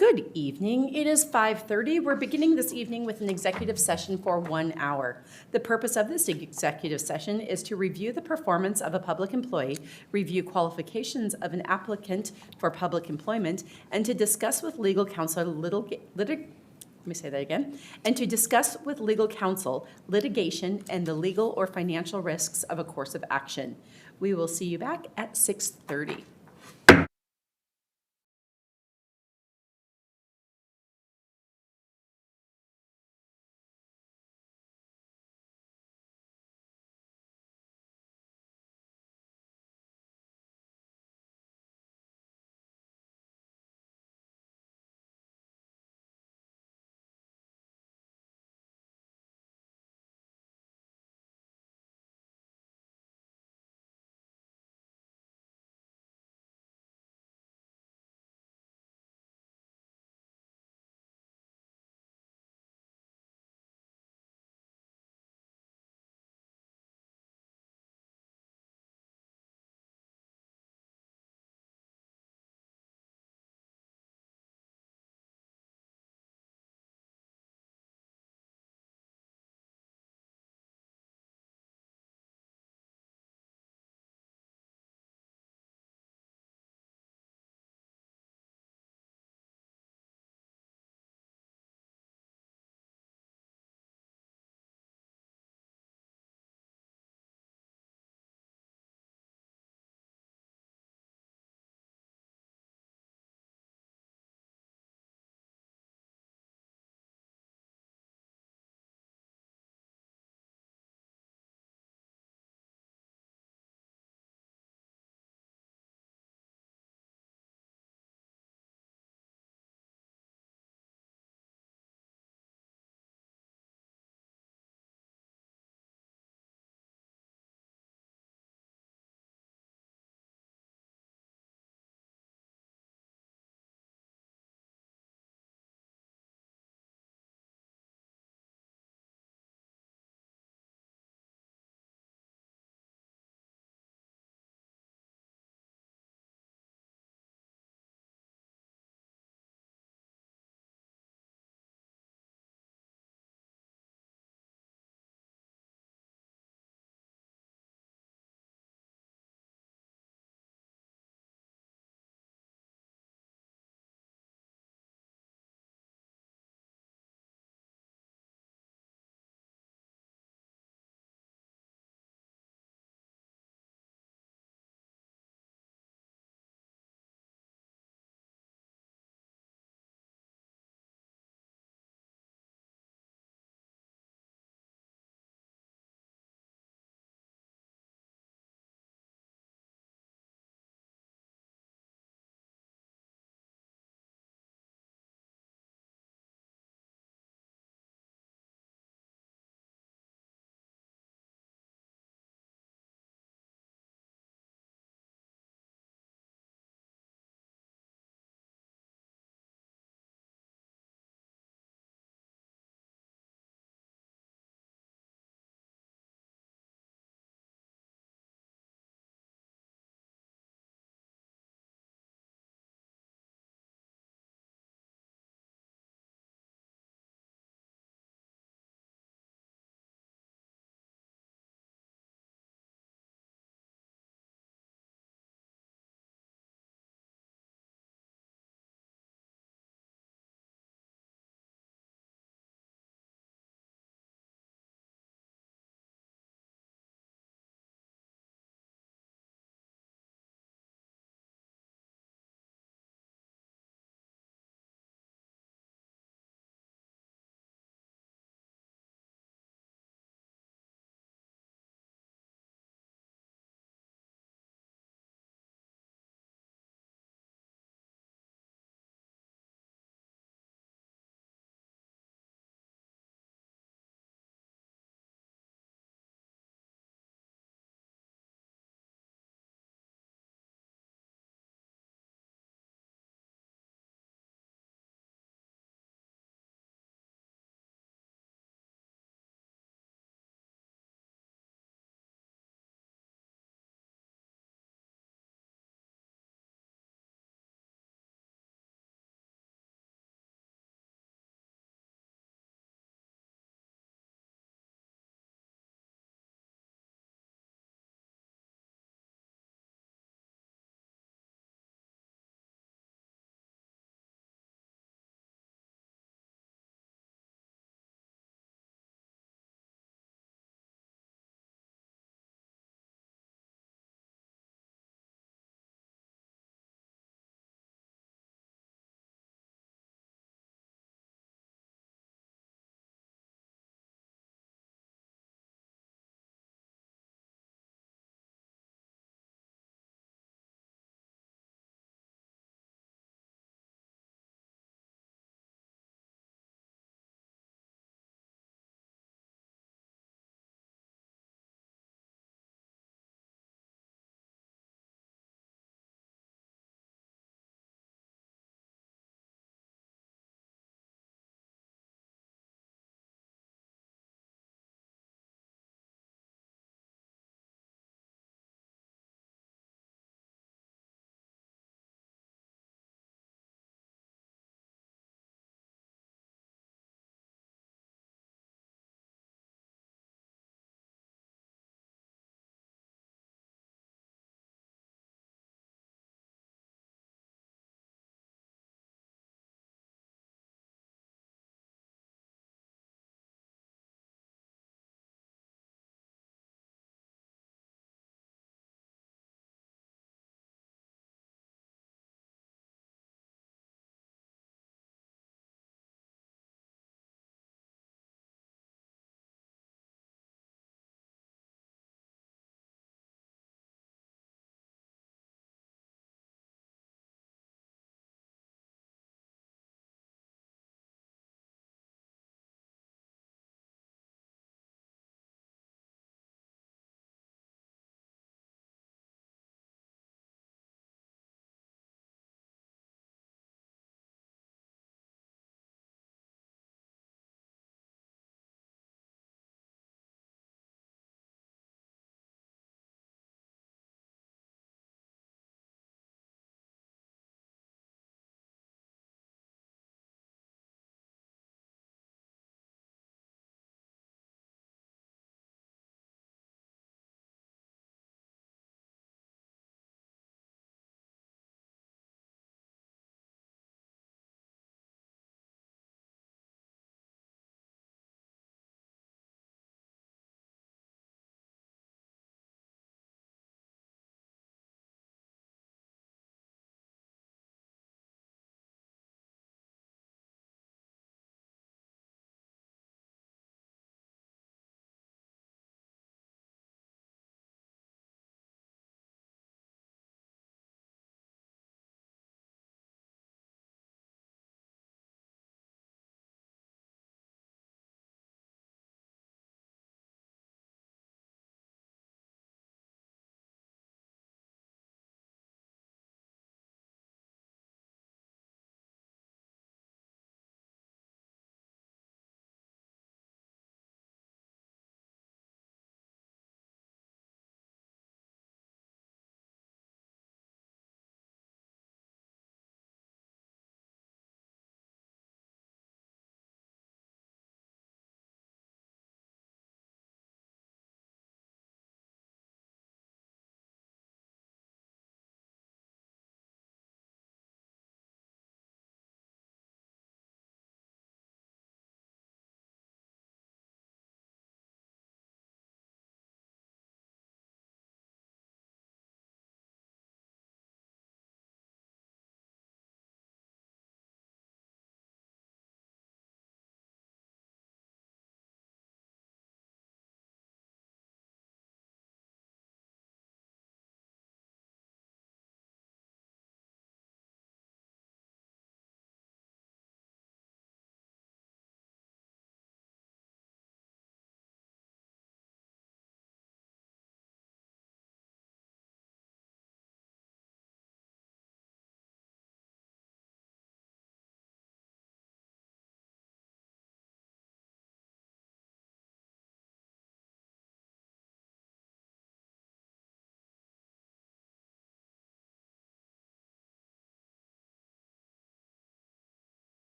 Good evening. It is 5:30. We're beginning this evening with an executive session for 1 hour. The purpose of this executive session is to review the performance of a public employee, review qualifications of an applicant for public employment, and to discuss with legal counsel and to discuss with legal counsel litigation and the legal or financial risks of a course of action. We will see you back at 6:30.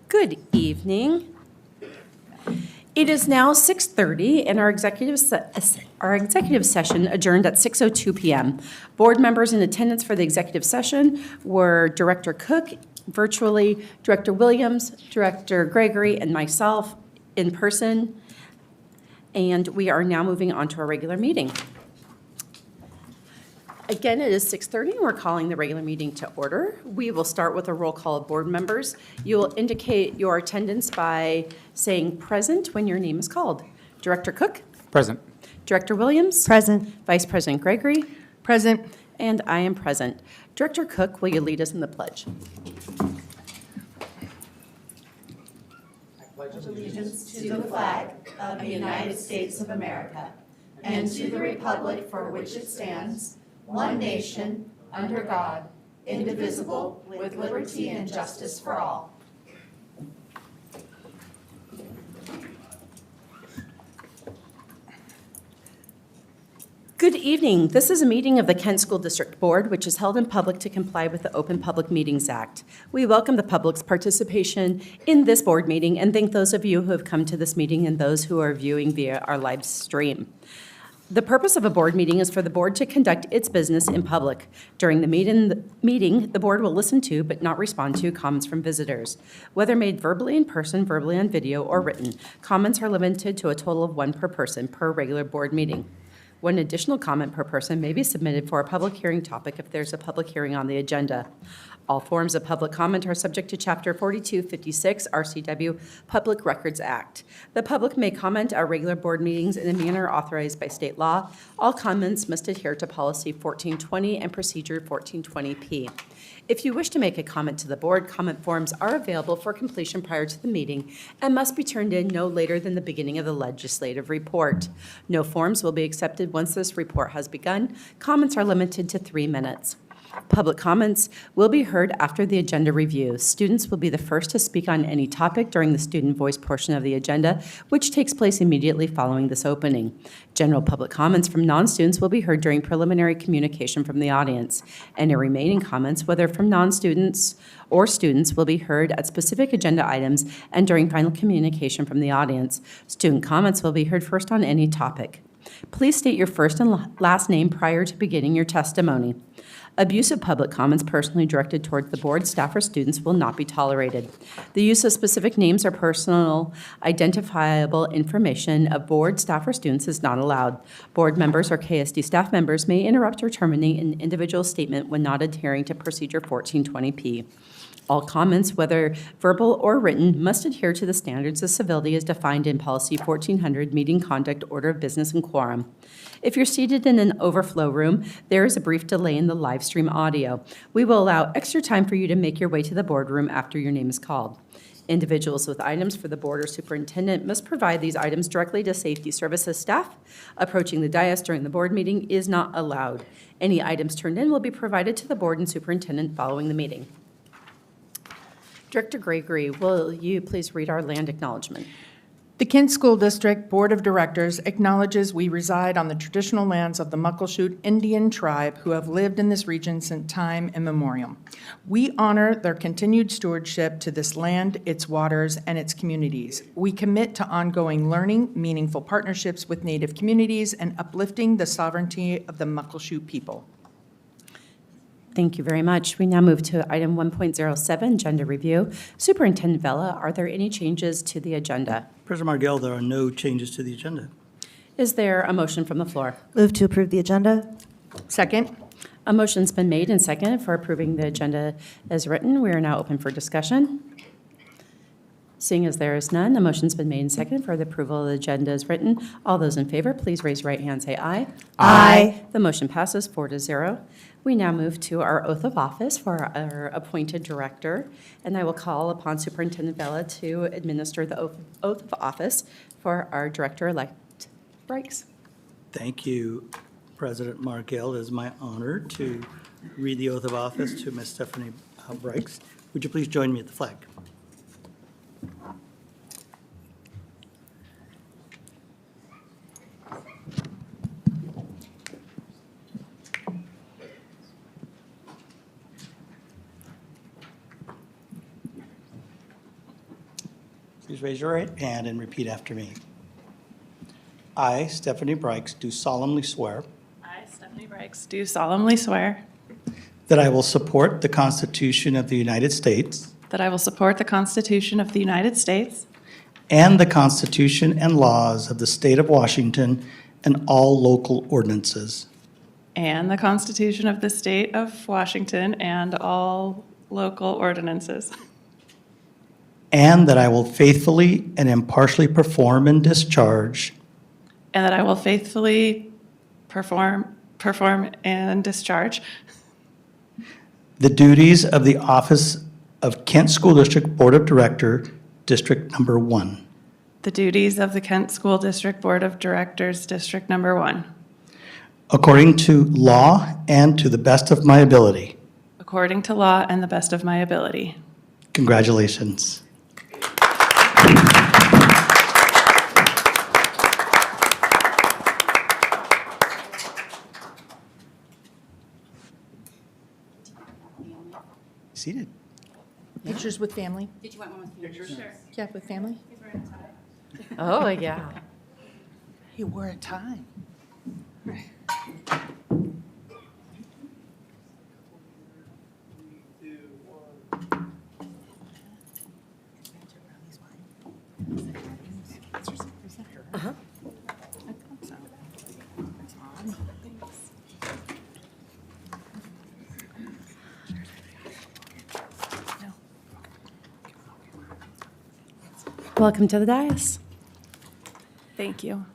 Good evening. It is now 6:30 and our executive session adjourned at 6:02 p.m. Board members in attendance for the executive session were Director Cook, virtually Director Williams, Director Gregory, and myself in person. And we are now moving on to our regular meeting. Again, it is 6:30 and we're calling the regular meeting to order. We will start with a roll call of board members. You will indicate your attendance by saying present when your name is called. Director Cook? Present. Director Williams? Present. Vice President Gregory? Present. And I am present. Director Cook, will you lead us in the pledge? Allegiance to the flag of the United States of America and to the republic for which it stands, one nation, under God, indivisible, with liberty and justice for all. Good evening. This is a meeting of the Kent School District Board, which is held in public to comply with the Open Public Meetings Act. We welcome the public's participation in this board meeting and thank those of you who have come to this meeting and those who are viewing via our live stream. The purpose of a board meeting is for the board to conduct its business in public. During the meeting, the board will listen to but not respond to comments from visitors. Whether made verbally in person, verbally on video, or written, comments are limited to a total of one per person per regular board meeting. One additional comment per person may be submitted for a public hearing topic if there's a public hearing on the agenda. All forms of public comment are subject to Chapter 4256 RCW Public Records Act. The public may comment at regular board meetings in a manner authorized by state law. All comments must adhere to Policy 1420 and Procedure 1420P. If you wish to make a comment to the board, comment forms are available for completion prior to the meeting and must be turned in no later than the beginning of the legislative report. No forms will be accepted once this report has begun. Comments are limited to 3 minutes. Public comments will be heard after the agenda review. Students will be the first to speak on any topic during the student voice portion of the agenda, which takes place immediately following this opening. General public comments from non-students will be heard during preliminary communication from the audience. Any remaining comments, whether from non-students or students, will be heard at specific agenda items and during final communication from the audience. Student comments will be heard first on any topic. Please state your first and last name prior to beginning your testimony. Abusive public comments personally directed toward the board, staff, or students will not be tolerated. The use of specific names or personal identifiable information of board, staff, or students is not allowed. Board members or KSD staff members may interrupt or terminate an individual statement when not adhering to Procedure 1420P. All comments, whether verbal or written, must adhere to the standards of civility as defined in Policy 1400, Meeting Conduct, Order of Business, and Quorum. If you're seated in an overflow room, there is a brief delay in the live stream audio. We will allow extra time for you to make your way to the boardroom after your name is called. Individuals with items for the board or superintendent must provide these items directly to safety services staff. Approaching the dais during the board meeting is not allowed. Any items turned in will be provided to the board and superintendent following the meeting. Director Gregory, will you please read our land acknowledgement? The Kent School District Board of Directors acknowledges we reside on the traditional lands of the Muckleshoot Indian tribe who have lived in this region since time immemorial. We honor their continued stewardship to this land, its waters, and its communities. We commit to ongoing learning, meaningful partnerships with Native communities, and uplifting the sovereignty of the Muckleshoot people. Thank you very much. We now move to item 1.07, agenda review. Superintendent Vella, are there any changes to the agenda? President Margell, there are no changes to the agenda. Is there a motion from the floor? Move to approve the agenda. Second. A motion's been made and seconded for approving the agenda as written. We are now open for discussion. Seeing as there is none, a motion's been made and seconded for the approval of the agenda as written. All those in favor, please raise your right hand and say aye. Aye. The motion passes 4-0. We now move to our oath of office for our appointed director, and I will call upon Superintendent Vella to administer the oath of office for our director-elect Brykes. Thank you, President Margell. It is my honor to read the oath of office to Ms. Stephanie Brykes. Would you please join me at the flag? Please raise your right hand and repeat after me. I, Stephanie Brykes, do solemnly swear I, Stephanie Brykes, do solemnly swear that I will support the Constitution of the United States that I will support the Constitution of the United States and the Constitution and laws of the state of Washington and all local ordinances, and the Constitution of the State of Washington and all local ordinances, and that I will faithfully and impartially perform and discharge and that I will faithfully perform and discharge the duties of the office of Kent School District Board of Director, District Number 1, the duties of the Kent School District Board of Directors, District Number 1, according to law and to the best of my ability. according to law and the best of my ability. Congratulations. Seated. Pictures with family? Did you want one with pictures? Sure. Yeah, with family? Oh, yeah. He wore a tie. Welcome to the dais. Thank you.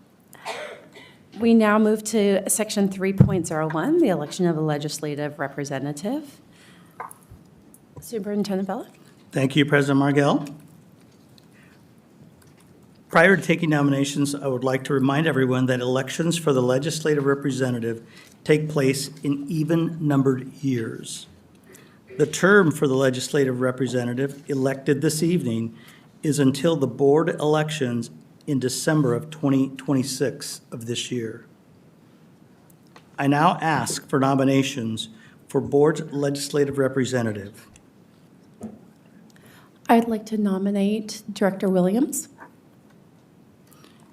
We now move to Section 3.01, the election of a legislative representative. Superintendent Bellick? Thank you, President Margell. Prior to taking nominations, I would like to remind everyone that elections for the legislative representative take place in even-numbered years. The term for the legislative representative elected this evening is until the board elections in December of 2026 of this year. I now ask for nominations for board legislative representative. I'd like to nominate Director Williams.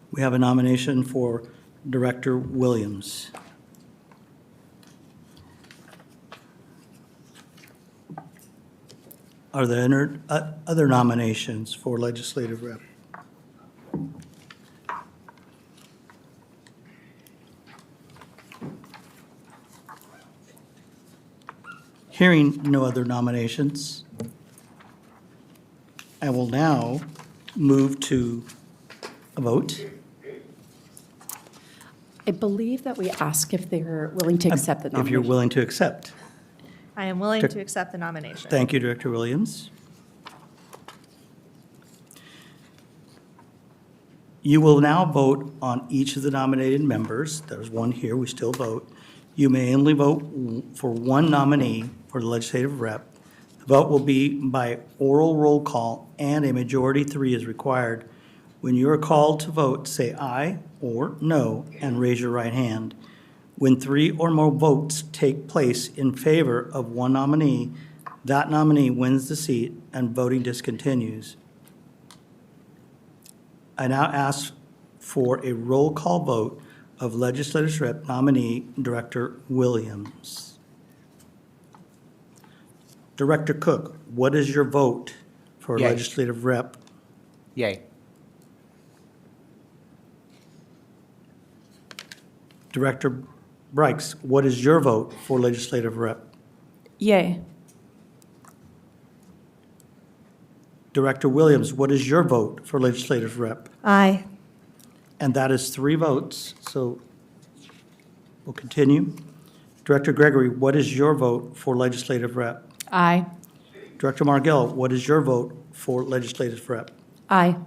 We have a nomination for Director Williams. Are there other nominations for legislative rep? Hearing no other nominations, I will now move to a vote. I believe that we ask if they're willing to accept the If you're nomination. willing to accept. I am willing to accept the nomination. Thank you, Director Williams. You will now vote on each of the nominated members. There's one here, we still vote. You may only vote for one nominee for the legislative rep. The vote will be by oral roll call, and a majority 3 is required. When you are called to vote, say aye or no and raise your right hand. When 3 or more votes take place in favor of one nominee, that nominee wins the seat and voting discontinues. I now ask for a roll call vote of legislative rep nominee Director Williams. Director Cook, what is your vote for Yay. legislative rep? Yay. Director Brykes, what is your vote for legislative rep? Yay. Director Williams, what is your vote for legislative rep? Aye. And that is 3 votes, so we'll continue. Director Gregory, what is your vote for legislative rep? Aye. Director Margell, what is your vote for legislative rep? Aye.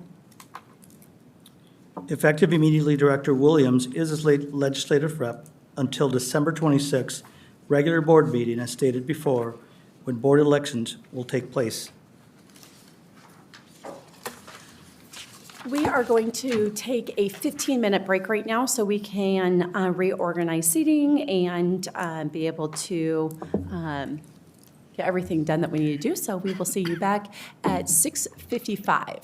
Effective immediately, Director Williams is a legislative rep until December 26th, regular board meeting, as stated before, when board elections will take place. We are going to take a 15-minute break right now so we can reorganize seating and be able to get everything done that we need to do. So we will see you back at 6:55.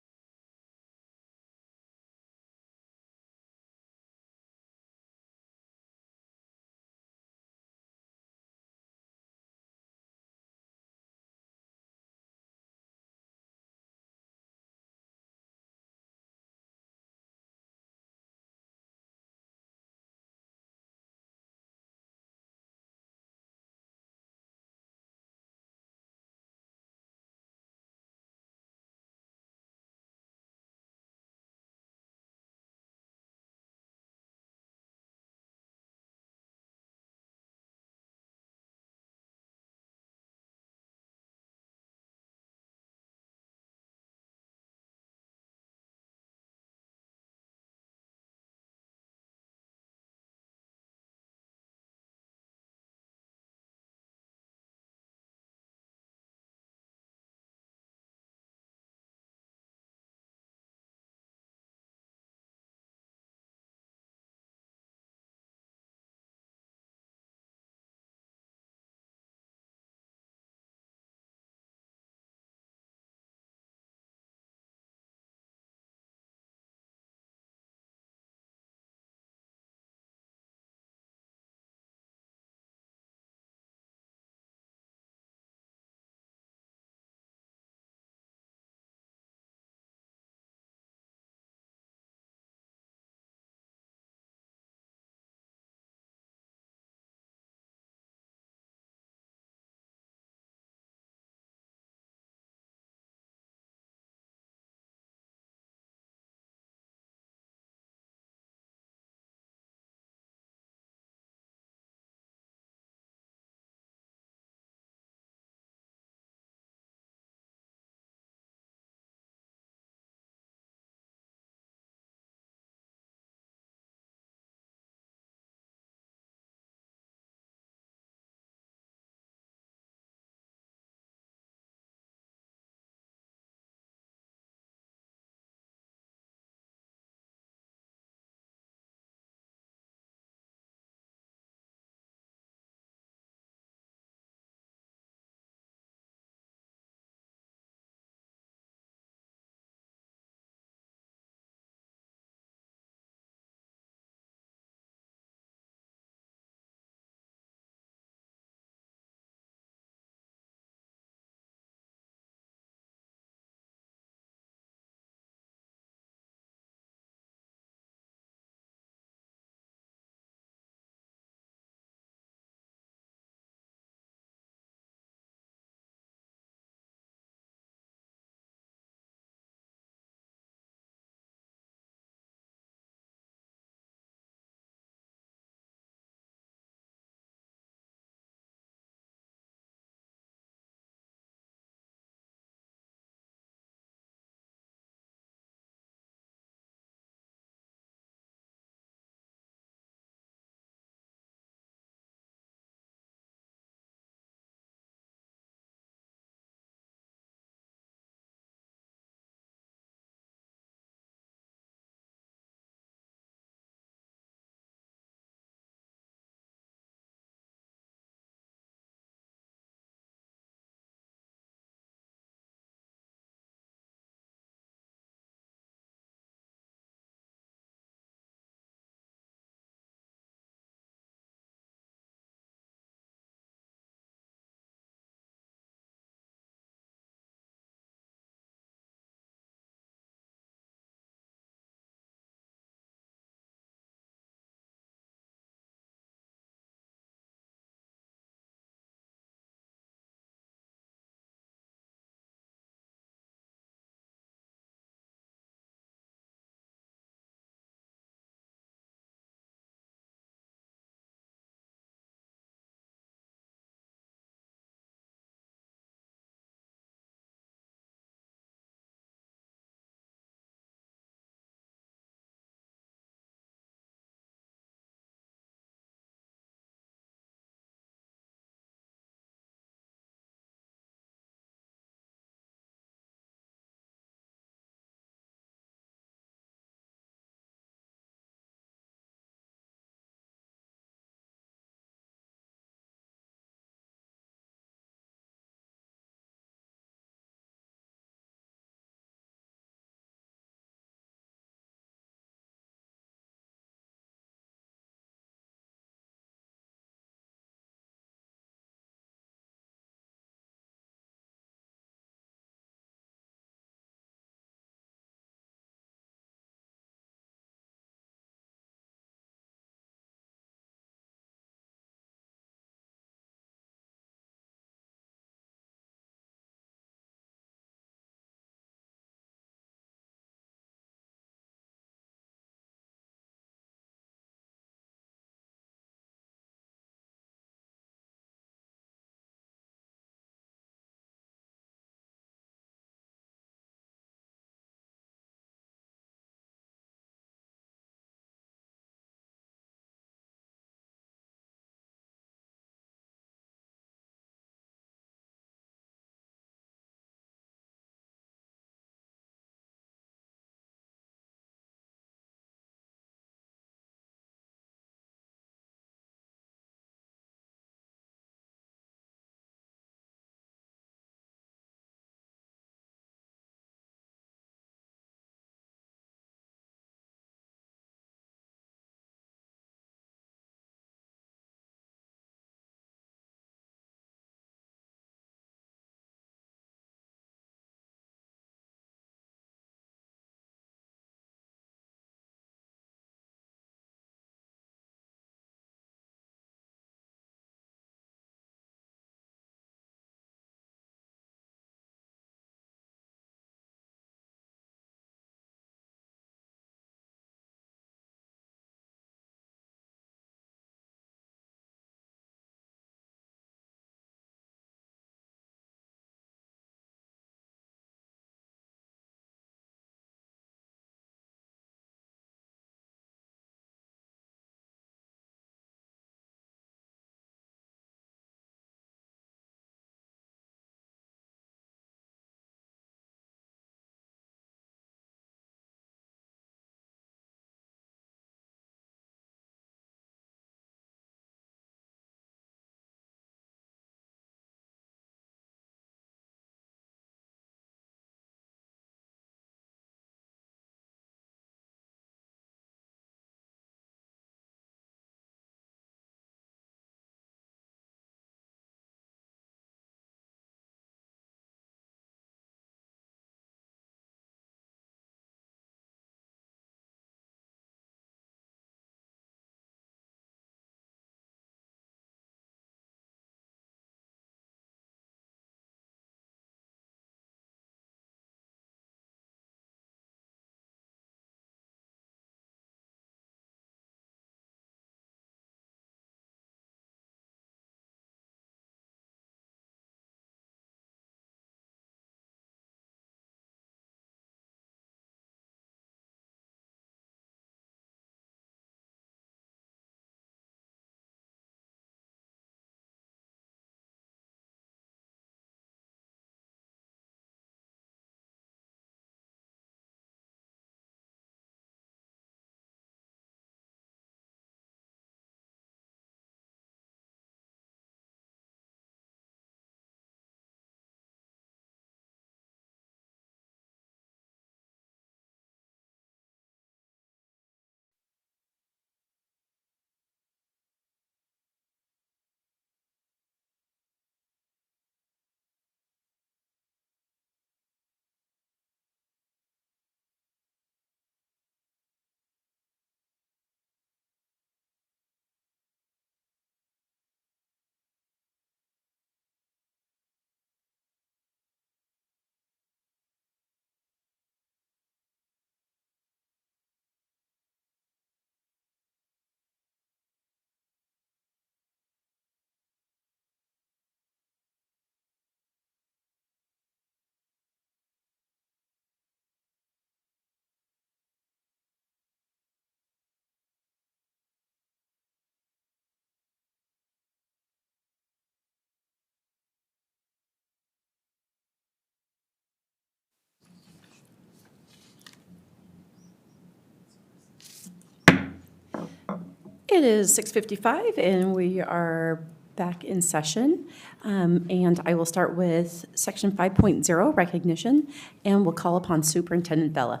It is 6:55, and we are back in session. And I will start with Section 5.0, recognition, and we'll call upon Superintendent Vela.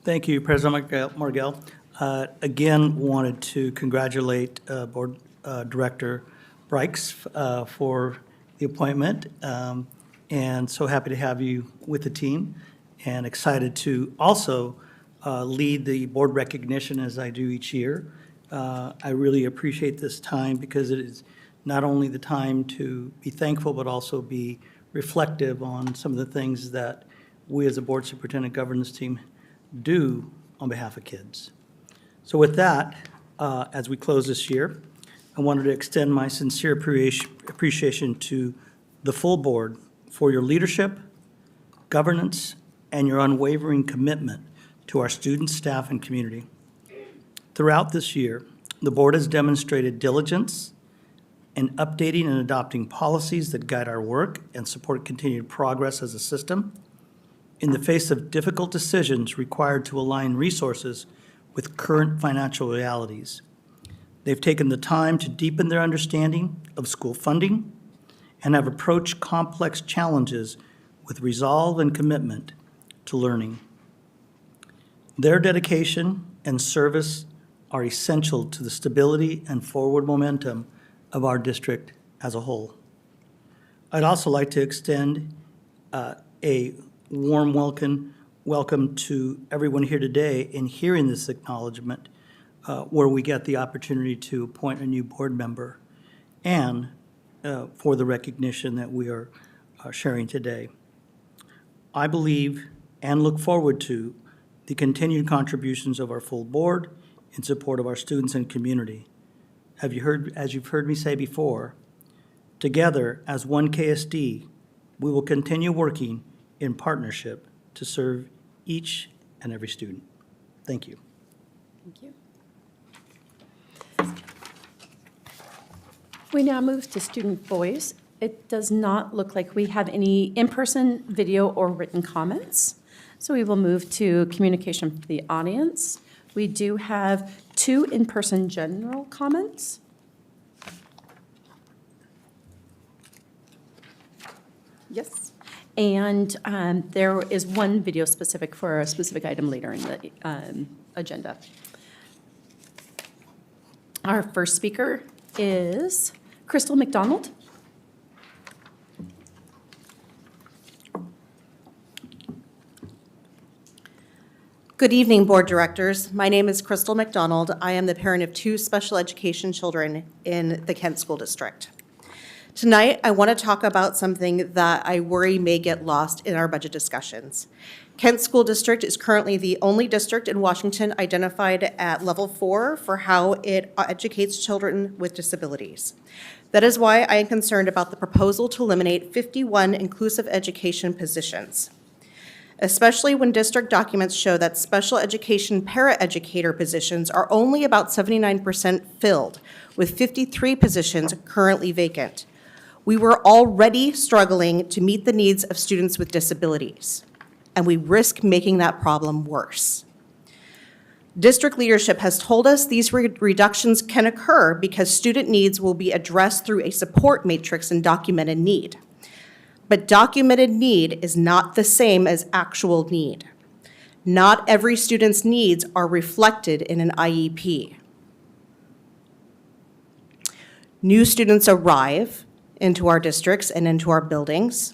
Thank you, President Margell. Again, wanted to congratulate Board Director Brykes for the appointment, and so happy to have you with the team, and excited to also lead the board recognition as I do each year. I really appreciate this time because it is not only the time to be thankful, but also be reflective on some of the things that we as a Board Superintendent Governance team do on behalf of kids. So with that, as we close this year, I wanted to extend my sincere appreciation to the full board for your leadership, governance, and your unwavering commitment to our students, staff, and community. Throughout this year, the board has demonstrated diligence in updating and adopting policies that guide our work and support continued progress as a system. In the face of difficult decisions required to align resources with current financial realities, they've taken the time to deepen their understanding of school funding and have approached complex challenges with resolve and commitment to learning. Their dedication and service are essential to the stability and forward momentum of our district as a whole. I'd also like to extend a warm welcome to everyone here today in hearing this acknowledgement, where we get the opportunity to appoint a new board member, and for the recognition that we are sharing today. I believe and look forward to the continued contributions of our full board in support of our students and community. As you've heard me say before, together as one KSD, we will continue working in partnership to serve each and every student. Thank you. Thank you. We now move to student voice. It does not look like we have any in-person, video, or written comments. So we will move to communication from the audience. We do have 2 in-person general comments. Yes. And there is 1 video specific for a specific item later in the agenda. Our first speaker is Crystal McDonald. Good evening, Board Directors. My name is Crystal McDonald. I am the parent of 2 special education children in the Kent School District. Tonight, I want to talk about something that I worry may get lost in our budget discussions. Kent School District is currently the only district in Washington identified at level 4 for how it educates children with disabilities. That is why I am concerned about the proposal to eliminate 51 inclusive education positions, especially when district documents show that special education paraeducator positions are only about 79% filled, with 53 positions currently vacant. We were already struggling to meet the needs of students with disabilities, and we risk making that problem worse. District leadership has told us these reductions can occur because student needs will be addressed through a support matrix and documented need. But documented need is not the same as actual need. Not every student's needs are reflected in an IEP. New students arrive into our districts and into our buildings.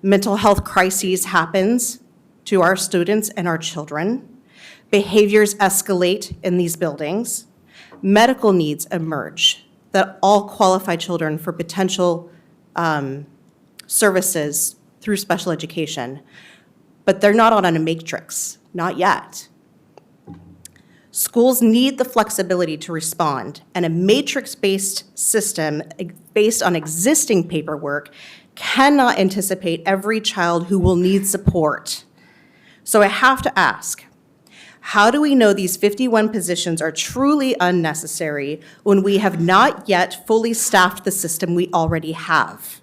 Mental health crises happens to our students and our children. Behaviors escalate in these buildings. Medical needs emerge that all qualify children for potential services through special education, but they're not on a matrix, not yet. Schools need the flexibility to respond, and a matrix-based system based on existing paperwork cannot anticipate every child who will need support. So I have to ask, how do we know these 51 positions are truly unnecessary when we have not yet fully staffed the system we already have?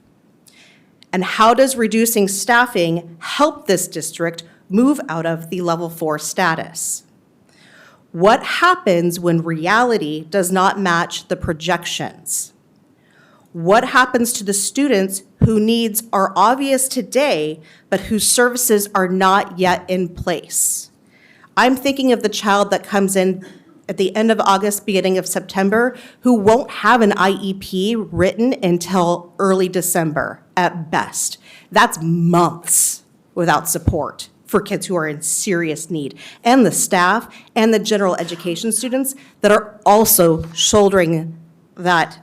And how does reducing staffing help this district move out of the level 4 status? What happens when reality does not match the projections? What happens to the students whose needs are obvious today, but whose services are not yet in place? I'm thinking of the child that comes in at the end of August, beginning of September, who won't have an IEP written until early December at best. That's months without support for kids who are in serious need, and the staff and the general education students that are also shouldering that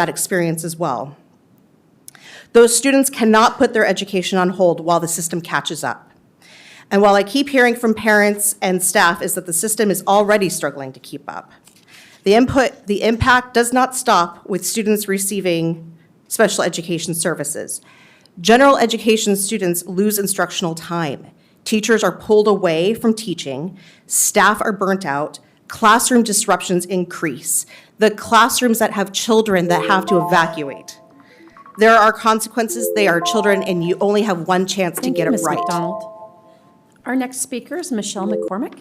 experience as well. Those students cannot put their education on hold while the system catches up. And while I keep hearing from parents and staff is that the system is already struggling to keep up, the impact does not stop with students receiving special education services. General education students lose instructional time. Teachers are pulled away from teaching, staff are burnt out, classroom disruptions increase. The classrooms that have children that have to evacuate. There are consequences, they are children, and you only have one chance to Thank get you, it Ms. right. McDonald. Our next speaker is Michelle McCormick.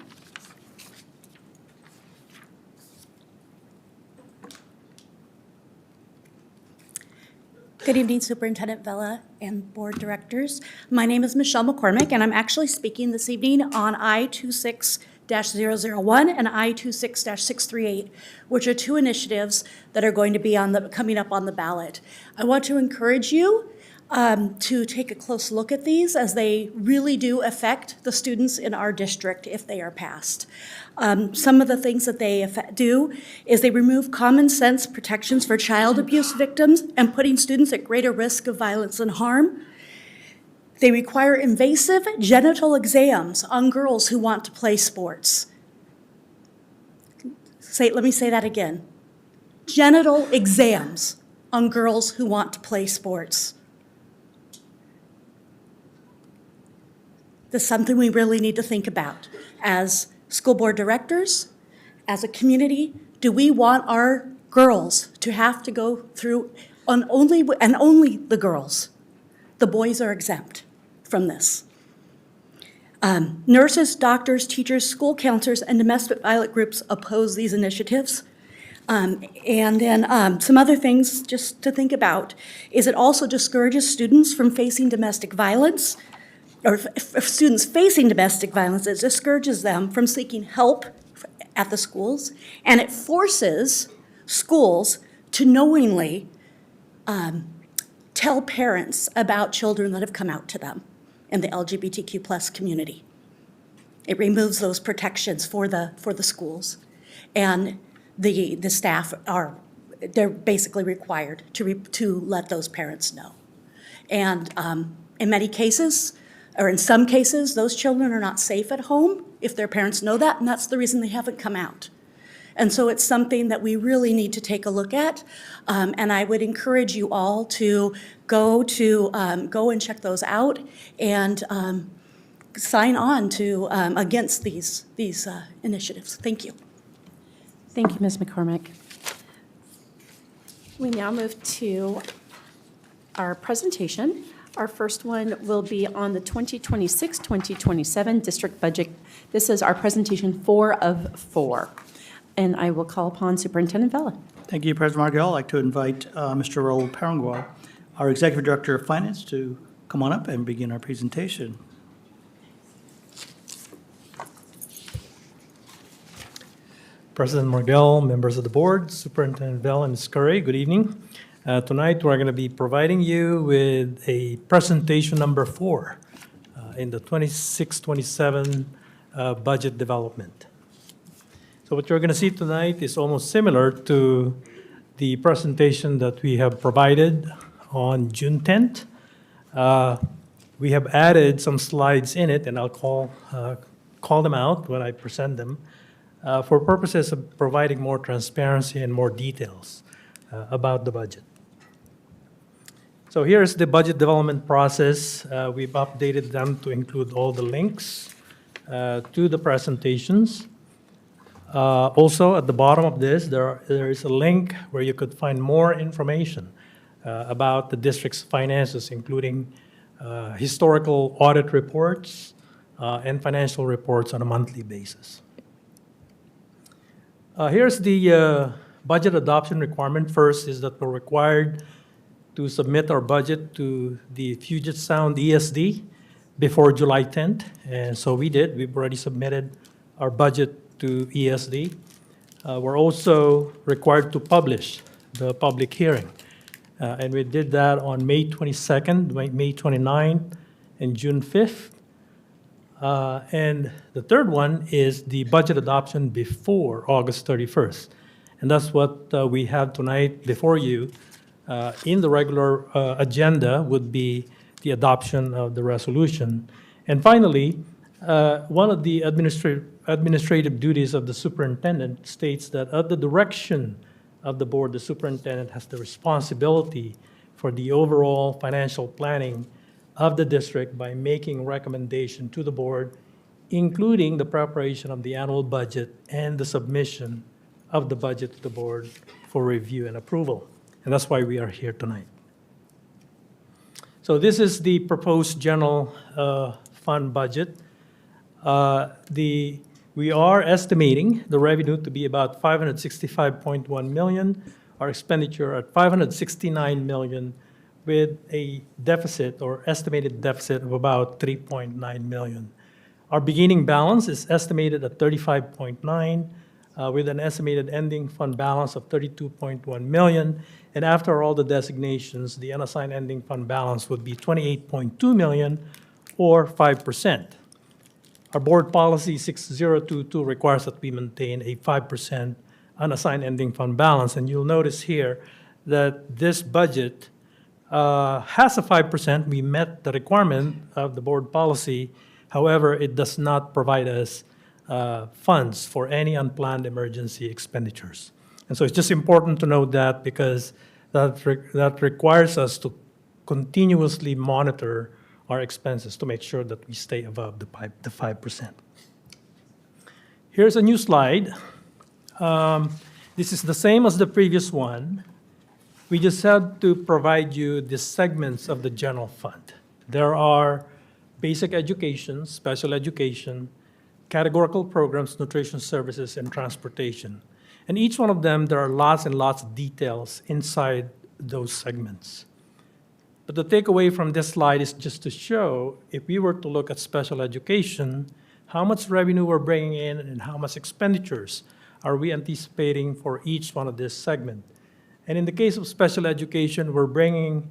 Good evening, Superintendent Vella and board directors. My name is Michelle McCormick, and I'm actually speaking this evening on I-26-001 and I-26-638, which are two initiatives that are going to be coming up on the ballot. I want to encourage you to take a close look at these, as they really do affect the students in our district if they are passed. Some of the things that they do is they remove common sense protections for child abuse victims and putting students at greater risk of violence and harm. They require invasive genital exams on girls who want to play sports. Let me say that again. Genital exams on girls who want to play sports. This is something we really need to think about. As school board directors, as a community, do we want our girls to have to go through only the girls? The boys are exempt from this. Nurses, doctors, teachers, school counselors, and domestic violence groups oppose these initiatives. And then some other things just to think about is it also discourages students from facing domestic violence, or if students facing domestic violence, it discourages them from seeking help at the schools, and it forces schools to knowingly tell parents about children that have come out to them in the LGBTQ+ community. It removes those protections for the schools, and the staff they're basically required to let those parents know. And in many cases, or in some cases, those children are not safe at home if their parents know that, and that's the reason they haven't come out. And so it's something that we really need to take a look at, and I would encourage you all to go and check those out and sign on to against these initiatives. Thank you. Thank you, Ms. McCormick. We now move to our presentation. Our first one will be on the 2026-2027 district budget. This is our presentation 4 of 4. And I will call upon Superintendent Vella. Thank you, President Margell. I'd like to invite Mr. Raul Parangua, our Executive Director of Finance, to come on up and begin our presentation. President Margell, members of the board, Superintendent Vella, and Ms. Curry, good evening. Tonight, we're going to be providing you with a presentation number 4 in the 26-27 budget development. So what you're going to see tonight is almost similar to the presentation that we have provided on June 10th. We have added some slides in it, and I'll call them out when I present them, for purposes of providing more transparency and more details about the budget. So here's the budget development process. We've updated them to include all the links to the presentations. Also, at the bottom of this, there is a link where you could find more information about the district's finances, including historical audit reports and financial reports on a monthly basis. Here's the budget adoption requirement. First is that we're required to submit our budget to the Puget Sound ESD before July 10th, and so we did. We've already submitted our budget to ESD. We're also required to publish the public hearing, and we did that on May 22nd, May 29th, and June 5th. And the third one is the budget adoption before August 31st. And that's what we have tonight before you. In the regular agenda would be the adoption of the resolution. And finally, one of the administrative duties of the superintendent states that at the direction of the board, the superintendent has the responsibility for the overall financial planning of the district by making recommendation to the board, including the preparation of the annual budget and the submission of the budget to the board for review and approval. And that's why we are here tonight. So this is the proposed general fund budget. We are estimating the revenue to be about $565.1 million, our expenditure at $569 million, with a deficit or estimated deficit of about $3.9 million. Our beginning balance is estimated at $35.9, with an estimated ending fund balance of $32.1 million. And after all the designations, the unassigned ending fund balance would be $28.2 million, or 5%. Our board policy 6022 requires that we maintain a 5% unassigned ending fund balance. And you'll notice here that this budget has a 5%. We met the requirement of the board policy. However, it does not provide us funds for any unplanned emergency expenditures. And so it's just important to note that, because that requires us to continuously monitor our expenses to make sure that we stay above the 5%. Here's a new slide. This is the same as the previous one. We just have to provide you the segments of the general fund. There are basic education, special education, categorical programs, nutrition services, and transportation. And each one of them, there are lots and lots of details inside those segments. But the takeaway from this slide is just to show, if we were to look at special education, how much revenue we're bringing in and how much expenditures are we anticipating for each one of this segment. And in the case of special education, we're bringing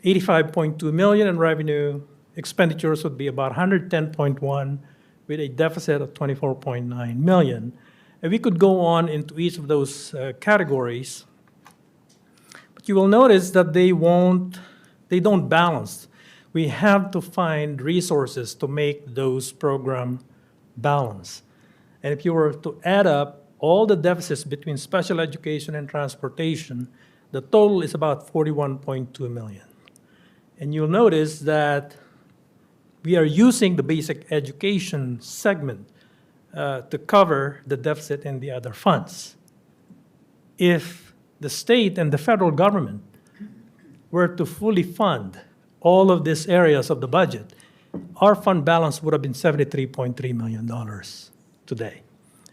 $85.2 million in revenue. Expenditures would be about $110.1, with a deficit of $24.9 million. And we could go on into each of those categories, but you will notice that they don't balance. We have to find resources to make those programs balance. And if you were to add up all the deficits between special education and transportation, the total is about $41.2 million. And you'll notice that we are using the basic education segment to cover the deficit in the other funds. If the state and the federal government were to fully fund all of these areas of the budget, our fund balance would have been $73.3 million today.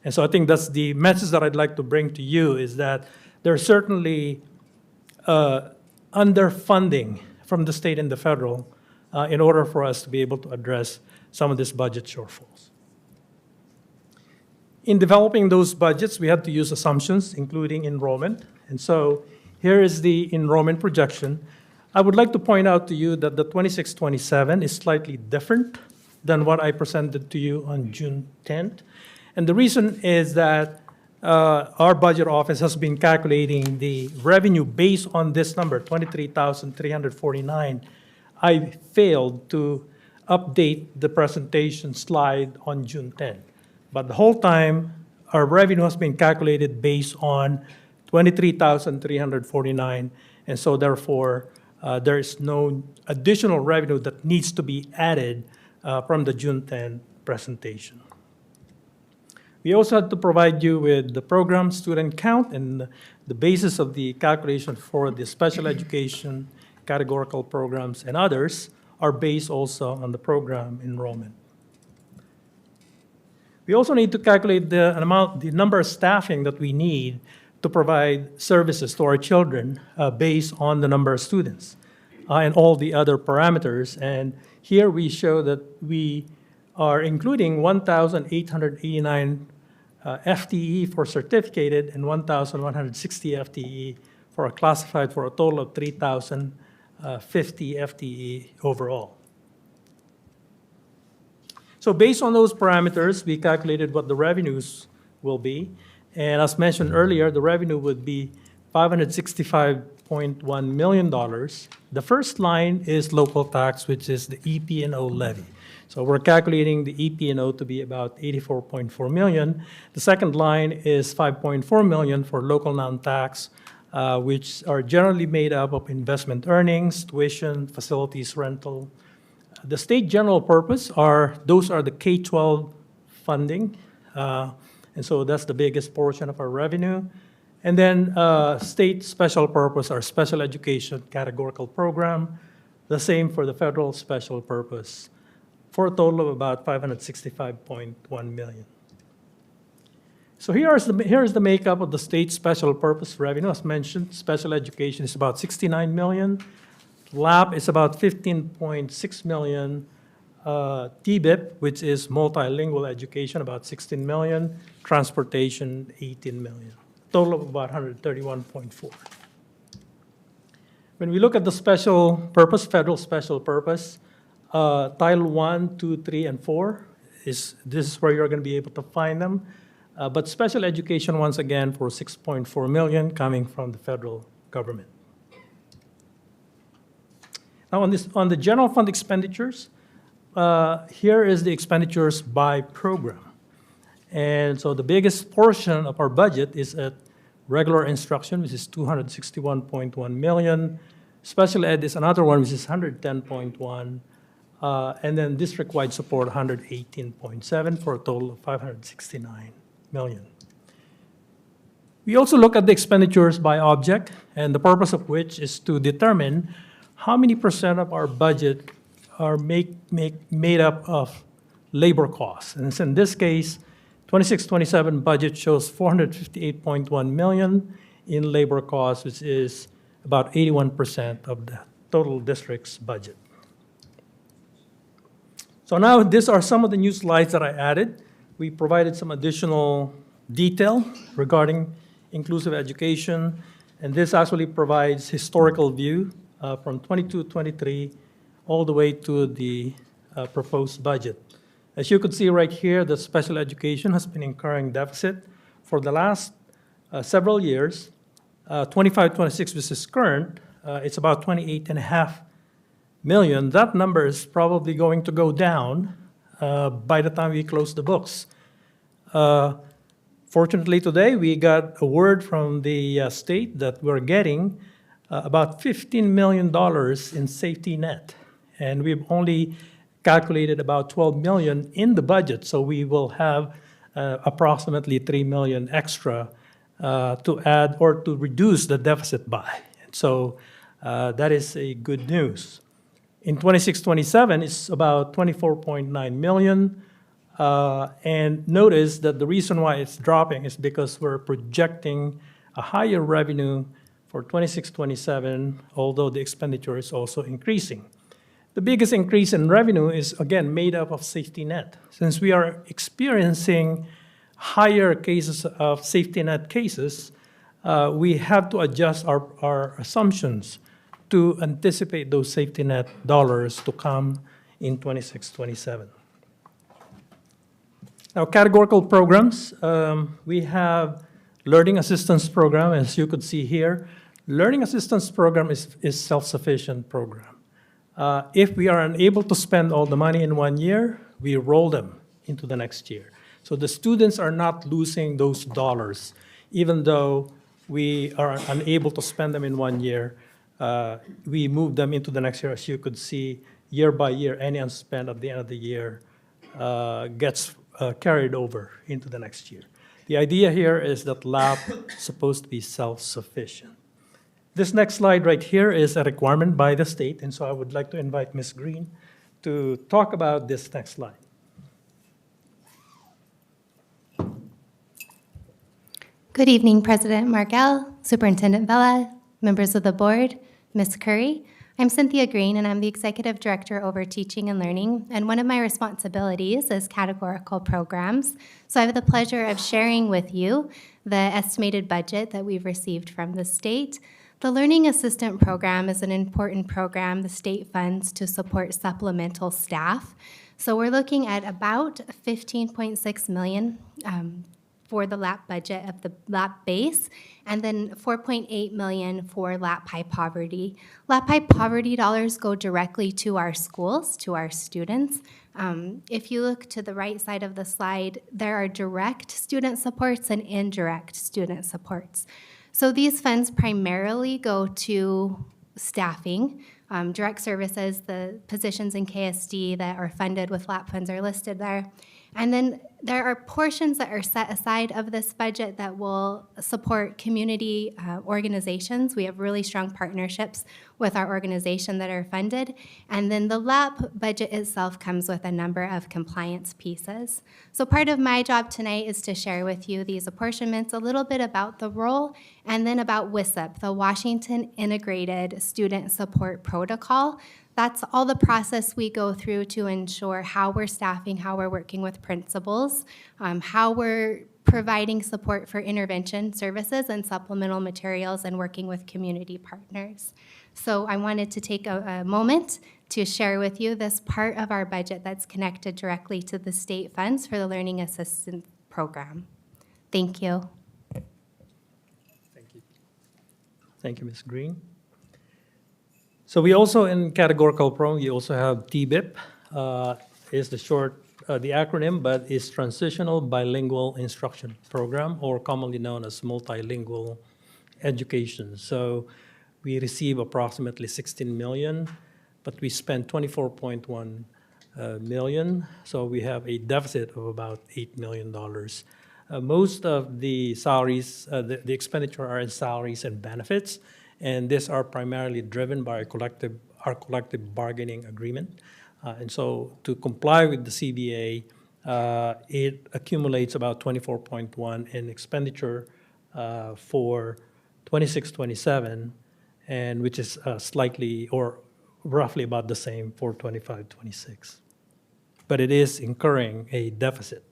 And so I think that's the message that I'd like to bring to you, is that there's certainly underfunding from the state and the federal in order for us to be able to address some of these budget shortfalls. In developing those budgets, we had to use assumptions, including enrollment. And so here is the enrollment projection. I would like to point out to you that the 26-27 is slightly different than what I presented to you on June 10th. And the reason is that our budget office has been calculating the revenue based on this number, 23,349. I failed to update the presentation slide on June 10th. But the whole time, our revenue has been calculated based on 23,349, and so therefore, there is no additional revenue that needs to be added from the June 10 presentation. We also had to provide you with the program student count, and the basis of the calculation for the special education, categorical programs, and others are based also on the program enrollment. We also need to calculate the number of staffing that we need to provide services to our children based on the number of students and all the other parameters. And here we show that we are including 1,889 FTE for certificated and 1,160 FTE for classified, for a total of 3,050 FTE overall. So based on those parameters, we calculated what the revenues will be. And as mentioned earlier, the revenue would be $565.1 million. The first line is local tax, which is the EP&O levy. So we're calculating the EP&O to be about $84.4 million. The second line is $5.4 million for local non-tax, which are generally made up of investment earnings, tuition, facilities rental. The state general purpose those are the K-12 funding, and so that's the biggest portion of our revenue. And then state special purpose, our special education categorical program, the same for the federal special purpose, for a total of about $565.1 million. So here is the makeup of the state special purpose revenue. As mentioned, special education is about $69 million. LAP is about $15.6 million. TBIP, which is multilingual education, about $16 million. Transportation, $18 million. Total of about $131.4. When we look at the special purpose, federal special purpose, Title 1, 2, 3, and 4, this is where you're going to be able to find them. But special education, once again, for $6.4 million coming from the federal government. Now, on the general fund expenditures, here is the expenditures by program. And so the biggest portion of our budget is at regular instruction, which is $261.1 million. Special ed is another one, which is $110.1. And then district-wide support, $118.7 for a total of $569 million. We also look at the expenditures by object, and the purpose of which is to determine how many percent of our budget are made up of labor costs. And in this case, 26-27 budget shows $458.1 million in labor costs, which is about 81% of the total district's budget. So now these are some of the new slides that I added. We provided some additional detail regarding inclusive education, and this actually provides historical view from 22-23 all the way to the proposed budget. As you can see right here, the special education has been incurring deficit for the last several years. 25-26, which is current, it's about $28.5 million. That number is probably going to go down by the time we close the books. Fortunately, today we got a word from the state that we're getting about $15 million in safety net, and we've only calculated about $12 million in the budget, so we will have approximately $3 million extra to add or to reduce the deficit by. So that is a good news. In 26-27, it's about $24.9 million. And notice that the reason why it's dropping is because we're projecting a higher revenue for 26-27, although the expenditure is also increasing. The biggest increase in revenue is, again, made up of safety net. Since we are experiencing higher cases of safety net cases, we have to adjust our assumptions to anticipate those safety net dollars to come in 26-27. Now, categorical programs, we have Learning Assistance Program, as you could see here. Learning Assistance Program is self-sufficient program. If we are unable to spend all the money in 1 year, we roll them into the next year. So the students are not losing those dollars, even though we are unable to spend them in 1 year. We move them into the next year. As you could see, year by year, any unspent at the end of the year gets carried over into the next year. The idea here is that LAP is supposed to be self-sufficient. This next slide right here is a requirement by the state, and so I would like to invite Ms. Green to talk about this next slide. Good evening, President Margell, Superintendent Vela, members of the board, Ms. Curry. I'm Cynthia Green, and I'm the Executive Director over Teaching and Learning, and one of my responsibilities is categorical programs. So I have the pleasure of sharing with you the estimated budget that we've received from the state. The Learning Assistant Program is an important program the state funds to support supplemental staff. So we're looking at about $15.6 million for the LAP budget of the LAP base, and then $4.8 million for LAP high poverty. LAP high poverty dollars go directly to our schools, to our students. If you look to the right side of the slide, there are direct student supports and indirect student supports. So these funds primarily go to staffing. Direct services, the positions in KSD that are funded with LAP funds are listed there. And then there are portions that are set aside of this budget that will support community organizations. We have really strong partnerships with our organization that are funded. And then the LAP budget itself comes with a number of compliance pieces. So part of my job tonight is to share with you these apportionments, a little bit about the role, and then about WISP, the Washington Integrated Student Support Protocol. That's all the process we go through to ensure how we're staffing, how we're working with principals, how we're providing support for intervention services and supplemental materials, and working with community partners. So I wanted to take a moment to share with you this part of our budget that's connected directly to the state funds for the Learning Assistance Program. Thank you. Thank you. Thank you, Ms. Green. So we also, in categorical program, you also have TBIP, is the short, the acronym, but is Transitional Bilingual Instruction Program, or commonly known as Multilingual Education. So we receive approximately 16 million, but we spend 24.1 million. So we have a deficit of about $8 million. Most of the salaries, the expenditure are in salaries and benefits, and these are primarily driven by our collective bargaining agreement. And so to comply with the CBA, it accumulates about 24.1 in expenditure for 26-27, and which is slightly or roughly about the same for 25-26. But it is incurring a deficit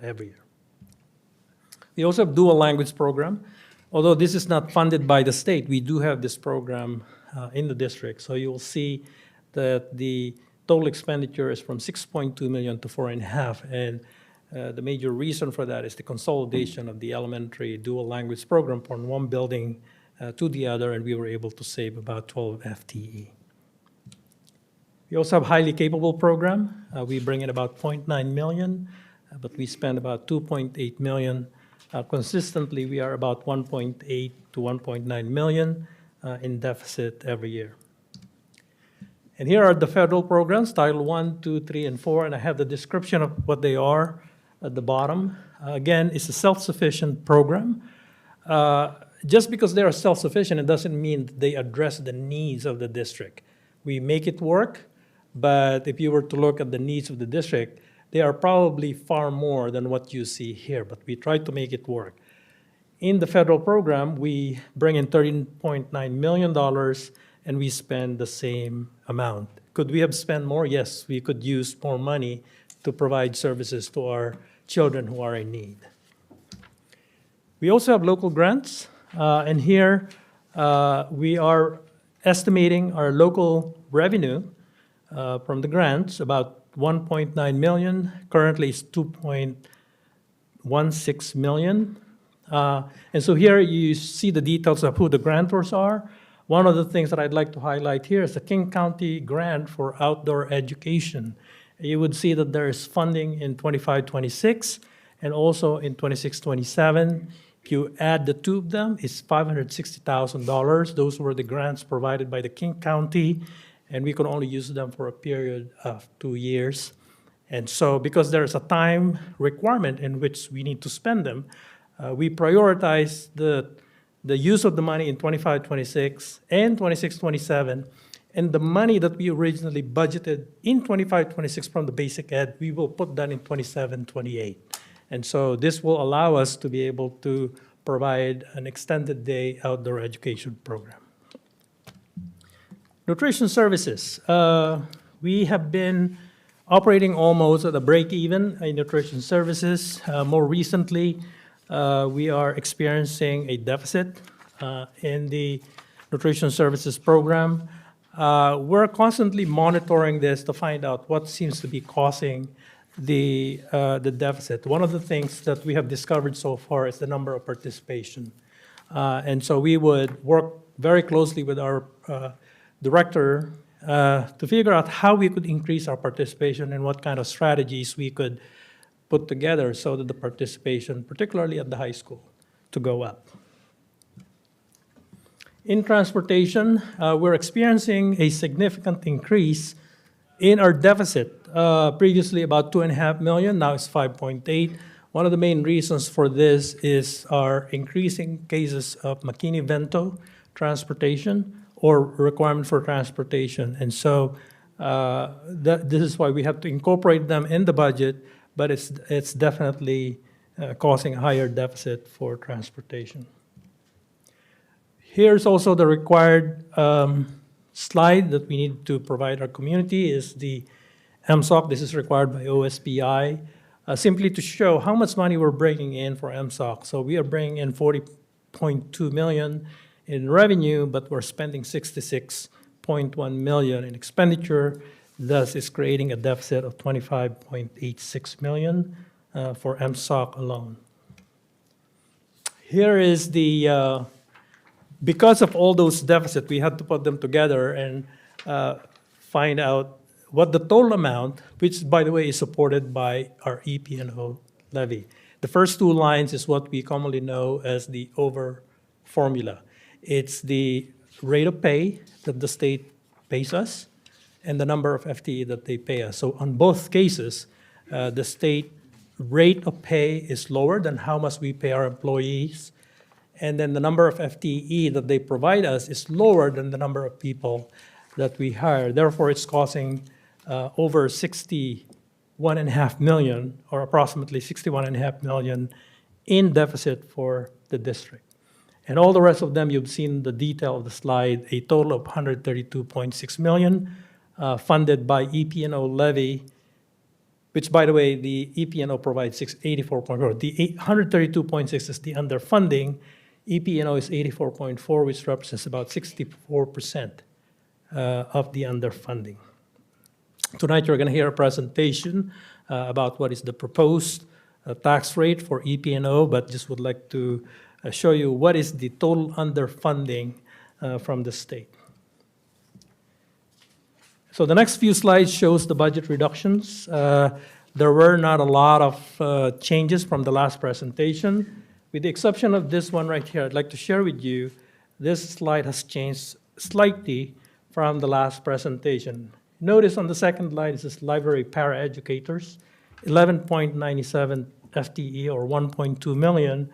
every year. We also have dual language program. Although this is not funded by the state, we do have this program in the district. So you'll see that the total expenditure is from 6.2 million to 4.5. And the major reason for that is the consolidation of the elementary dual language program from one building to the other, and we were able to save about 12 FTE. We also have highly capable program. We bring in about 0.9 million, but we spend about 2.8 million. Consistently, we are about 1.8 to 1.9 million in deficit every year. And here are the federal programs, Title 1, 2, 3, and 4, and I have the description of what they are at the bottom. Again, it's a self-sufficient program. Just because they are self-sufficient, it doesn't mean that they address the needs of the district. We make it work, but if you were to look at the needs of the district, they are probably far more than what you see here, but we try to make it work. In the federal program, we bring in $13.9 million, and we spend the same amount. Could we have spent more? Yes, we could use more money to provide services to our children who are in need. We also have local grants, and here we are estimating our local revenue from the grants, about 1.9 million, currently it's 2.16 million. And so here you see the details of who the grantors are. One of the things that I'd like to highlight here is the King County grant for outdoor education. You would see that there is funding in 25-26 and also in 26-27. If you add the two of them, it's $560,000. Those were the grants provided by the King County, and we could only use them for a period of 2 years. And so because there's a time requirement in which we need to spend them, we prioritize the use of the money in 25-26 and 26-27, and the money that we originally budgeted in 25-26 from the basic ed, we will put that in 27-28. And so this will allow us to be able to provide an extended day outdoor education program. Nutrition services. We have been operating almost at a break-even in nutrition services. More recently, we are experiencing a deficit in the nutrition services program. We're constantly monitoring this to find out what seems to be causing the deficit. One of the things that we have discovered so far is the number of participation. And so we would work very closely with our director to figure out how we could increase our participation and what kind of strategies we could put together so that the participation, particularly at the high school, to go up. In transportation, we're experiencing a significant increase in our deficit. Previously about 2.5 million, now it's 5.8. One of the main reasons for this is our increasing cases of McKinney-Vento transportation or requirement for transportation. And so this is why we have to incorporate them in the budget, but it's definitely causing a higher deficit for transportation. Here's also the required slide that we need to provide our community is the MSOC. This is required by OSPI, simply to show how much money we're bringing in for MSOC. So we are bringing in 40.2 million in revenue, but we're spending 66.1 million in expenditure. Thus, it's creating a deficit of 25.86 million for MSOC alone. Here is the because of all those deficits, we had to put them together and find out what the total amount, which, by the way, is supported by our EP&O levy. The first two lines is what we commonly know as the over formula. It's the rate of pay that the state pays us and the number of FTE that they pay us. So on both cases, the state rate of pay is lower than how much we pay our employees. And then the number of FTE that they provide us is lower than the number of people that we hire. Therefore, it's causing over 61.5 million, or approximately 61.5 million in deficit for the district. And all the rest of them, you've seen the detail of the slide, a total of 132.6 million funded by EP&O levy, which, by the way, the EP&O provides 84.4. The 132.6 is the underfunding. EP&O is 84.4, which represents about 64% of the underfunding. Tonight, you're going to hear a presentation about what is the proposed tax rate for EP&O, but just would like to show you what is the total underfunding from the state. So the next few slides shows the budget reductions. There were not a lot of changes from the last presentation. With the exception of this one right here, I'd like to share with you, this slide has changed slightly from the last presentation. Notice on the second line, it says library paraeducators, 11.97 FTE or 1.2 million.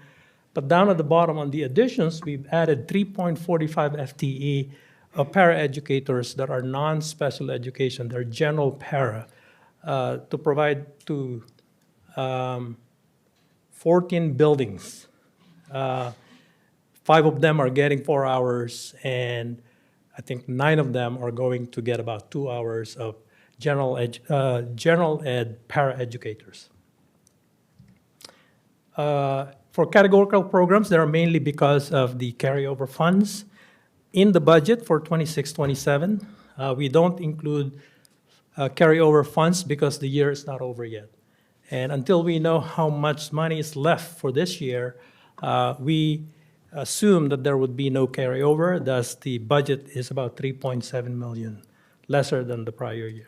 But down at the bottom on the additions, we've added 3.45 FTE of paraeducators that are non-special education, they're general para, to provide to 14 buildings. 5 of them are getting 4 hours, and I think 9 of them are going to get about 2 hours of general ed paraeducators. For categorical programs, they are mainly because of the carryover funds. In the budget for 26-27, we don't include carryover funds because the year is not over yet. And until we know how much money is left for this year, we assume that there would be no carryover. Thus, the budget is about 3.7 million, lesser than the prior year.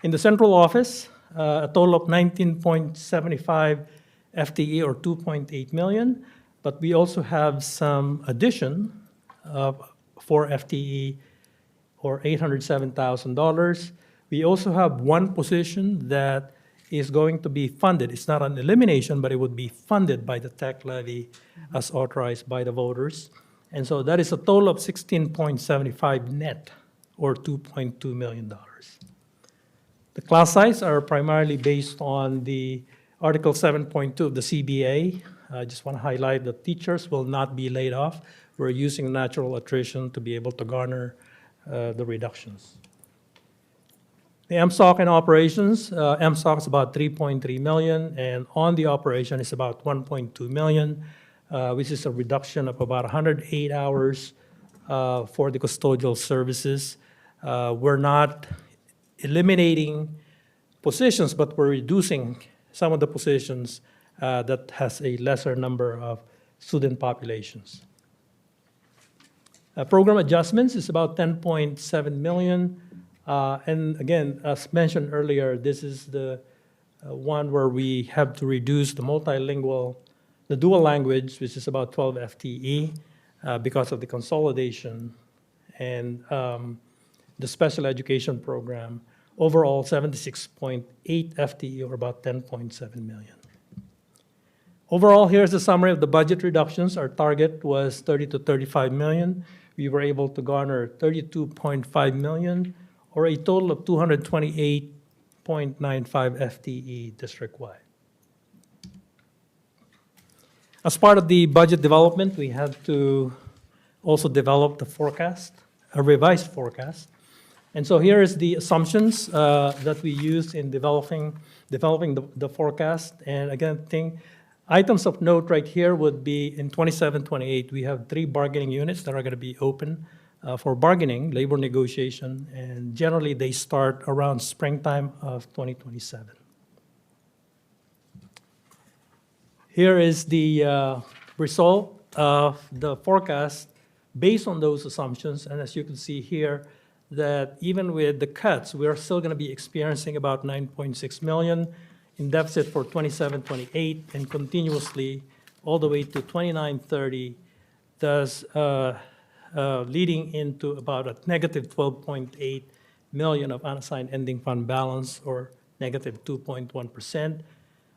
In the central office, a total of 19.75 FTE or 2.8 million, but we also have some addition for FTE or $807,000. We also have one position that is going to be funded. It's not an elimination, but it would be funded by the tech levy as authorized by the voters. And so that is a total of 16.75 net or $2.2 million. The class size are primarily based on the Article 7.2 of the CBA. I just want to highlight that teachers will not be laid off. We're using natural attrition to be able to garner the reductions. The MSOC and operations, MSOC is about 3.3 million, and on the operation is about 1.2 million, which is a reduction of about 108 hours for the custodial services. We're not eliminating positions, but we're reducing some of the positions that has a lesser number of student populations. Program adjustments is about 10.7 million. And again, as mentioned earlier, this is the one where we have to reduce the multilingual, the dual language, which is about 12 FTE because of the consolidation, and the special education program, overall 76.8 FTE, or about 10.7 million. Overall, here's the summary of the budget reductions. Our target was 30 to 35 million. We were able to garner 32.5 million, or a total of 228.95 FTE district-wide. As part of the budget development, we had to also develop the forecast, a revised forecast. And so here is the assumptions that we used in developing the forecast. And again, items of note right here would be in 27-28, we have 3 bargaining units that are going to be open for bargaining, labor negotiation, and generally they start around springtime of 2027. Here is the result of the forecast based on those assumptions, and as you can see here, that even with the cuts, we're still going to be experiencing about 9.6 million in deficit for 27-28 and continuously all the way to 29-30, thus leading into about a negative 12.8 million of unassigned ending fund balance, or negative 2.1%.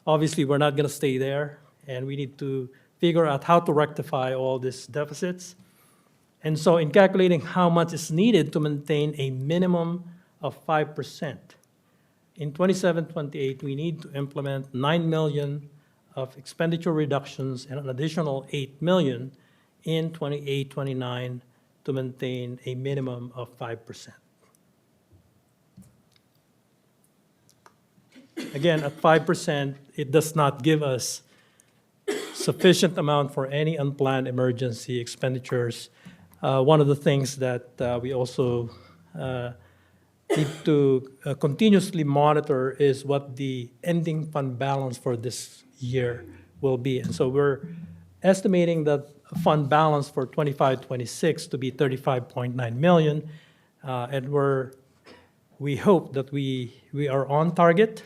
Obviously, we're not going to stay there, and we need to figure out how to rectify all these deficits. And so in calculating how much is needed to maintain a minimum of 5%, in 27-28, we need to implement 9 million of expenditure reductions and an additional 8 million in 28-29 to maintain a minimum of 5%. Again, at 5%, it does not give us sufficient amount for any unplanned emergency expenditures. One of the things that we also need to continuously monitor is what the ending fund balance for this year will be. And so we're estimating that fund balance for 25-26 to be 35.9 million. And we hope that we are on target.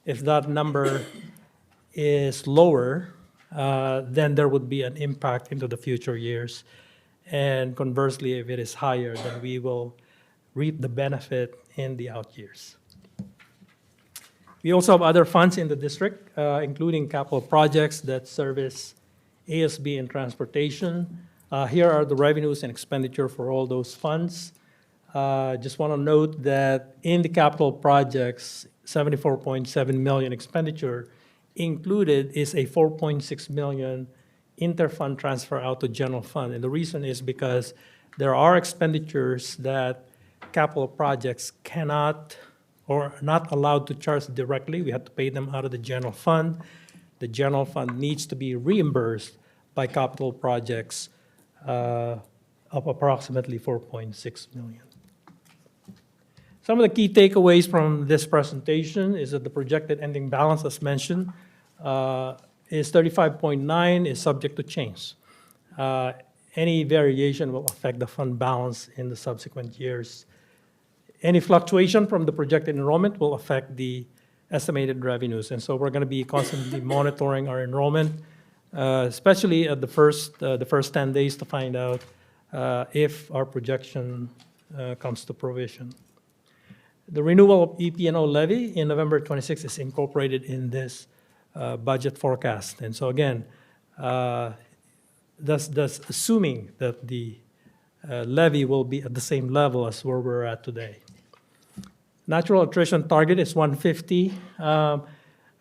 If that number is lower, then there would be an impact into the future years. And conversely, if it is higher, then we will reap the benefit in the out years. We also have other funds in the district, including capital projects that service ASB and transportation. Here are the revenues and expenditure for all those funds. Just want to note that in the capital projects, 74.7 million expenditure included is a 4.6 million interfund transfer out to general fund. And the reason is because there are expenditures that capital projects cannot or are not allowed to charge directly. We have to pay them out of the general fund. The general fund needs to be reimbursed by capital projects of approximately 4.6 million. Some of the key takeaways from this presentation is that the projected ending balance, as mentioned, is 35.9, is subject to change. Any variation will affect the fund balance in the subsequent years. Any fluctuation from the projected enrollment will affect the estimated revenues. And so we're going to be constantly monitoring our enrollment, especially at the first 10 days to find out if our projection comes to fruition. The renewal of EP&O levy in November 26 is incorporated in this budget forecast. And so again, that's assuming that the levy will be at the same level as where we're at today. Natural attrition target is 150.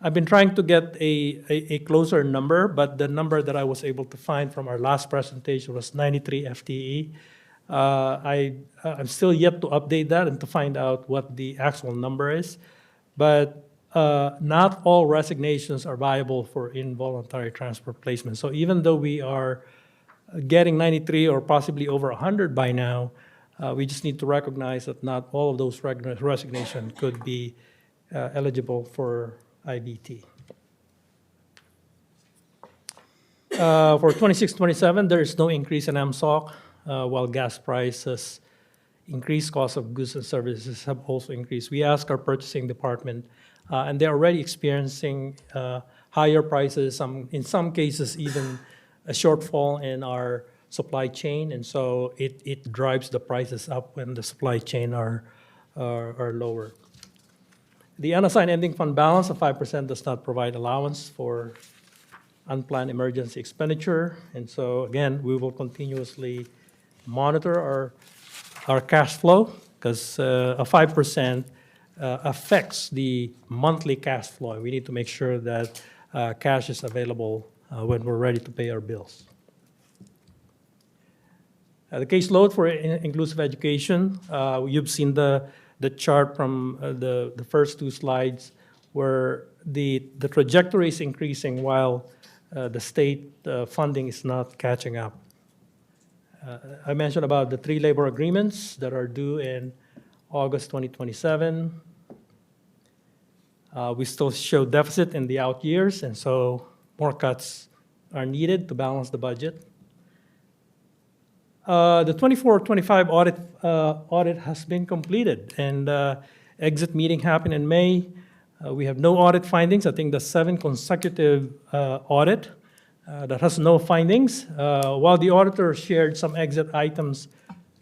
I've been trying to get a closer number, but the number that I was able to find from our last presentation was 93 FTE. I'm still yet to update that and to find out what the actual number is. But not all resignations are viable for involuntary transfer placement. So even though we are getting 93 or possibly over 100 by now, we just need to recognize that not all of those resignations could be eligible for IBT. For 26-27, there is no increase in MSOC, while gas prices increased, cost of goods and services have also increased. We asked our purchasing department, and they're already experiencing higher prices, in some cases even a shortfall in our supply chain, and so it drives the prices up when the supply chain are lower. The unassigned ending fund balance of 5% does not provide allowance for unplanned emergency expenditure, and so again, we will continuously monitor our cash flow, because a 5% affects the monthly cash flow. We need to make sure that cash is available when we're ready to pay our bills. The caseload for inclusive education, you've seen the chart from the first two slides, where the trajectory is increasing while the state funding is not catching up. I mentioned about the 3 labor agreements that are due in August 2027. We still show deficit in the out years, and so more cuts are needed to balance the budget. The 24-25 audit has been completed, and exit meeting happened in May. We have no audit findings. I think the 7th consecutive audit that has no findings. While the auditor shared some exit items,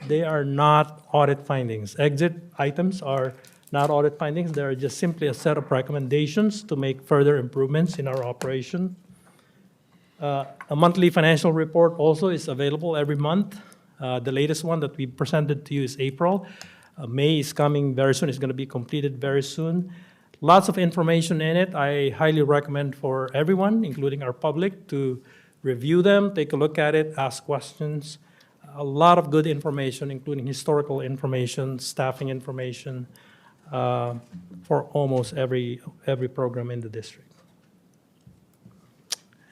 they are not audit findings. Exit items are not audit findings. They are just simply a set of recommendations to make further improvements in our operation. A monthly financial report also is available every month. The latest one that we presented to you is April. May is coming very soon. It's going to be completed very soon. Lots of information in it. I highly recommend for everyone, including our public, to review them, take a look at it, ask questions. A lot of good information, including historical information, staffing information, for almost every program in the district.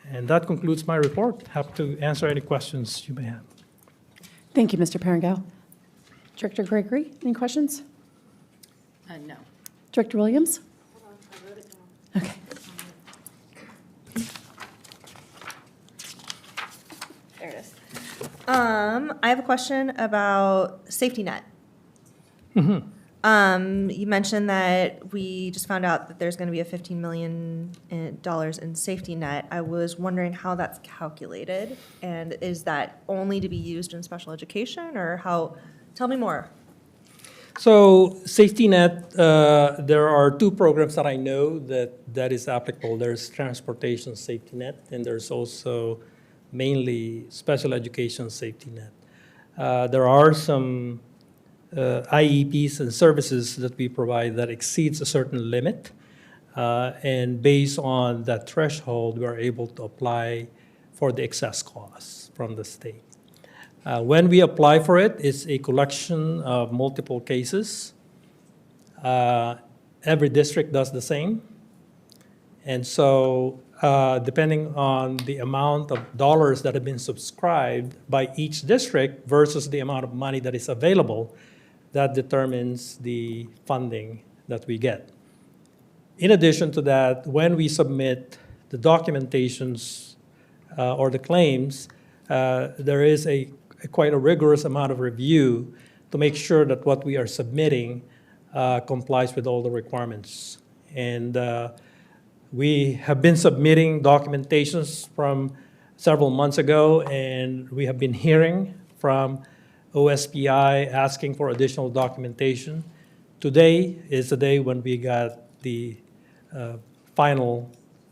And that concludes my report. Happy to answer any questions you may have. Thank you, Mr. Parangel. Director Gregory, any questions? No. Director Williams? Okay. There it is. I have a question about safety net. You mentioned that we just found out that there's going to be a $15 million in safety net. I was wondering how that's calculated, and is that only to be used in special education, or how? Tell me more. So safety net, there are 2 programs that I know that is applicable. There's transportation safety net, and there's also mainly special education safety net. There are some IEPs and services that we provide that exceeds a certain limit, and based on that threshold, we're able to apply for the excess costs from the state. When we apply for it, it's a collection of multiple cases. Every district does the same. And so depending on the amount of dollars that have been subscribed by each district versus the amount of money that is available, that determines the funding that we get. In addition to that, when we submit the documentations or the claims, there is quite a rigorous amount of review to make sure that what we are submitting complies with all the requirements. And we have been submitting documentations from several months ago, and we have been hearing from OSPI asking for additional documentation. Today is the day when we got the final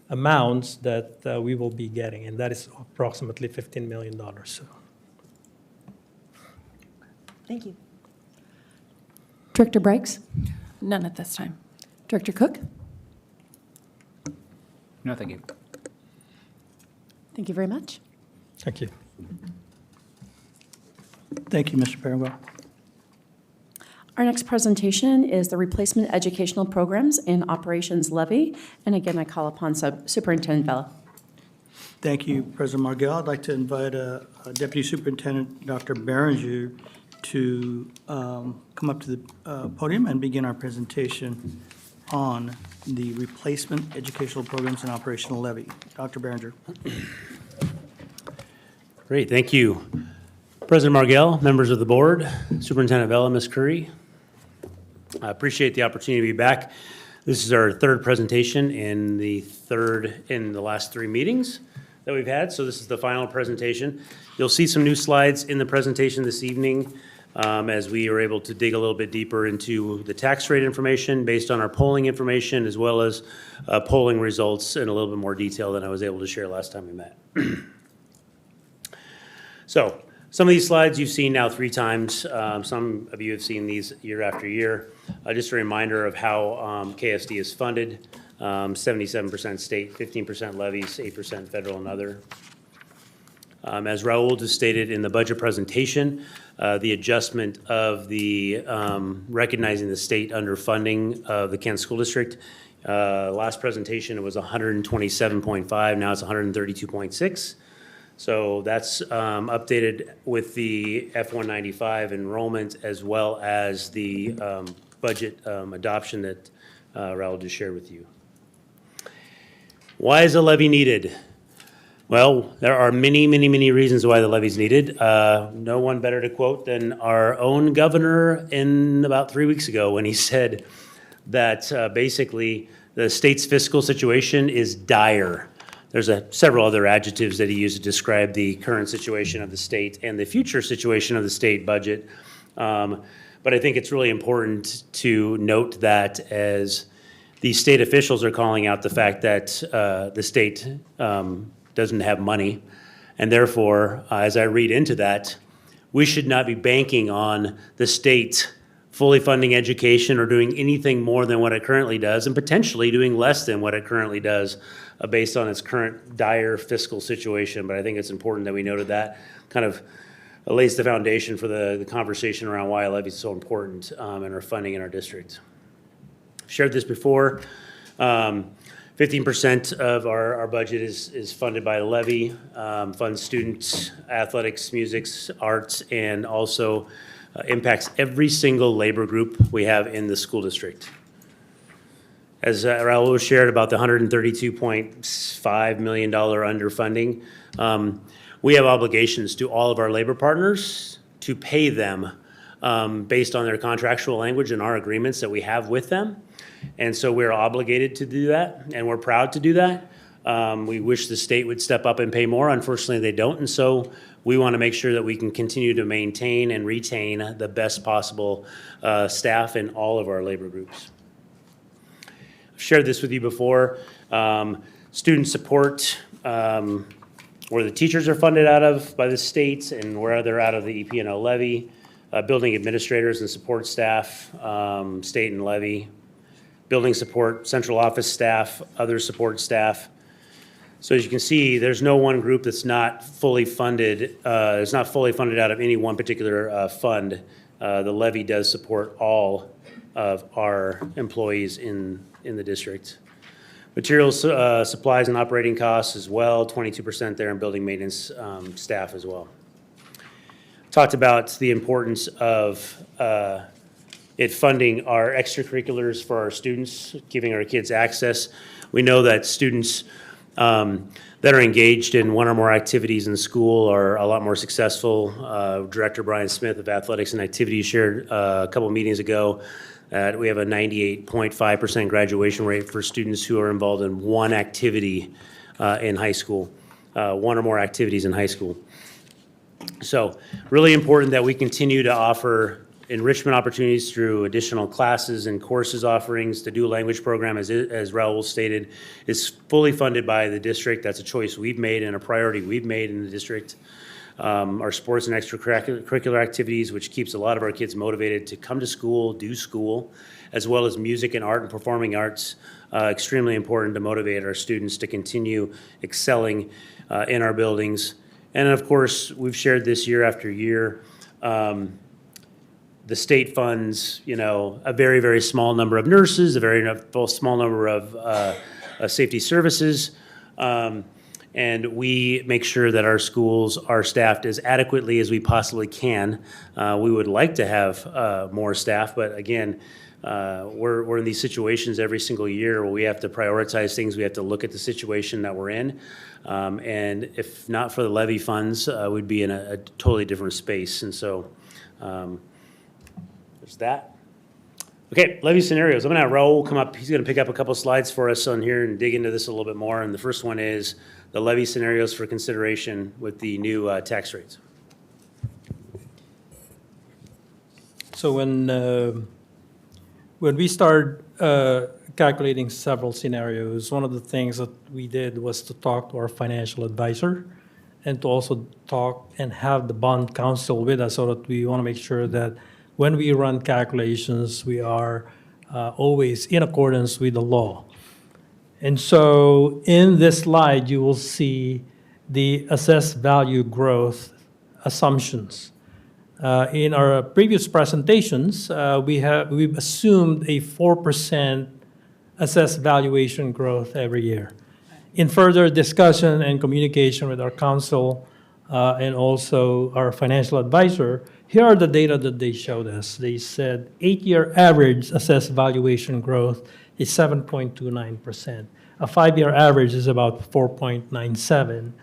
amounts that we will be getting, and that is approximately $15 million. So. Thank you. Director Briggs? None at this time. Director Cook? No, thank you. Thank you very much. Thank you. Thank you, Mr. Perrigo. Our next presentation is the Replacement Educational Programs in Operations Levy. And again, I call upon Superintendent Vela. Thank you, President Margell. I'd like to invite Deputy Superintendent Dr. Berenger to come up to the podium and begin our presentation on the Replacement Educational Programs and Operational Levy. Dr. Berenger. Great, thank you. President Margell, members of the board, Superintendent Vela, Ms. Curry. I appreciate the opportunity to be back. This is our third presentation in the last 3 meetings that we've had, so this is the final presentation. You'll see some new slides in the presentation this evening as we are able to dig a little bit deeper into the tax rate information based on our polling information, as well as polling results in a little bit more detail than I was able to share last time we met. So, some of these slides you've seen now 3 times. Some of you have seen these year after year. Just a reminder of how KSD is funded. 77% state, 15% levies, 8% federal and other. As Raul just stated in the budget presentation, the adjustment of the recognizing the state underfunding of the Kent School District. Last presentation, it was 127.5, now it's 132.6. So that's updated with the F-195 enrollment as well as the budget adoption that Raul just shared with you. Why is a levy needed? Well, there are many, many, many reasons why the levy is needed. No one better to quote than our own governor in about 3 weeks ago when he said that basically the state's fiscal situation is dire. There's several other adjectives that he used to describe the current situation of the state and the future situation of the state budget. But I think it's really important to note that as the state officials are calling out the fact that the state doesn't have money, and therefore, as I read into that, we should not be banking on the state fully funding education or doing anything more than what it currently does, and potentially doing less than what it currently does based on its current dire fiscal situation. But I think it's important that we noted that. Kind of lays the foundation for the conversation around why a levy is so important in our funding in our district. I've shared this before. 15% of our budget is funded by the levy, funds students, athletics, music, arts, and also impacts every single labor group we have in the school district. As Raul shared about the $132.5 million underfunding, we have obligations to all of our labor partners to pay them based on their contractual language and our agreements that we have with them. And so we're obligated to do that, and we're proud to do that. We wish the state would step up and pay more. Unfortunately, they don't, and so we want to make sure that we can continue to maintain and retain the best possible staff in all of our labor groups. I've shared this with you before. Student support, where the teachers are funded out of by the state and where they're out of the EP&O levy. Building administrators and support staff, state and levy. Building support, central office staff, other support staff. So as you can see, there's no one group that's not fully funded. It's not fully funded out of any one particular fund. The levy does support all of our employees in the district. Materials, supplies, and operating costs as well, 22% there, and building maintenance staff as well. Talked about the importance of it funding our extracurriculars for our students, giving our kids access. We know that students that are engaged in one or more activities in school are a lot more successful. Director Brian Smith of Athletics and Activities shared a couple meetings ago that we have a 98.5% graduation rate for students who are involved in one activity in high school, one or more activities in high school. So really important that we continue to offer enrichment opportunities through additional classes and courses offerings. The dual language program, as Raul stated, is fully funded by the district. That's a choice we've made and a priority we've made in the district. Our sports and extracurricular activities, which keeps a lot of our kids motivated to come to school, do school, as well as music and art and performing arts, extremely important to motivate our students to continue excelling in our buildings. And of course, we've shared this year after year. The state funds, a very, very small number of nurses, a very small number of safety services. And we make sure that our schools are staffed as adequately as we possibly can. We would like to have more staff, but again, we're in these situations every single year where we have to prioritize things. We have to look at the situation that we're in. And if not for the levy funds, we'd be in a totally different space. And so there's that. Okay, levy scenarios. I'm going to have Raul come up. He's going to pick up a couple slides for us on here and dig into this a little bit more. And the first one is the levy scenarios for consideration with the new tax rates. So when we start calculating several scenarios, one of the things that we did was to talk to our financial advisor and to also talk and have the bond counsel with us so that we want to make sure that when we run calculations, we are always in accordance with the law. And so in this slide, you will see the assessed value growth assumptions. In our previous presentations, we've assumed a 4% assessed valuation growth every year. In further discussion and communication with our counsel and also our financial advisor, here are the data that they showed us. They said 8-year average assessed valuation growth is 7.29%. A 5-year average is about 4.97.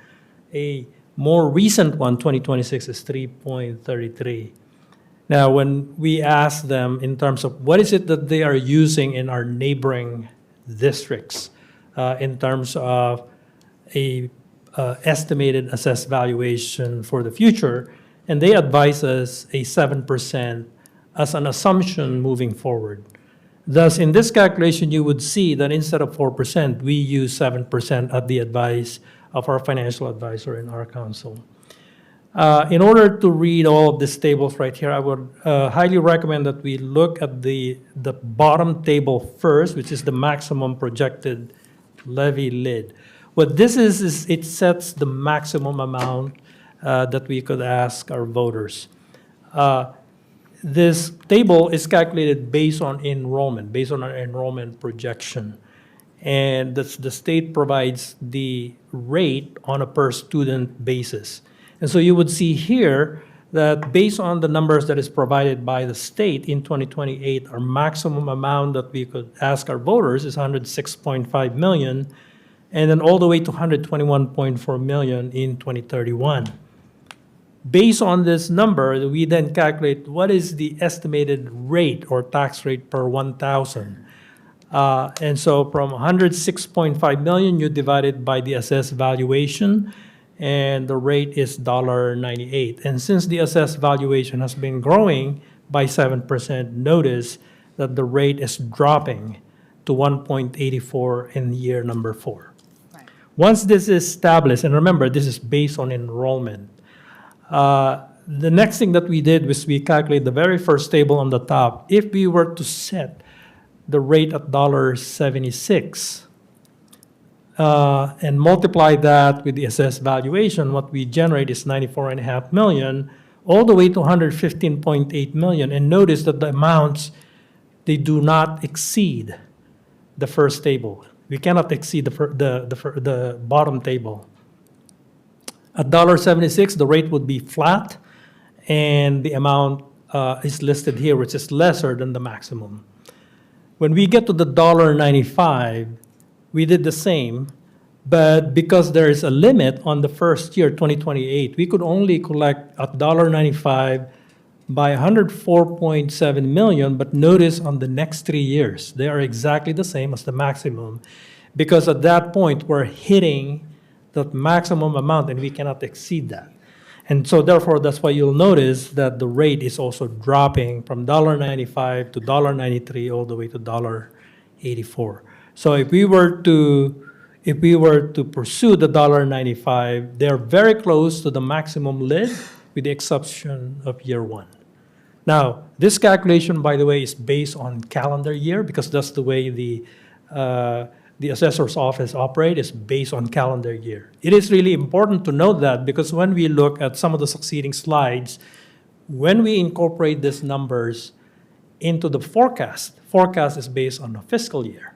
A more recent one, 2026, is 3.33. Now, when we ask them in terms of what is it that they are using in our neighboring districts in terms of a estimated assessed valuation for the future, and they advise us a 7% as an assumption moving forward. Thus, in this calculation, you would see that instead of 4%, we use 7% at the advice of our financial advisor and our counsel. In order to read all of these tables right here, I would highly recommend that we look at the bottom table first, which is the maximum projected levy lid. What this is it sets the maximum amount that we could ask our voters. This table is calculated based on enrollment, based on our enrollment projection. And the state provides the rate on a per student basis. And so you would see here that based on the numbers that is provided by the state in 2028, our maximum amount that we could ask our voters is 106.5 million, and then all the way to 121.4 million in 2031. Based on this number, we then calculate what is the estimated rate or tax rate per 1,000. And so from 106.5 million, you divide it by the assessed valuation, and the rate is $1.98. And since the assessed valuation has been growing by 7%, notice that the rate is dropping to 1.84 in year number 4. Right. Once this is established, and remember, this is based on enrollment, the next thing that we did was we calculate the very first table on the top. If we were to set the rate at $1.76 and multiply that with the assessed valuation, what we generate is $94.5 million, all the way to $115.8 million. And notice that the amounts, they do not exceed the first table. We cannot exceed the bottom table. At $1.76, the rate would be flat, and the amount is listed here, which is lesser than the maximum. When we get to the $1.95, we did the same, but because there is a limit on the first year, 2028, we could only collect at $1.95 by 104.7 million, but notice on the next 3 years, they are exactly the same as the maximum, because at that point, we're hitting the maximum amount, and we cannot exceed that. And so therefore, that's why you'll notice that the rate is also dropping from $1.95 to $1.93 all the way to $1.84. So if we were to pursue the $1.95, they're very close to the maximum lid with the exception of year 1. Now, this calculation, by the way, is based on calendar year because that's the way the the assessor's office operate is based on calendar year. It is really important to note that because when we look at some of the succeeding slides, when we incorporate these numbers into the forecast is based on a fiscal year.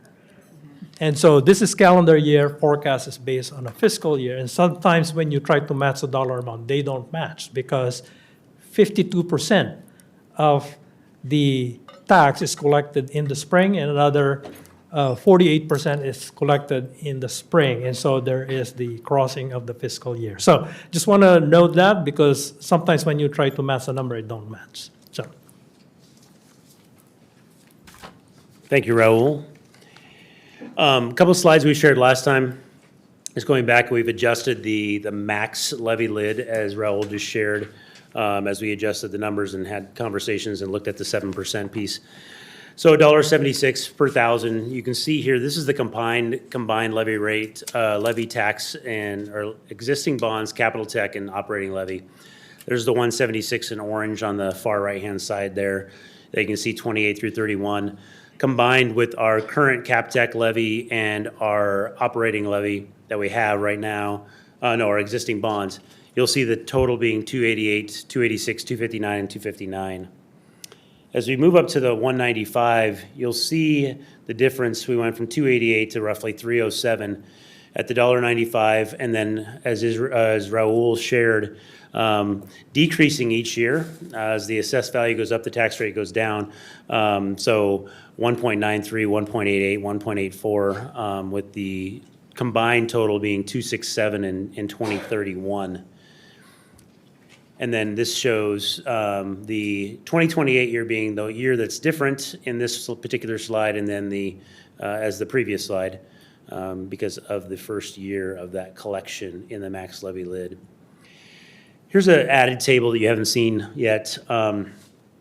And so this is calendar year, forecast is based on a fiscal year. And sometimes when you try to match the dollar amount, they don't match because 52% of the tax is collected in the spring and another 48% is collected in the spring. And so there is the crossing of the fiscal year. So just want to note that because sometimes when you try to match the number, it don't match. So. Thank you, Raul. A couple of slides we shared last time. Just going back, we've adjusted the max levy lid as Raul just shared, as we adjusted the numbers and had conversations and looked at the 7% piece. So $1.76 per thousand. You can see here, this is the combined levy rate, levy tax and or existing bonds, capital tech and operating levy. There's the 176 in orange on the far right-hand side there. You can see 28 through 31. Combined with our current cap tech levy and our operating levy that we have right now, our existing bonds, you'll see the total being 288, 286, 259, and 259. As we move up to the 195, you'll see the difference. We went from 288 to roughly 307 at the $1.95, and then as Raul shared, decreasing each year. As the assessed value goes up, the tax rate goes down. So 1.93, 1.88, 1.84, with the combined total being 267 in 2031. And then this shows the 2028 year being the year that's different in this particular slide, and then as the previous slide, because of the first year of that collection in the max levy lid. Here's an added table that you haven't seen yet.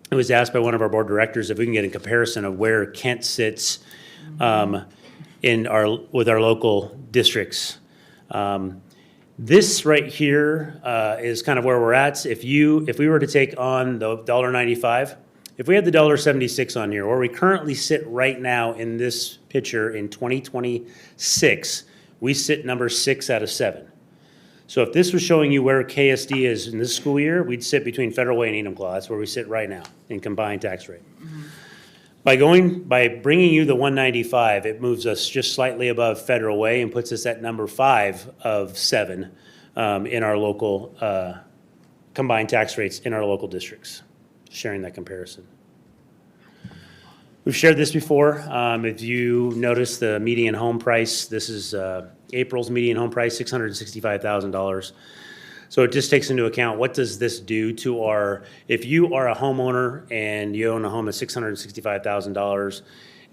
It was asked by one of our board directors if we can get a comparison of where Kent sits with our local districts. This right here is kind of where we're at. If we were to take on the $1.95, if we had the $1.76 on here, where we currently sit right now in this picture in 2026, we sit number 6 out of 7. So if this was showing you where KSD is in this school year, we'd sit between Federal Way and Enumclaw. That's where we sit right now in combined tax rate. By bringing you the 195, it moves us just slightly above Federal Way and puts us at number 5 of 7 in our local combined tax rates in our local districts, sharing that comparison. We've shared this before. If you notice the median home price, this is April's median home price, $665,000. So it just takes into account what does this do to if you are a homeowner and you own a home at $665,000,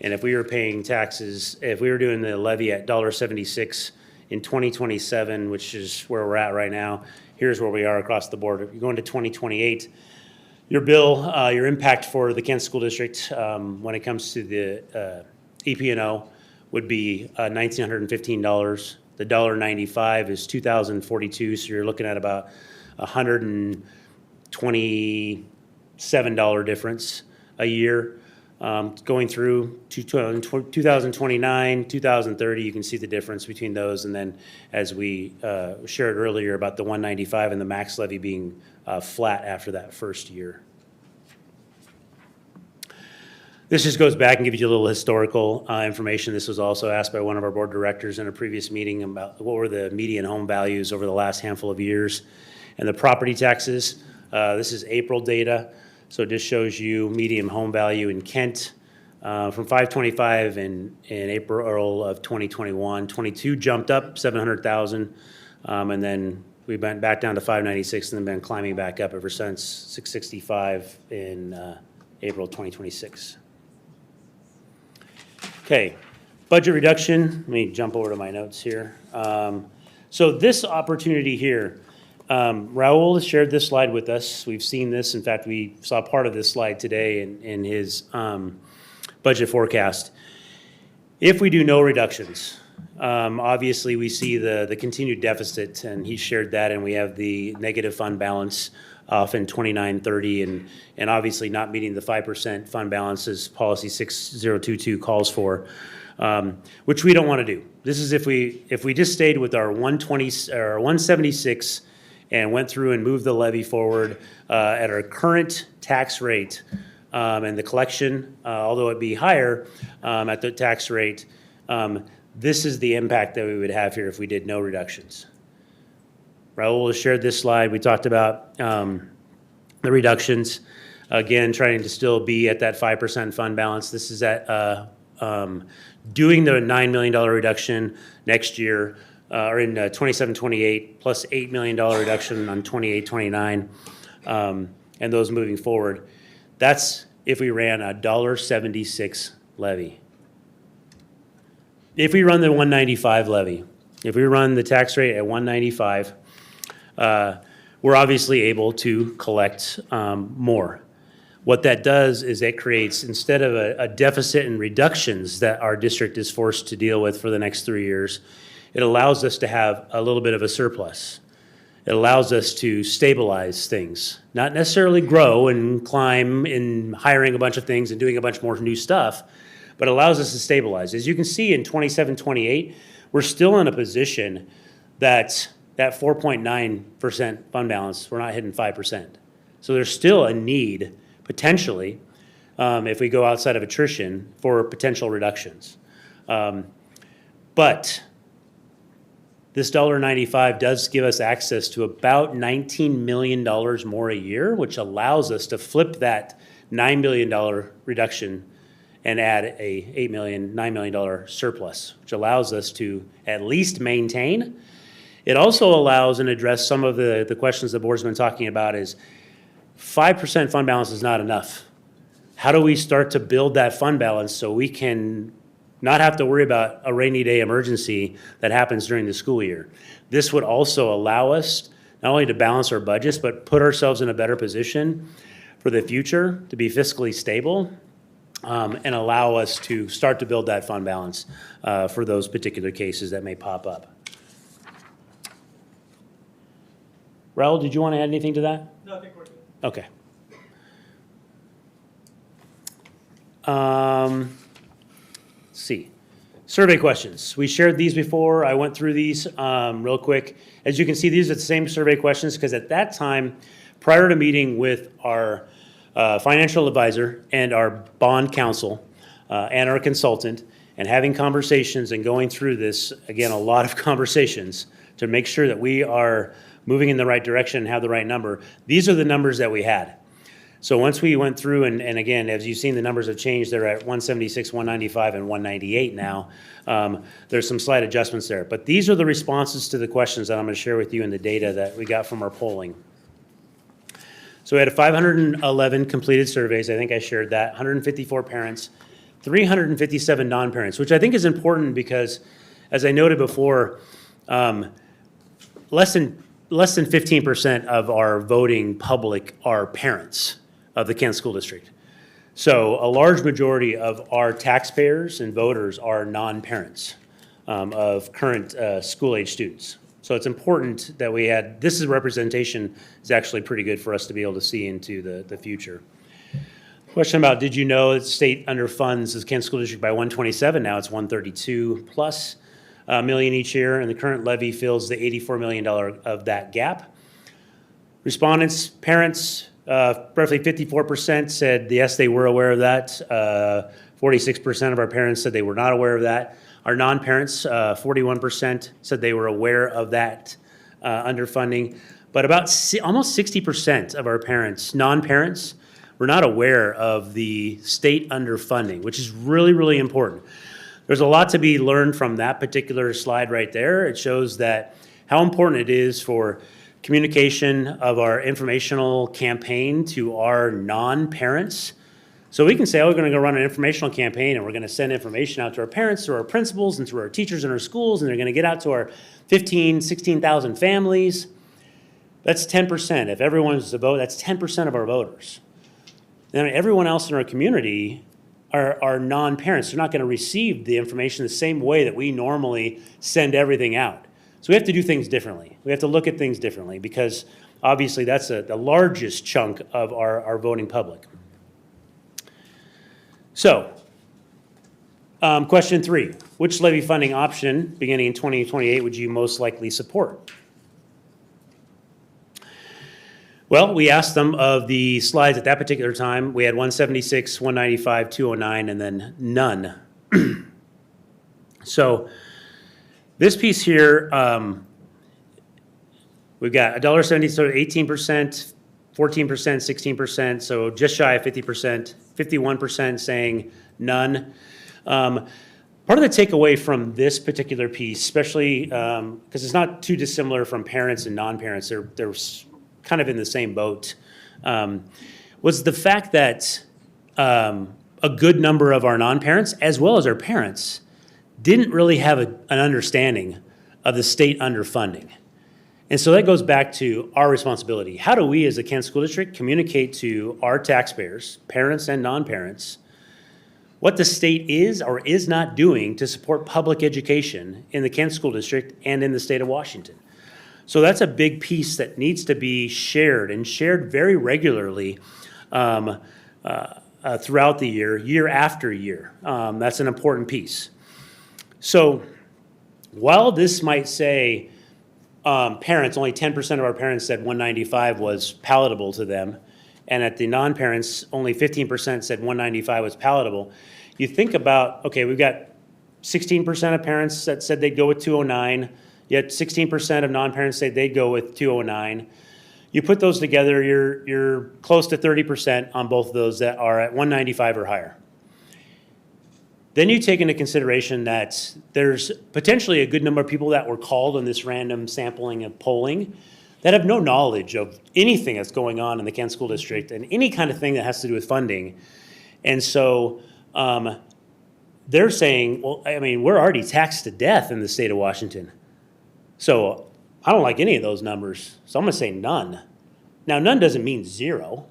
and if we were paying taxes, if we were doing the levy at $1.76 in 2027, which is where we're at right now, here's where we are across the board. If you go into 2028, your bill, your impact for the Kent School District when it comes to the EP&O would be $1,915. The $1.95 is $2,042, so you're looking at about $127 difference a year. Going through 2029, 2030, you can see the difference between those. And then as we shared earlier about the 195 and the max levy being flat after that first year. This just goes back and gives you a little historical information. This was also asked by one of our board directors in a previous meeting about what were the median home values over the last handful of years. And the property taxes, this is April data. So it just shows you median home value in Kent from 525 in April of 2021. 22 jumped up 700,000, and then we went back down to 596 and then been climbing back up ever since 665 in April 2026. Okay, budget reduction. Let me jump over to my notes here. So this opportunity here, Raul has shared this slide with us. We've seen this. In fact, we saw part of this slide today in his budget forecast. If we do no reductions, obviously we see the continued deficit, and he shared that, and we have the negative fund balance off in 2930, and obviously not meeting the 5% fund balance as policy 6022 calls for. which we don't want to do. This is if we just stayed with our 120 or 176 and went through and moved the levy forward at our current tax rate, and the collection, although it'd be higher at the tax rate, this is the impact that we would have here if we did no reductions. Raul has shared this slide. We talked about the reductions. Again, trying to still be at that 5% fund balance. This is at doing the $9 million reduction next year, or in 27-28, plus $8 million reduction on 28-29, and those moving forward. That's if we ran a $1.76 levy. If we run the 195 levy, if we run the tax rate at 195, we're obviously able to collect more. What that does is it creates, instead of a deficit and reductions that our district is forced to deal with for the next 3 years, it allows us to have a little bit of a surplus. It allows us to stabilize things, not necessarily grow and climb in hiring a bunch of things and doing a bunch more new stuff, but allows us to stabilize. As you can see in 27-28, we're still in a position that 4.9% fund balance, we're not hitting 5%. So there's still a need, potentially, if we go outside of attrition, for potential reductions. But this $1.95 does give us access to about $19 million more a year, which allows us to flip that $9 billion reduction and add a $9 million surplus, which allows us to at least maintain. It also allows and address some of the questions the board's been talking about is 5% fund balance is not enough. How do we start to build that fund balance so we can not have to worry about a rainy day emergency that happens during the school year? This would also allow us not only to balance our budgets, but put ourselves in a better position for the future to be fiscally stable, and allow us to start to build that fund balance for those particular cases that may pop up. Raul, did you want to add anything to that? No, I think we're good. Okay. Let's see. Survey questions. We shared these before. I went through these real quick. As you can see, these are the same survey questions because at that time, prior to meeting with our financial advisor and our bond counsel and our consultant and having conversations and going through this, again, a lot of conversations to make sure that we are moving in the right direction and have the right number. These are the numbers that we had. So once we went through, and again, as you've seen, the numbers have changed. They're at 176, 195, and 198 now. There's some slight adjustments there. But these are the responses to the questions that I'm going to share with you in the data that we got from our polling. So we had 511 completed surveys. I think I shared that. 154 parents, 357 non-parents, which I think is important because, as I noted before, less than 15% of our voting public are parents of the Kent School District. So a large majority of our taxpayers and voters are non-parents of current school-age students. So it's important that we had, this is representation is actually pretty good for us to be able to see into the future. Question about, did you know that the state underfunds the Kent School District by 127? Now it's 132 plus million each year, and the current levy fills the $84 million of that gap. Respondents, parents, roughly 54% said yes, they were aware of that. 46% of our parents said they were not aware of that. Our non-parents, 41% said they were aware of that underfunding. But about almost 60% of our parents, non-parents, were not aware of the state underfunding, which is really, really important. There's a lot to be learned from that particular slide right there. It shows that how important it is for communication of our informational campaign to our non-parents. So we can say, oh, we're going to go run an informational campaign and we're going to send information out to our parents, through our principals, and through our teachers in our schools, and they're going to get out to our 15, 16,000 families. That's 10%. If everyone was to vote, that's 10% of our voters. Then everyone else in our community are non-parents. They're not going to receive the information the same way that we normally send everything out. So we have to do things differently. We have to look at things differently because obviously that's the largest chunk of our voting public. So Question 3, which levy funding option beginning in 2028 would you most likely support? Well, we asked them of the slides at that particular time. We had 176, 195, 209, and then none. So this piece here, we've got $1.70, so 18%, 14%, 16%, so just shy of 50%, 51% saying none. Part of the takeaway from this particular piece, especially because it's not too dissimilar from parents and non-parents, they're kind of in the same boat, was the fact that a good number of our non-parents, as well as our parents, didn't really have an understanding of the state underfunding. And so that goes back to our responsibility. How do we as a Kent School District communicate to our taxpayers, parents and non-parents, what the state is or is not doing to support public education in the Kent School District and in the state of Washington? So that's a big piece that needs to be shared and shared very regularly throughout the year after year. That's an important piece. So while this might say parents, only 10% of our parents said 195 was palatable to them, and at the non-parents, only 15% said 195 was palatable. You think about, okay, we've got 16% of parents that said they'd go with 209, yet 16% of non-parents said they'd go with 209. You put those together, you're close to 30% on both of those that are at 195 or higher. Then you take into consideration that there's potentially a good number of people that were called in this random sampling of polling that have no knowledge of anything that's going on in the Kent School District and any kind of thing that has to do with funding. And so they're saying, well, I mean, we're already taxed to death in the state of Washington. So I don't like any of those numbers. So I'm going to say none. Now, none doesn't mean zero.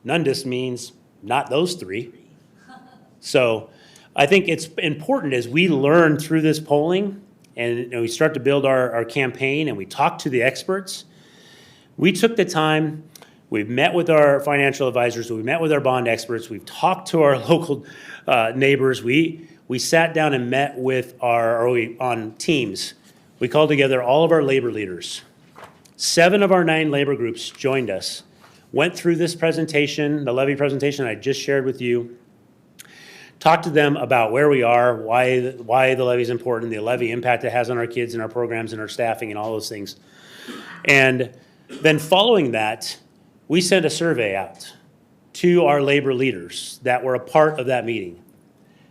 None just means not those three. So I think it's important as we learn through this polling and we start to build our campaign and we talk to the experts. We took the time, we've met with our financial advisors, we've met with our bond experts, we've talked to our local neighbors. We sat down and met with on teams. We called together all of our labor leaders. 7 of our 9 labor groups joined us, went through this presentation, the levy presentation I just shared with you, talked to them about where we are, why the levy is important, the levy impact it has on our kids and our programs and our staffing and all those things. And then following that, we sent a survey out to our labor leaders that were a part of that meeting.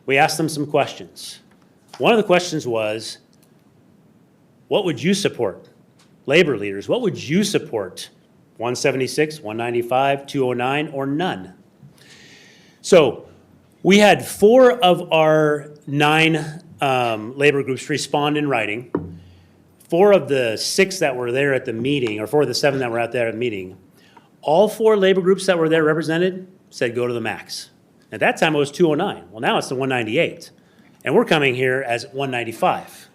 We asked them some questions. One of the questions was, what would you support? Labor leaders, what would you support? 176, 195, 209, or none? So we had 4 of our 9 labor groups respond in writing. 4 of the 6 that were there at the meeting, or 4 of the 7 that were out there at the meeting, all 4 labor groups that were there represented said go to the max. At that time, it was 209. Well, now it's the 198. And we're coming here as 195.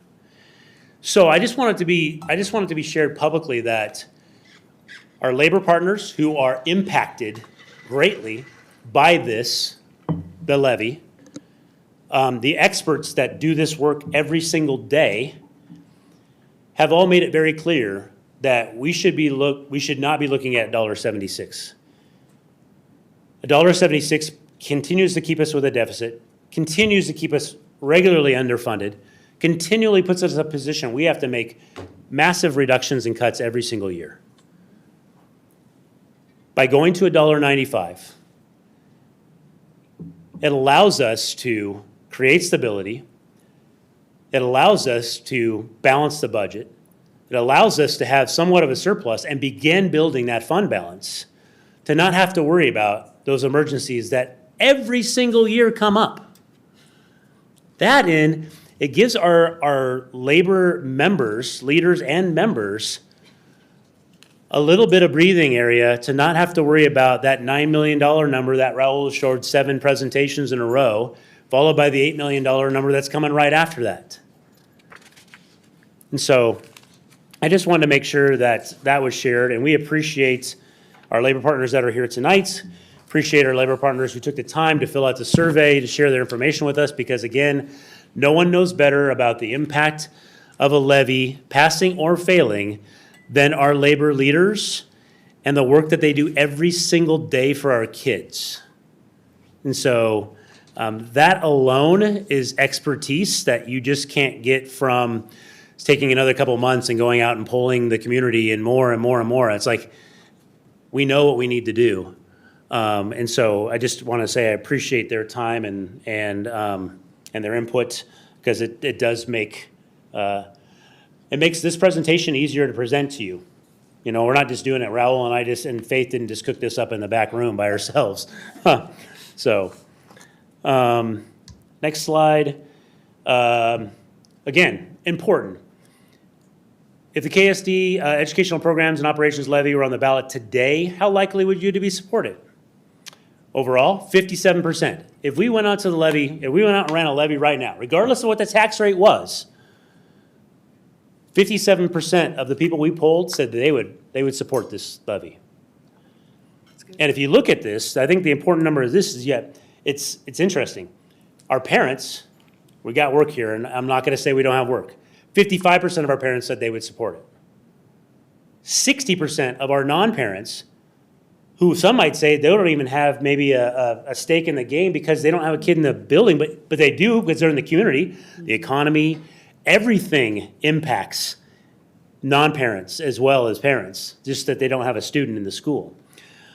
So I just want it to be shared publicly that our labor partners who are impacted greatly by this, the levy, the experts that do this work every single day have all made it very clear that we should not be looking at $1.76. $1.76 continues to keep us with a deficit, continues to keep us regularly underfunded, continually puts us in a position we have to make massive reductions and cuts every single year. By going to $1.95, it allows us to create stability. It allows us to balance the budget. It allows us to have somewhat of a surplus and begin building that fund balance to not have to worry about those emergencies that every single year come up. That in, it gives our labor members, leaders and members, a little bit of breathing area to not have to worry about that $9 million number that Raul showed 7 presentations in a row, followed by the $8 million number that's coming right after that. And so I just wanted to make sure that that was shared, and we appreciate our labor partners that are here tonight, appreciate our labor partners who took the time to fill out the survey, to share their information with us, because again, No one knows better about the impact of a levy, passing or failing, than our labor leaders and the work that they do every single day for our kids. And so that alone is expertise that you just can't get from taking another couple months and going out and polling the community and more and more and more. It's like, we know what we need to do. And so I just want to say I appreciate their time and their input, because it does make, it makes this presentation easier to present to you. You know, we're not just doing it, Raul and Faith didn't just cook this up in the back room by ourselves. So, next slide. Again, important. If the KSD Educational Programs and Operations Levy were on the ballot today, how likely would you to be supported? Overall, 57%. If we went out to the levy, if we went out and ran a levy right now, regardless of what the tax rate was, 57% of the people we polled said that they would support this levy. And if you look at this, I think the important number of this is, it's interesting. Our parents, we got work here, and I'm not going to say we don't have work. 55% of our parents said they would support it. 60% of our non-parents, who some might say they don't even have maybe a stake in the game because they don't have a kid in the building, but they do because they're in the community, the economy, everything impacts non-parents as well as parents, just that they don't have a student in the school.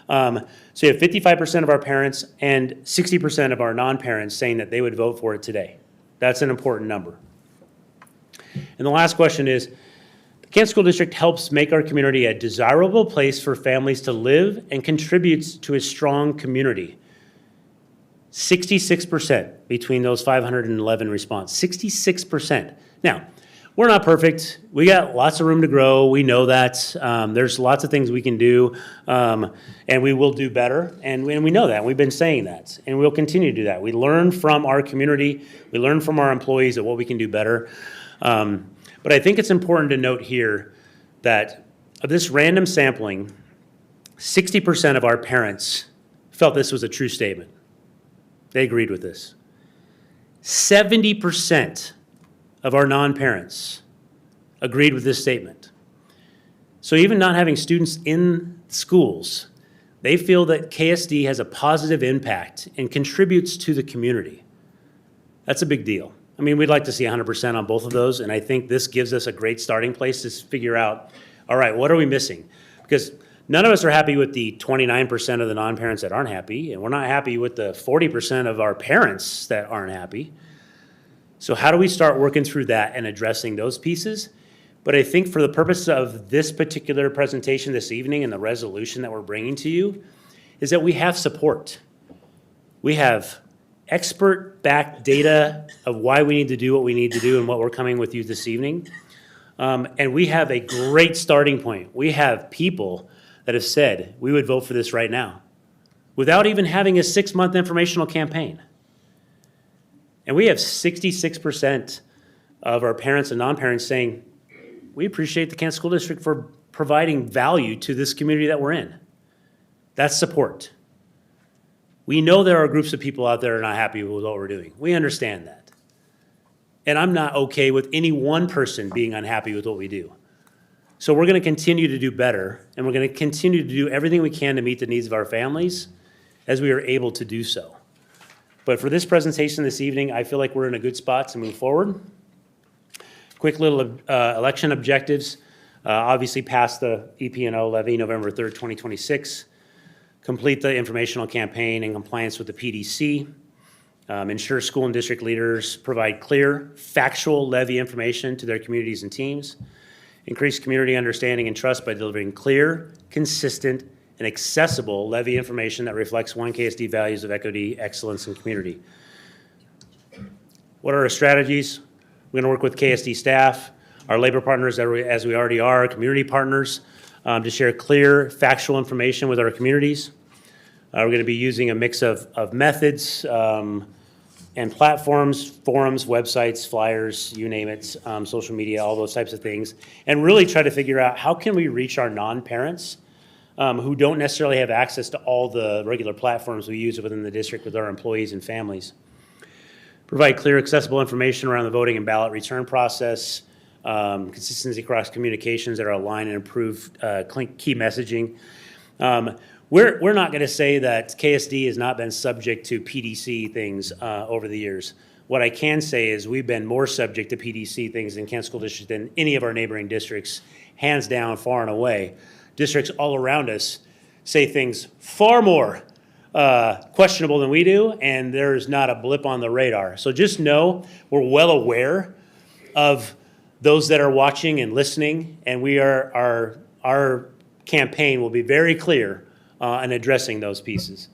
So you have 55% of our parents and 60% of our non-parents saying that they would vote for it today. That's an important number. And the last question is, the Kent School District helps make our community a desirable place for families to live and contributes to a strong community. 66% between those 511 response, 66%. Now, we're not perfect. We got lots of room to grow. We know that. There's lots of things we can do, and we will do better. And we know that. We've been saying that, and we'll continue to do that. We learn from our community. We learn from our employees of what we can do better. But I think it's important to note here that of this random sampling, 60% of our parents felt this was a true statement. They agreed with this. 70% of our non-parents agreed with this statement. So even not having students in schools, they feel that KSD has a positive impact and contributes to the community. That's a big deal. I mean, we'd like to see 100% on both of those, and I think this gives us a great starting place to figure out, all right, what are we missing? Because none of us are happy with the 29% of the non-parents that aren't happy, and we're not happy with the 40% of our parents that aren't happy. So how do we start working through that and addressing those pieces? But I think for the purpose of this particular presentation this evening and the resolution that we're bringing to you, is that we have support. We have expert-backed data of why we need to do what we need to do and what we're coming with you this evening. And we have a great starting point. We have people that have said, we would vote for this right now, without even having a 6-month informational campaign. And we have 66% of our parents and non-parents saying, we appreciate the Kent School District for providing value to this community that we're in. That's support. We know there are groups of people out there who are not happy with what we're doing. We understand that. And I'm not okay with any one person being unhappy with what we do. So we're going to continue to do better, and we're going to continue to do everything we can to meet the needs of our families as we are able to do so. But for this presentation this evening, I feel like we're in a good spot to move forward. Quick little election objectives. Obviously pass the EP&O levy November 3rd, 2026. Complete the informational campaign in compliance with the PDC. Ensure school and district leaders provide clear, factual levy information to their communities and teams. Increase community understanding and trust by delivering clear, consistent, and accessible levy information that reflects 1KSD values of equity, excellence, and community. What are our strategies? We're going to work with KSD staff, our labor partners, as we already are, community partners, to share clear, factual information with our communities. We're going to be using a mix of methods and platforms, forums, websites, flyers, you name it, social media, all those types of things, and really try to figure out how can we reach our non-parents who don't necessarily have access to all the regular platforms we use within the district with our employees and families. Provide clear, accessible information around the voting and ballot return process, consistency across communications that are aligned and improve key messaging. We're not going to say that KSD has not been subject to PDC things over the years. What I can say is we've been more subject to PDC things in Kent School District than any of our neighboring districts, hands down, far and away. Districts all around us say things far more questionable than we do, and there's not a blip on the radar. So just know we're well aware of those that are watching and listening, and our campaign will be very clear in addressing those pieces.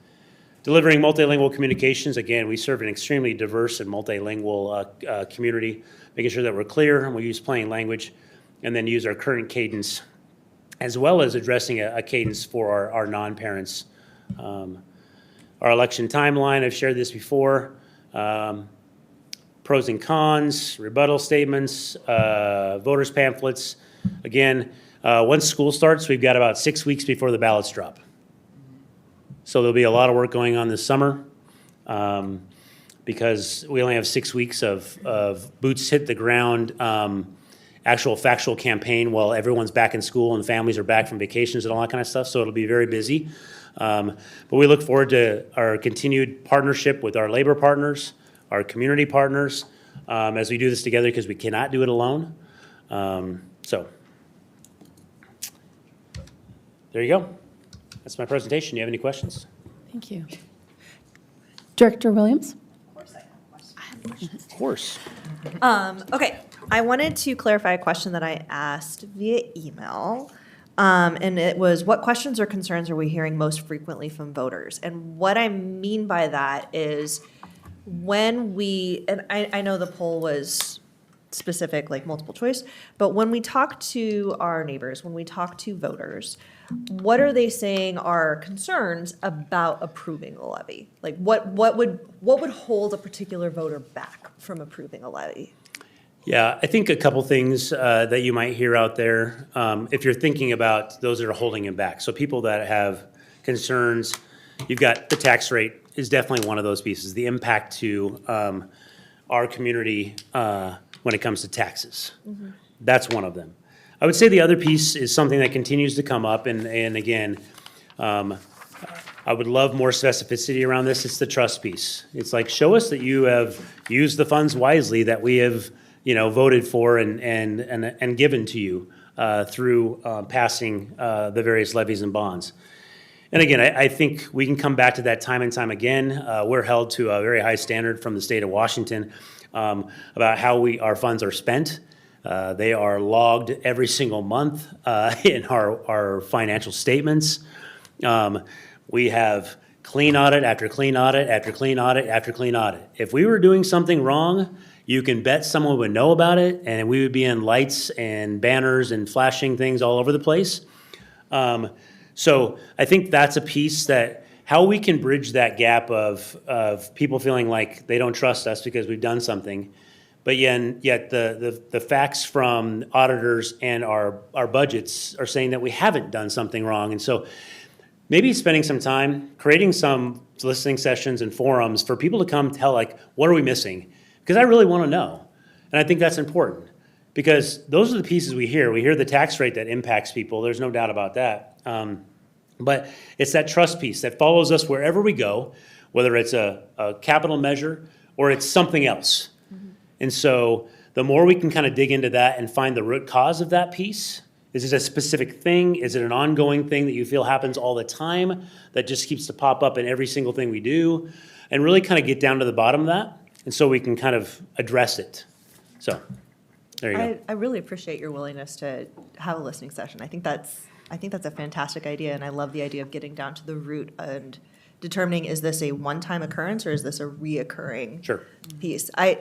Delivering multilingual communications, again, we serve an extremely diverse and multilingual community, making sure that we're clear and we use plain language, and then use our current cadence, as well as addressing a cadence for our non-parents. Our election timeline, I've shared this before. Pros and cons, rebuttal statements, voters pamphlets. Again, once school starts, we've got about 6 weeks before the ballots drop. So there'll be a lot of work going on this summer because we only have 6 weeks of boots hit the ground, actual factual campaign while everyone's back in school and families are back from vacations and all that kind of stuff. So it'll be very busy. But we look forward to our continued partnership with our labor partners, our community partners, as we do this together because we cannot do it alone. So there you go. That's my presentation. Do you have any questions? Thank you. Director Williams? Of course. Okay, I wanted to clarify a question that I asked via email. And it was, what questions or concerns are we hearing most frequently from voters? And what I mean by that is when and I know the poll was specific, like multiple choice, but when we talk to our neighbors, when we talk to voters, what are they saying are concerns about approving a levy? Like what would hold a particular voter back from approving a levy? Yeah, I think a couple things that you might hear out there if you're thinking about those that are holding him back. So people that have concerns, you've got the tax rate is definitely one of those pieces, the impact to our community when it comes to taxes. Mm-hmm. That's one of them. I would say the other piece is something that continues to come up, and again, I would love more specificity around this. It's the trust piece. It's like, show us that you have used the funds wisely that we have voted for and given to you through passing the various levies and bonds. And again, I think we can come back to that time and time again. We're held to a very high standard from the state of Washington about how our funds are spent. They are logged every single month in our financial statements. We have clean audit after clean audit after clean audit after clean audit. If we were doing something wrong, you can bet someone would know about it, and we would be in lights and banners and flashing things all over the place. So I think that's a piece that how we can bridge that gap of people feeling like they don't trust us because we've done something, but yet the facts from auditors and our budgets are saying that we haven't done something wrong. And so maybe spending some time creating some listening sessions and forums for people to come tell, like, what are we missing? Because I really want to know. And I think that's important because those are the pieces we hear. We hear the tax rate that impacts people. There's no doubt about that. But it's that trust piece that follows us wherever we go, whether it's a capital measure or it's something else. Mm-hmm. And so the more we can kind of dig into that and find the root cause of that piece, is it a specific thing? Is it an ongoing thing that you feel happens all the time that just keeps to pop up in every single thing we do? And really kind of get down to the bottom of that. And so we can kind of address it. So there you go. I really appreciate your willingness to have a listening session. I think that's a fantastic idea, and I love the idea of getting down to the root and determining, is this a one-time occurrence or is this a reoccurring piece? I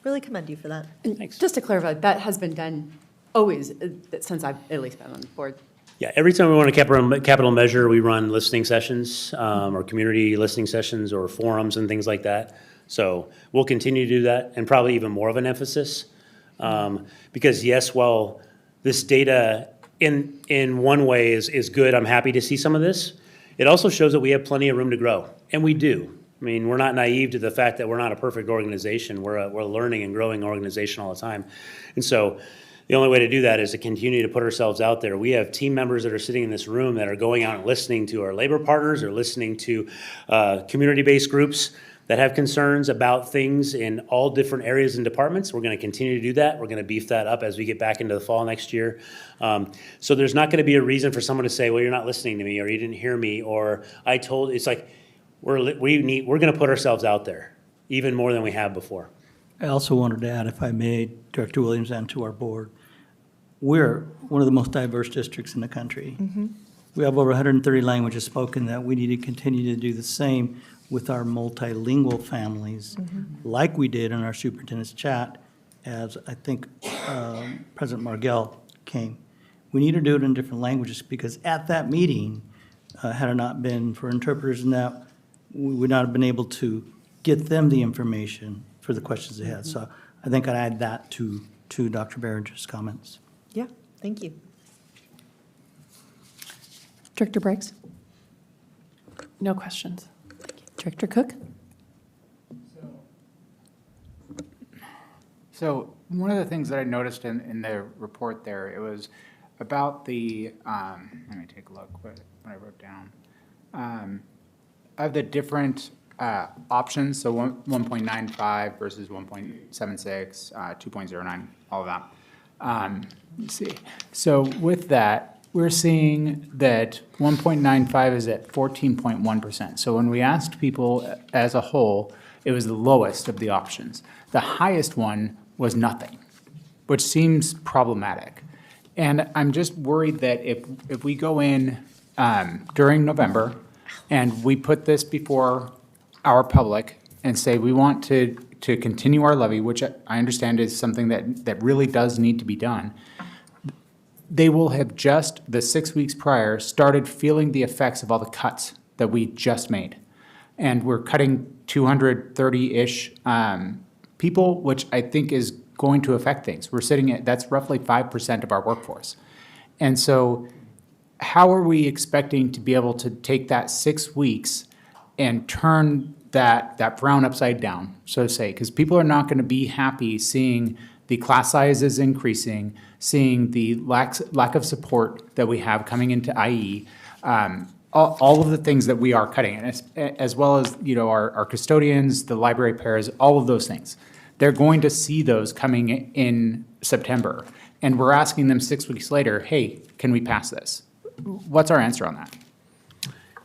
really commend you for that. And Thanks. just to clarify, that has been done always since I've at least been on the board. Yeah, every time we want a capital measure, we run listening sessions or community listening sessions or forums and things like that. So we'll continue to do that and probably even more of an emphasis. Because yes, while this data in one way is good, I'm happy to see some of this. It also shows that we have plenty of room to grow, and we do. I mean, we're not naive to the fact that we're not a perfect organization. We're a learning and growing organization all the time. And so the only way to do that is to continue to put ourselves out there. We have team members that are sitting in this room that are going out and listening to our labor partners or listening to community-based groups that have concerns about things in all different areas and departments. We're going to continue to do that. We're going to beef that up as we get back into the fall next year. So there's not going to be a reason for someone to say, well, you're not listening to me, or you didn't hear me, or I told, it's like, we're going to put ourselves out there even more than we have before. I also wanted to add, if I may, Director Williams, and to our board, we're one of the most diverse districts in the country. We have over 130 languages spoken, that we need to continue to do the same with our multilingual families, like we did in our superintendent's chat, as I think President Margell came. We need to do it in different languages, because at that meeting, had it not been for interpreters and that, we would not have been able to get them the information for the questions they had. So I think I'd add that to Dr. Behringer's comments. Yeah, thank you. Director Briggs? No questions. Director Cook? So one of the things that I noticed in the report there, it was about the, let me take a look what I wrote down. Of the different options, so 1.95 versus 1.76, 2.09, all of that. Let's see. So with that, we're seeing that 1.95 is at 14.1%. So when we asked people as a whole, it was the lowest of the options. The highest one was nothing, which seems problematic. And I'm just worried that if we go in during November and we put this before our public and say we want to continue our levy, which I understand is something that really does need to be done, they will have just, the 6 weeks prior, started feeling the effects of all the cuts that we just made. And we're cutting 230-ish people, which I think is going to affect things. We're sitting at, that's roughly 5% of our workforce. And so how are we expecting to be able to take that 6 weeks and turn that frown upside down, so to say? Because people are not going to be happy seeing the class sizes increasing, seeing the lack of support that we have coming into IE, all of the things that we are cutting, and as well as our custodians, the library pairs, all of those things. They're going to see those coming in September, and we're asking them 6 weeks later, hey, can we pass this? What's our answer on that?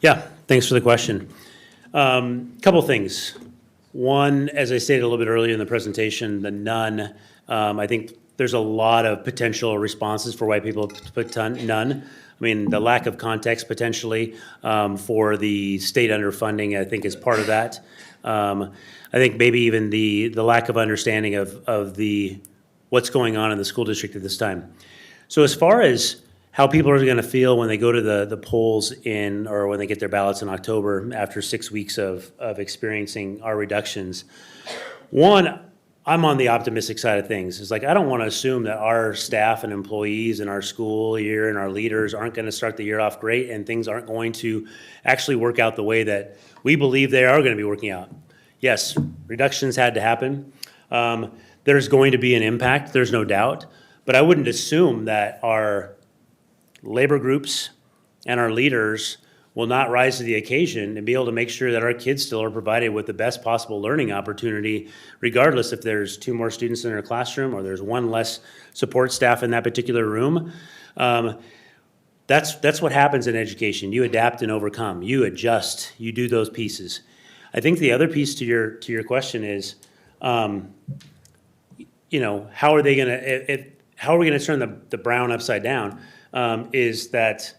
Yeah, thanks for the question. Couple things. One, as I stated a little bit earlier in the presentation, the none, I think there's a lot of potential responses for why people put none. I mean, the lack of context potentially for the state underfunding, I think, is part of that. I think maybe even the lack of understanding of what's going on in the school district at this time. So as far as how people are going to feel when they go to the polls or when they get their ballots in October after 6 weeks of experiencing our reductions, one, I'm on the optimistic side of things. It's like, I don't want to assume that our staff and employees in our school year and our leaders aren't going to start the year off great and things aren't going to actually work out the way that we believe they are going to be working out. Yes, reductions had to happen. There's going to be an impact, there's no doubt, but I wouldn't assume that our labor groups and our leaders will not rise to the occasion and be able to make sure that our kids still are provided with the best possible learning opportunity, regardless if there's 2 more students in their classroom or there's 1 less support staff in that particular room. That's what happens in education. You adapt and overcome. You adjust. You do those pieces. I think the other piece to your question is, how are we going to turn the brown upside down? Is that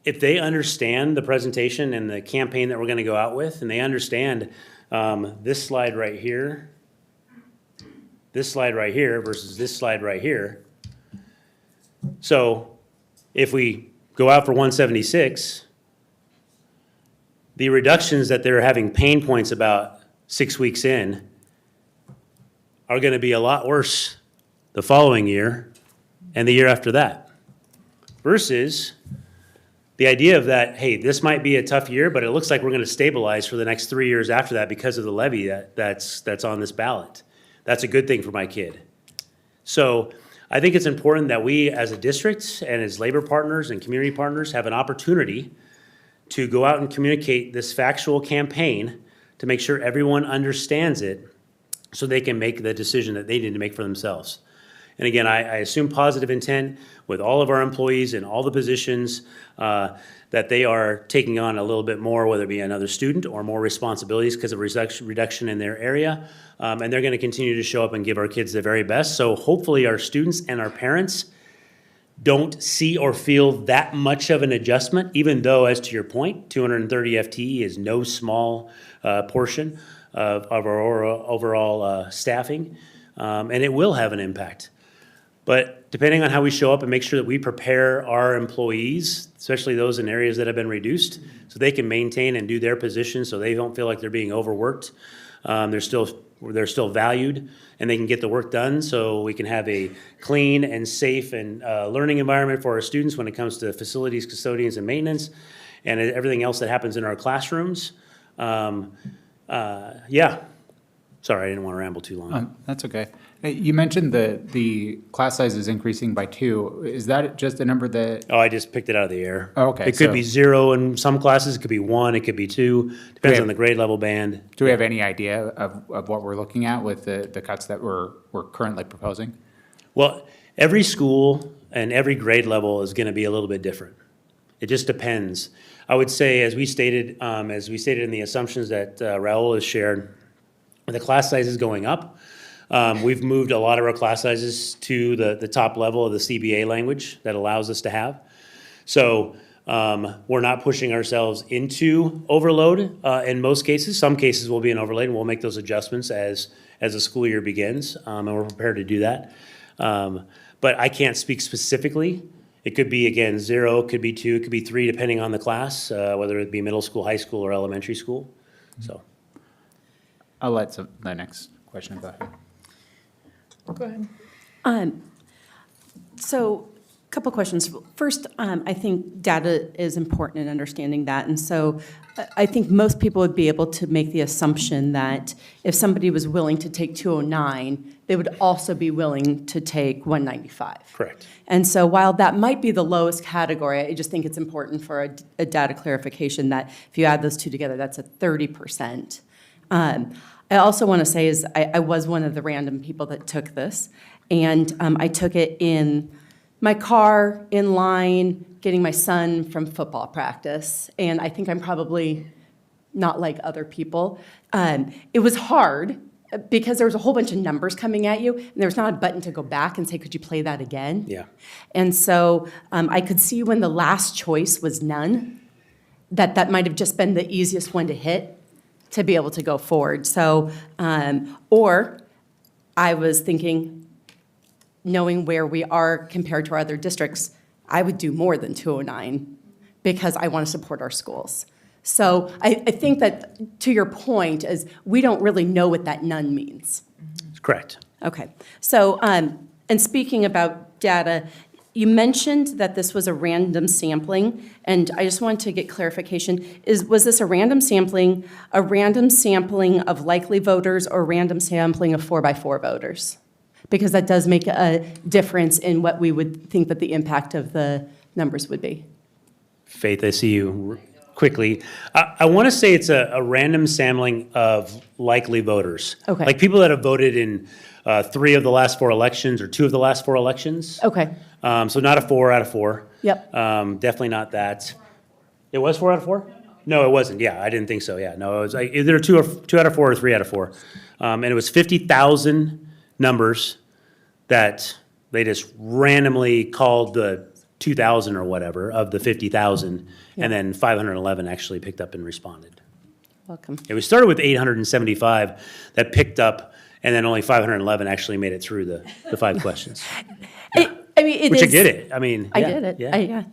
if they understand the presentation and the campaign that we're going to go out with, and they understand this slide right here versus this slide right here. So if we go out for 176, the reductions that they're having pain points about 6 weeks in are going to be a lot worse the following year and the year after that. Versus the idea of that, hey, this might be a tough year, but it looks like we're going to stabilize for the next 3 years after that because of the levy that's on this ballot. That's a good thing for my kid. So I think it's important that we as a district and as labor partners and community partners have an opportunity to go out and communicate this factual campaign to make sure everyone understands it so they can make the decision that they need to make for themselves. And again, I assume positive intent with all of our employees in all the positions, that they are taking on a little bit more, whether it be another student or more responsibilities because of reduction in their area. And they're going to continue to show up and give our kids the very best. So hopefully our students and our parents don't see or feel that much of an adjustment, even though, as to your point, 230 FTE is no small portion of our overall staffing, and it will have an impact. But depending on how we show up and make sure that we prepare our employees, especially those in areas that have been reduced, so they can maintain and do their position so they don't feel like they're being overworked. They're still valued and they can get the work done so we can have a clean and safe and learning environment for our students when it comes to facilities, custodians, and maintenance, and everything else that happens in our classrooms. Yeah. Sorry, I didn't want to ramble too long. That's okay. You mentioned the class size is increasing by 2. Is that just a number that? Oh, I just picked it out of the air. Oh, okay. It could be 0 in some classes, it could be 1, it could be 2, depends on the grade level band. Do we have any idea of what we're looking at with the cuts that we're currently proposing? Well, every school and every grade level is going to be a little bit different. It just depends. I would say, as we stated in the assumptions that Raul has shared, the class size is going up. We've moved a lot of our class sizes to the top level of the CBA language that allows us to have. So we're not pushing ourselves into overload in most cases. Some cases will be an overload, and we'll make those adjustments as the school year begins, and we're prepared to do that. But I can't speak specifically. It could be, again, 0, it could be 2, it could be 3, depending on the class, whether it be middle school, high school, or elementary school. So I'll let the next question go ahead. Go ahead. So, a couple questions. First, I think data is important in understanding that. And so I think most people would be able to make the assumption that if somebody was willing to take 209, they would also be willing to take 195. correct. And so while that might be the lowest category, I just think it's important for a data clarification that if you add those two together, that's a 30%. I also want to say is I was one of the random people that took this, and I took it in my car, in line, getting my son from football practice, and I think I'm probably not like other people. It was hard because there was a whole bunch of numbers coming at you, and there was not a button to go back and say, could you play that again? Yeah. And so I could see when the last choice was none, that might have just been the easiest one to hit to be able to go forward. So, or I was thinking, knowing where we are compared to our other districts, I would do more than 209 because I want to support our schools. So I think that, to your point, is we don't really know what that none means. Correct. Okay. So, and speaking about data, you mentioned that this was a random sampling, and I just wanted to get clarification. Was this a random sampling of likely voters, or random sampling of 4x4 voters? Because that does make a difference in what we would think that the impact of the numbers would be. Faith, I see you quickly. I want to say it's a random sampling of likely voters. Okay. Like people that have voted in 3 of the last 4 elections or 2 of the last 4 elections. Okay. So not a 4 out of 4. Yep. Definitely not that. It was 4 out of 4? No, it wasn't. Yeah, I didn't think so. Yeah, no, it was like either 2 out of 4 or 3 out of 4. And it was 50,000 numbers that they just randomly called the 2,000 or whatever of the 50,000, and then 511 actually picked up and responded. Welcome. We started with 875 that picked up, and then only 511 actually made it through the 5 questions. Which I get it. I mean, I yeah, get it.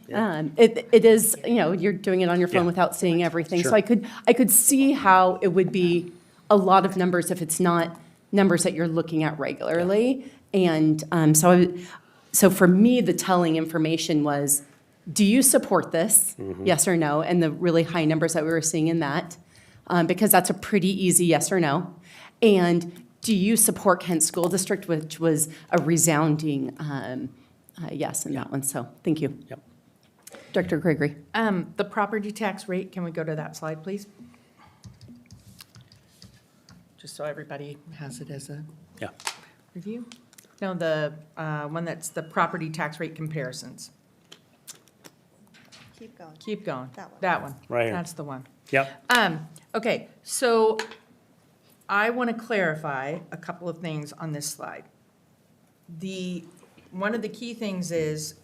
yeah. It is, you're doing it on your phone Yeah. without seeing everything. Sure. So I could see how it would be a lot of numbers if it's not numbers that you're looking at regularly. And so for me, the telling information was Do you support this? Yes or no? And the really high numbers that we were seeing in that, because that's a pretty easy yes or no. And do you support Kent School District, which was a resounding yes in that one? So thank you. Yep. Director Gregory. The property tax rate, can we go to that slide, please? Just so everybody has it as a Yeah. review. No, the one that's the property tax rate comparisons. Keep going. Keep going. That one. That one. Right here. That's the one. Yep. Okay, so I want to clarify a couple of things on this slide. One of the key things is,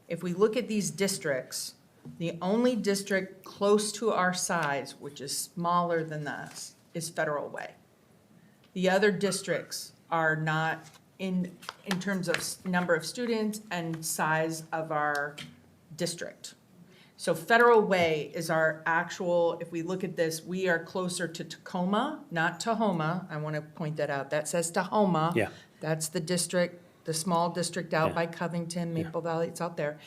if we look at these districts, the only district close to our size, which is smaller than us, is Federal Way. The other districts are not in terms of number of students and size of our district. So Federal Way is our actual, if we look at this, we are closer to Tacoma, not Tahoma. I want to point that out. That says Tahoma. Yeah. That's the district, the small district out Yeah. by Covington, Maple Valley, it's out there.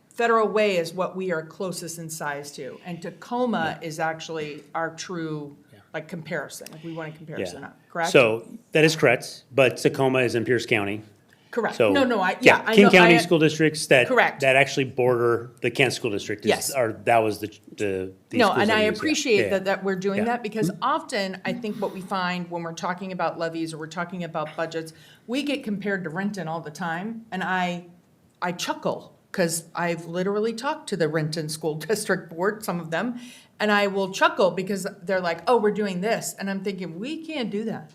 Federal Way is what we are closest in size to. And Tacoma is actually our true, like, comparison, if we want to comparison, correct? So that is correct, but Tacoma is in Pierce County. Correct. So, No, I know. King County school districts that. Correct. That actually border the Kent School District. Yes. That was the. these No, schools and that I we use, yeah. appreciate Yeah. that we're doing Yeah. that, because often, I think what we find when we're talking about levies or we're talking about budgets, we get compared to Renton all the time, and I chuckle, because I've literally talked to the Renton School District Board, some of them, and I will chuckle because they're like, oh, we're doing this, and I'm thinking, we can't do that.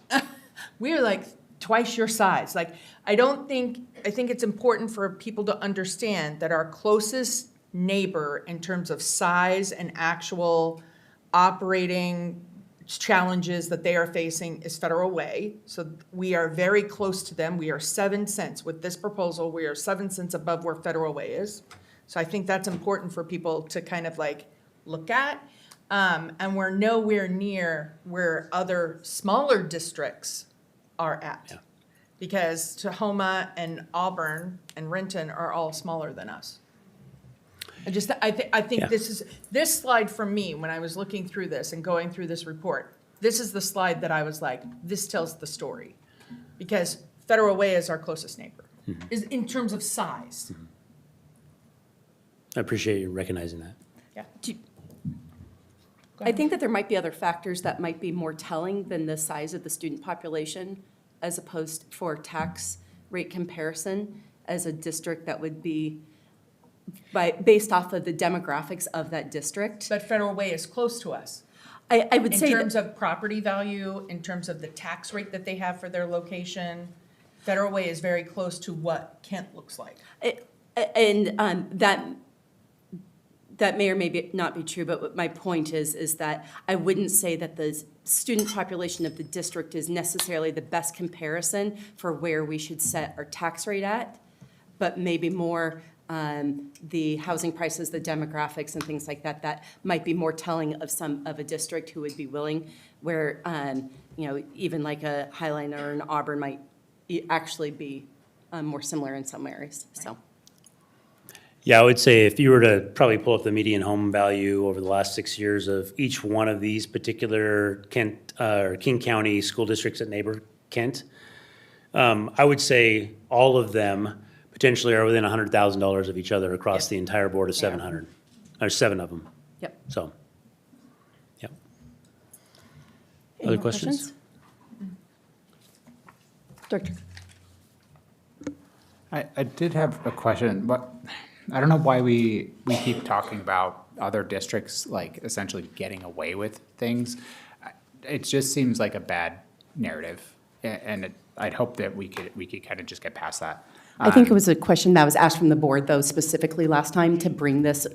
We're like twice your size. Like, I think it's important for people to understand that our closest neighbor in terms of size and actual operating challenges that they are facing is Federal Way. So we are very close to them. We are 7 cents. With this proposal, we are 7 cents above where Federal Way is. So I think that's important for people to kind of like look at. And we're nowhere near where other smaller districts are at. Yeah. Because Tahoma and Auburn and Renton are all smaller than us. I think Yeah. this slide for me, when I was looking through this and going through this report, this is the slide that I was like, this tells the story. Because Federal Way is our closest neighbor, is in terms of size. I appreciate you recognizing that. Yeah. I think that there might be other factors that might be more telling than the size of the student population, as opposed for tax rate comparison as a district that would be based off of the demographics of that district. But Federal Way is close to us. I would say In that- terms of property value, in terms of the tax rate that they have for their location, Federal Way is very close to what Kent looks like. That may or may not be true, but what my point is that I wouldn't say that the student population of the district is necessarily the best comparison for where we should set our tax rate at, but maybe more the housing prices, the demographics and things like that, that might be more telling of a district who would be willing, where, even like a Highline or an Auburn might actually be more similar in some areas, so. Yeah, I would say if you were to probably pull up the median home value over the last 6 years of each one of these particular Kent, or King County school districts that neighbor Kent, I would say all of them potentially are within $100,000 of each other across the entire board of 700. There's 7 of them. Yep. So, yep. Any Other more questions? Director. I did have a question, but I don't know why we keep talking about other districts, like essentially getting away with things. It just seems like a bad narrative, and I'd hope that we could kind of just get past that. I think it was a question that was asked from the board, though, specifically last time to bring this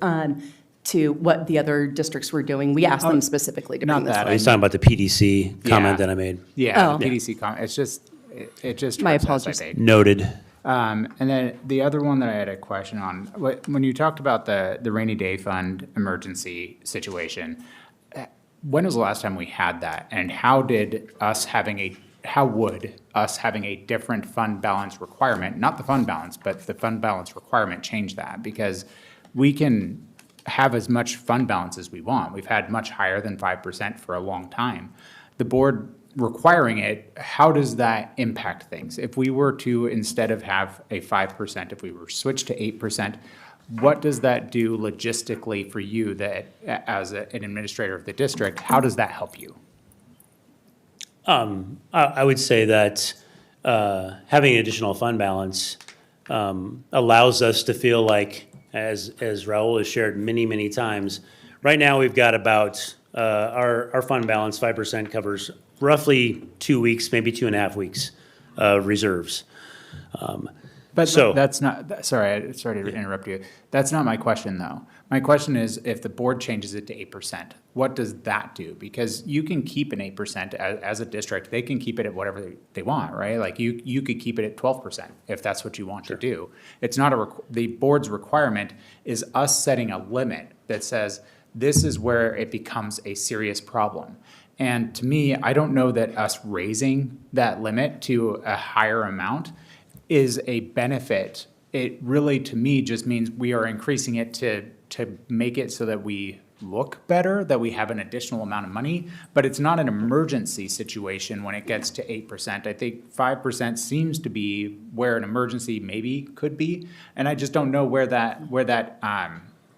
to what the other districts were doing. We asked them specifically to bring Not this. that, up. He's talking about the PDC comment Yeah. that I made. Yeah, Oh. the PDC comment, it's just, it just. My hurts us, I apologies. think. Noted. And then the other one that I had a question on, when you talked about the rainy day fund emergency situation, when was the last time we had that? And how did us having a how would us having a different fund balance requirement, not the fund balance, but the fund balance requirement change that? Because we can have as much fund balance as we want. We've had much higher than 5% for a long time. The board requiring it, how does that impact things? If we were to, instead of have a 5%, if we were switched to 8%, what does that do logistically for you that, as an administrator of the district, how does that help you? I would say that having an additional fund balance allows us to feel like, as Raul has shared many, many times, right now we've got about, our fund balance, 5% covers roughly 2 weeks, maybe 2.5 weeks of reserves. But So- that's not, sorry to interrupt you. That's not my question, though. My question is, if the board changes it to 8%, what does that do? Because you can keep an 8% as a district. They can keep it at whatever they want, right? Like you could keep it at 12% if that's what you want to do. It's not the board's requirement is us setting a limit that says this is where it becomes a serious problem. And to me, I don't know that us raising that limit to a higher amount is a benefit. It really, to me, just means we are increasing it to make it so that we look better, that we have an additional amount of money, but it's not an emergency situation when it gets to 8%. I think 5% seems to be where an emergency maybe could be, and I just don't know where that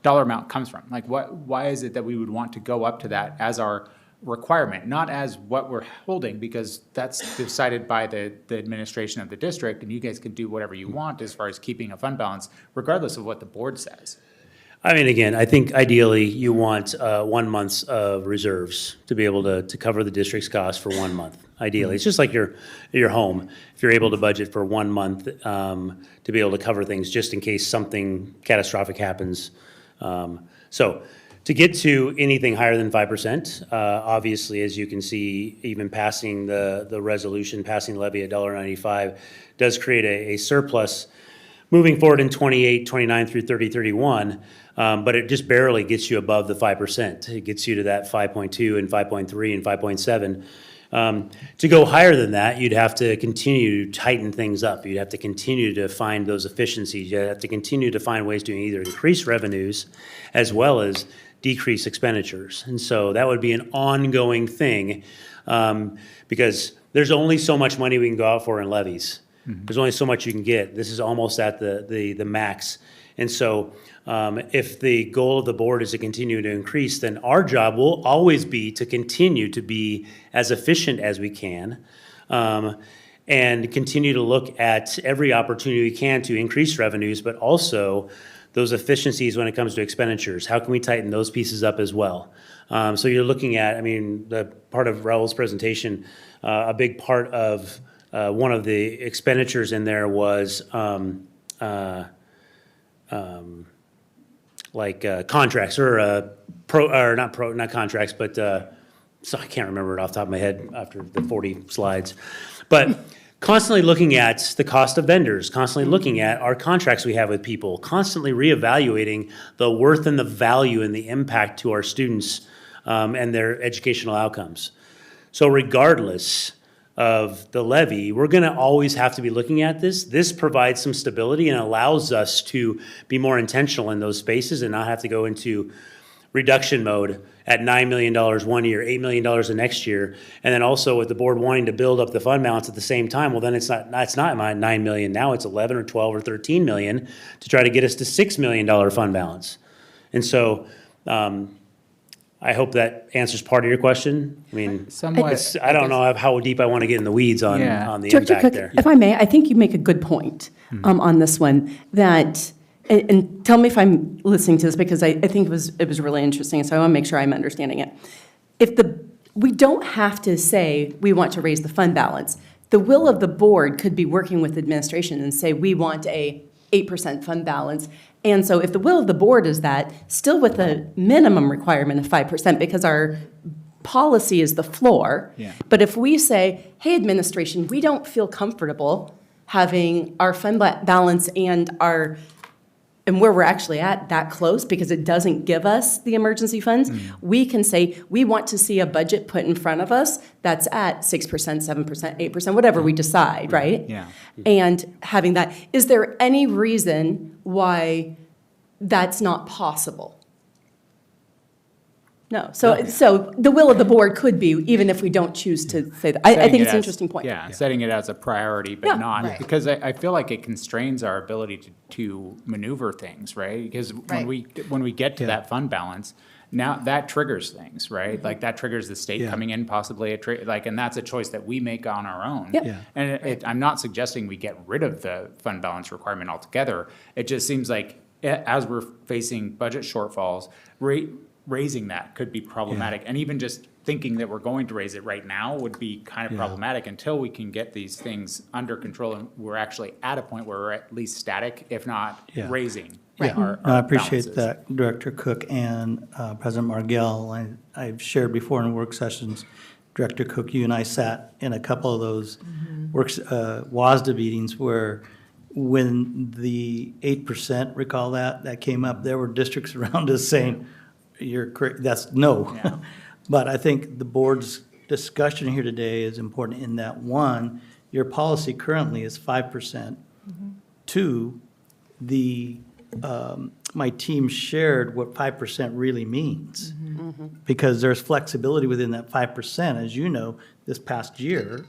dollar amount comes from. Like, why is it that we would want to go up to that as our requirement, not as what we're holding, because that's decided by the administration of the district, and you guys can do whatever you want as far as keeping a fund balance, regardless of what the board says. I mean, again, I think ideally you want 1 month of reserves to be able to cover the district's costs for 1 month. Ideally, it's just like your home. If you're able to budget for 1 month to be able to cover things just in case something catastrophic happens. So to get to anything higher than 5%, obviously, as you can see, even passing the resolution, passing the levy at $1.95 does create a surplus moving forward in 28, 29 through 30, 31. But it just barely gets you above the 5%. It gets you to that 5.2 and 5.3 and 5.7. To go higher than that, you'd have to continue to tighten things up. You'd have to continue to find those efficiencies. You'd have to continue to find ways to either increase revenues as well as decrease expenditures. And so that would be an ongoing thing because there's only so much money we can go out for in levies. Mm-hmm. There's only so much you can get. This is almost at the max. And so if the goal of the board is to continue to increase, then our job will always be to continue to be as efficient as we can and continue to look at every opportunity we can to increase revenues, but also those efficiencies when it comes to expenditures. How can we tighten those pieces up as well? So you're looking at, I mean, the part of Raul's presentation, a big part of one of the expenditures in there was contracts or not contracts, but so I can't remember it off the top of my head after the 40 slides. But constantly looking at the cost of vendors, constantly looking at our contracts we have with people, constantly reevaluating the worth and the value and the impact to our students and their educational outcomes. So regardless of the levy, we're going to always have to be looking at this. This provides some stability and allows us to be more intentional in those spaces and not have to go into reduction mode at $9 million one year, $8 million the next year, and then also with the board wanting to build up the fund balance at the same time. Well, then it's not $9 million now. It's 11 or 12 or 13 million to try to get us to $6 million fund balance. And so I hope that answers part of your question. I mean, Somewhat, I don't know how deep I want to get in the weeds on the Director impact Cook, there. if I may, I think you make a good point on this one, that, and tell me if I'm listening to this, because I think it was really interesting, so I want to make sure I'm understanding it. We don't have to say we want to raise the fund balance. The will of the board could be working with administration and say we want a 8% fund balance. And so if the will of the board is that, still with a minimum requirement of 5%, because our policy is the floor. Yeah. But if we say, hey, administration, we don't feel comfortable having our fund balance and our and where we're actually at that close, because it doesn't give us the emergency funds, we can say, we want to see a budget put in front of us that's at 6%, 7%, 8%, whatever we decide, right? Yeah. And having that, is there any reason why that's not possible? No. So the will of the board could be, even if we don't choose to say that. I Setting think it it's an as- interesting point. Yeah, setting it as a priority, but Yeah. not, Right. because I feel like it constrains our ability to maneuver things, right? Because Right. when we get to Yeah. that fund balance, now that triggers things, right? Like that triggers the state Yeah. coming in possibly, and that's a choice that we make on our own. Yep. Yeah. And I'm not suggesting we get rid of the fund balance requirement altogether. It just seems like as we're facing budget shortfalls, raising that could be problematic. And even just thinking that we're going to raise it right now would be kind of Yeah. problematic until we can get these things under control and we're actually at a point where we're at least static, if not Yeah. raising Yeah, our no, I appreciate balances. that, Director Cook and President Margell. I've shared before in work sessions, Director Cook, you and I sat in a couple of those WASDA meetings where when the 8%, recall that came up, there were districts around us saying, that's no. Yeah. But I think the board's discussion here today is important in that, one, your policy currently is 5%. Two, my team shared what 5% really means. Because there's flexibility within that 5%. As you know, this past year,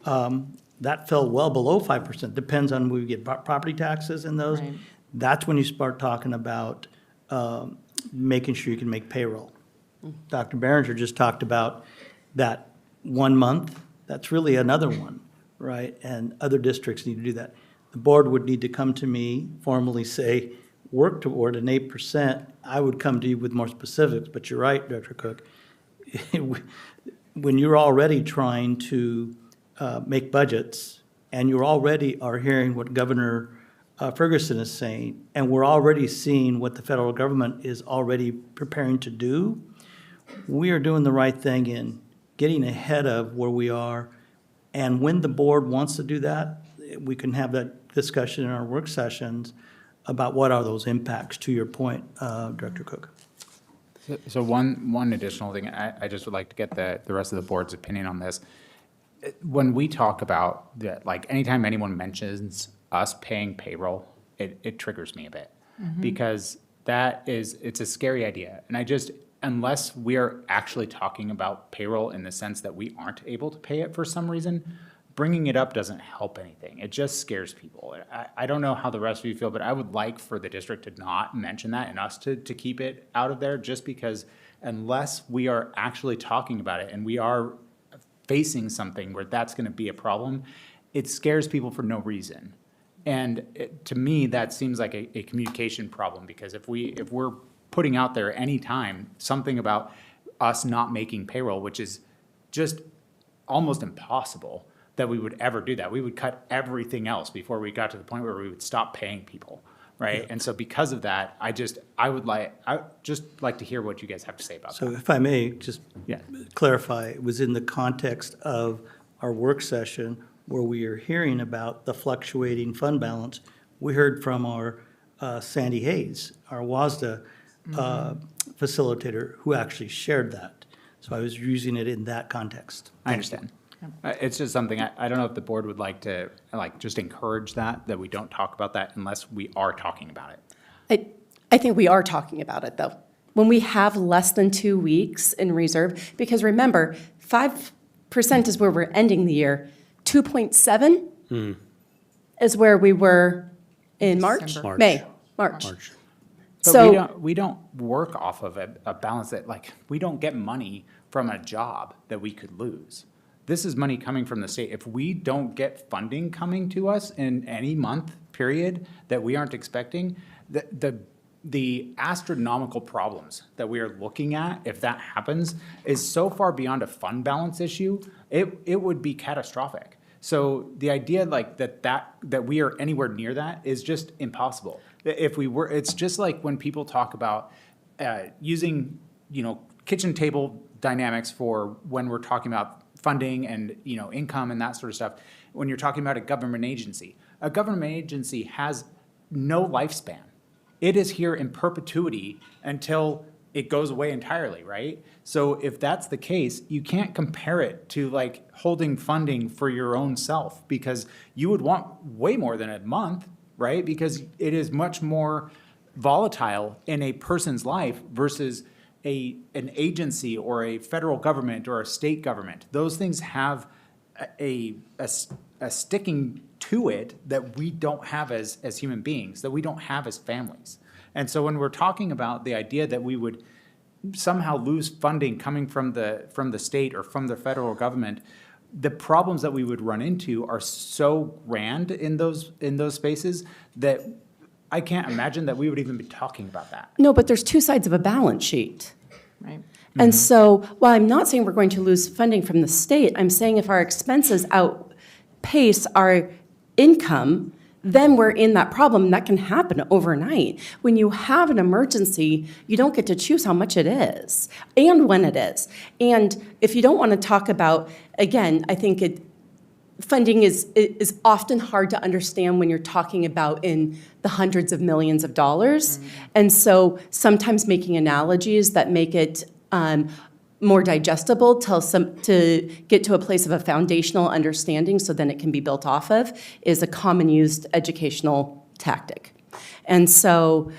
that fell well below 5%. Depends on when we get property taxes and those. Right. That's when you start talking about making sure you can make payroll. Dr. Behringer just talked about that 1 month. That's really another one, right? And other districts need to do that. The board would need to come to me, formally say, work toward an 8%. I would come to you with more specifics, but you're right, Director Cook. When you're already trying to make budgets, and you already are hearing what Governor Ferguson is saying, and we're already seeing what the federal government is already preparing to do, we are doing the right thing in getting ahead of where we are. And when the board wants to do that, we can have that discussion in our work sessions about what are those impacts, to your point, Director Cook. So one additional thing, I just would like to get the rest of the board's opinion on this. When we talk about that, like anytime anyone mentions us paying payroll, it triggers me a bit. Because it's a scary idea. And unless we are actually talking about payroll in the sense that we aren't able to pay it for some reason, bringing it up doesn't help anything. It just scares people. I don't know how the rest of you feel, but I would like for the district to not mention that and us to keep it out of there, just because unless we are actually talking about it and we are facing something where that's going to be a problem, it scares people for no reason. And to me, that seems like a communication problem, because if we're putting out there anytime something about us not making payroll, which is just almost impossible that we would ever do that. We would cut everything else before we got to the point where we would stop paying people, right? And so because of that, I would just like to hear what you guys have to say about So that. if I may just Yeah. clarify, it was in the context of our work session where we are hearing about the fluctuating fund balance. We heard from our Sandy Hayes, our WASDA facilitator, who actually shared that. So I was using it in that context. I understand. It's just something, I don't know if the board would like to, just encourage that we don't talk about that unless we are talking about it. I think we are talking about it, though. When we have less than 2 weeks in reserve, because remember, 5% is where we're ending the year. 2.7 is where we were in March? December. March. But So, we don't work off of a balance that, we don't get money from a job that we could lose. This is money coming from the state. If we don't get funding coming to us in any month period that we aren't expecting, the astronomical problems that we are looking at, if that happens, is so far beyond a fund balance issue, it would be catastrophic. So the idea that we are anywhere near that is just impossible. If we were, it's just like when people talk about using, kitchen table dynamics for when we're talking about funding and, income and that sort of stuff. When you're talking about a government agency has no lifespan. it is here in perpetuity until it goes away entirely, right? So if that's the case, you can't compare it to like holding funding for your own self, because you would want way more than a month, right? Because it is much more volatile in a person's life versus an agency or a federal government or a state government. Those things have a sticking to it that we don't have as human beings, that we don't have as families. And so when we're talking about the idea that we would somehow lose funding coming from the state or from the federal government, the problems that we would run into are so grand in those spaces that I can't imagine that we would even be talking about that. No, but there's two sides of a balance sheet. Right. And so, while I'm not saying we're going to lose funding from the state, I'm saying if our expenses outpace our income, then we're in that problem. That can happen overnight. When you have an emergency, you don't get to choose how much it is and when it is. And if you don't want to talk about, again, I think funding is often hard to understand when you're talking about in the hundreds of millions of dollars. And so sometimes making analogies that make it more digestible to get to a place of a foundational understanding so then it can be built off of is a common used educational tactic. And so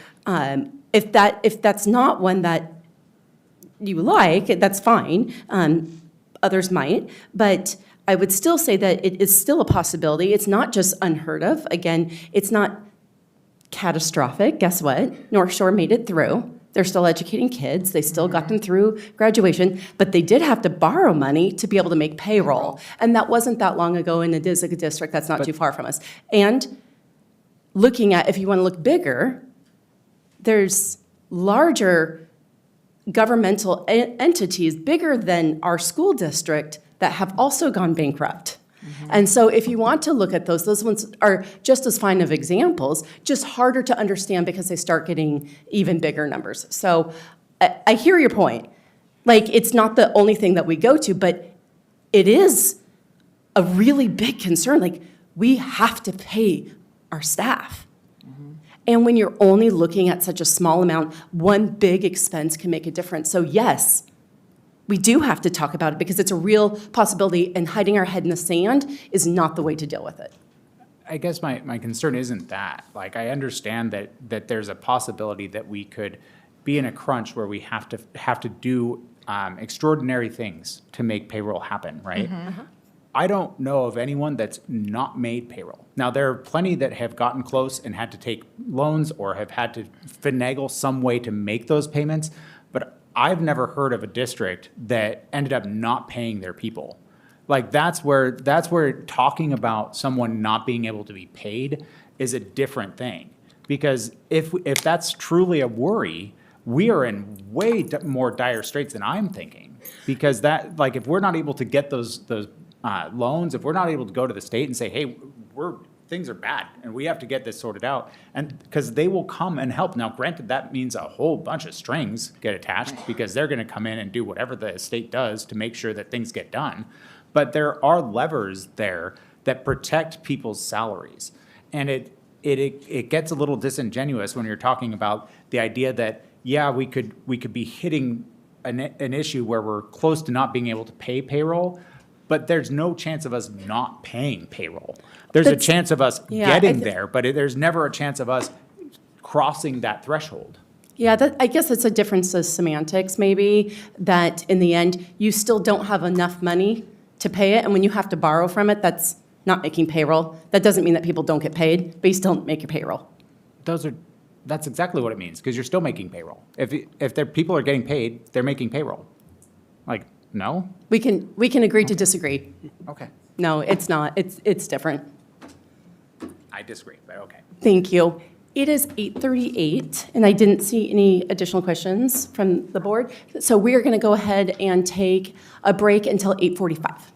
if that's not one that you like, that's fine. Others might, but I would still say that it is still a possibility. It's not just unheard of. Again, it's not catastrophic. Guess what? North Shore made it through. They're still educating kids. They still got them through graduation, but they did have to borrow money to be able to make payroll. And that wasn't that long ago, and it is a district that's not too far from us. And looking at, if you want to look bigger, there's larger governmental entities, bigger than our school district, that have also gone bankrupt. And so if you want to look at those ones are just as fine of examples, just harder to understand because they start getting even bigger numbers. So I hear your point. Like, it's not the only thing that we go to, but it is a really big concern. Like, we have to pay our staff. And when you're only looking at such a small amount, one big expense can make a difference. So yes, we do have to talk about it because it's a real possibility, and hiding our head in the sand is not the way to deal with it. I guess my concern isn't that. Like, I understand that there's a possibility that we could be in a crunch where we have to do extraordinary things to make payroll happen, right? I don't know of anyone that's not made payroll. Now, there are plenty that have gotten close and had to take loans or have had to finagle some way to make those payments, but I've never heard of a district that ended up not paying their people. Like, that's where talking about someone not being able to be paid is a different thing. Because if that's truly a worry, we are in way more dire straits than I'm thinking. Because that, like, if we're not able to get those loans, if we're not able to go to the state and say, hey, things are bad and we have to get this sorted out, and because they will come and help. Now, granted, that means a whole bunch of strings get attached because they're going to come in and do whatever the state does to make sure that things get done. But there are levers there that protect people's salaries. And it gets a little disingenuous when you're talking about the idea that, yeah, we could be hitting an issue where we're close to not being able to pay payroll, but there's no chance of us not paying payroll. There's a chance of us getting there, but there's never a chance of us crossing that threshold. Yeah, I guess it's a difference of semantics, maybe, that in the end, you still don't have enough money to pay it, and when you have to borrow from it, that's not making payroll. That doesn't mean that people don't get paid, but you still don't make your payroll. That's exactly what it means, because you're still making payroll. If people are getting paid, they're making payroll. Like, no? We can agree to disagree. Okay. No, it's not. It's different. I disagree, but okay. Thank you. It is 8:38, and I didn't see any additional questions from the board. So we are going to go ahead and take a break until 8:45.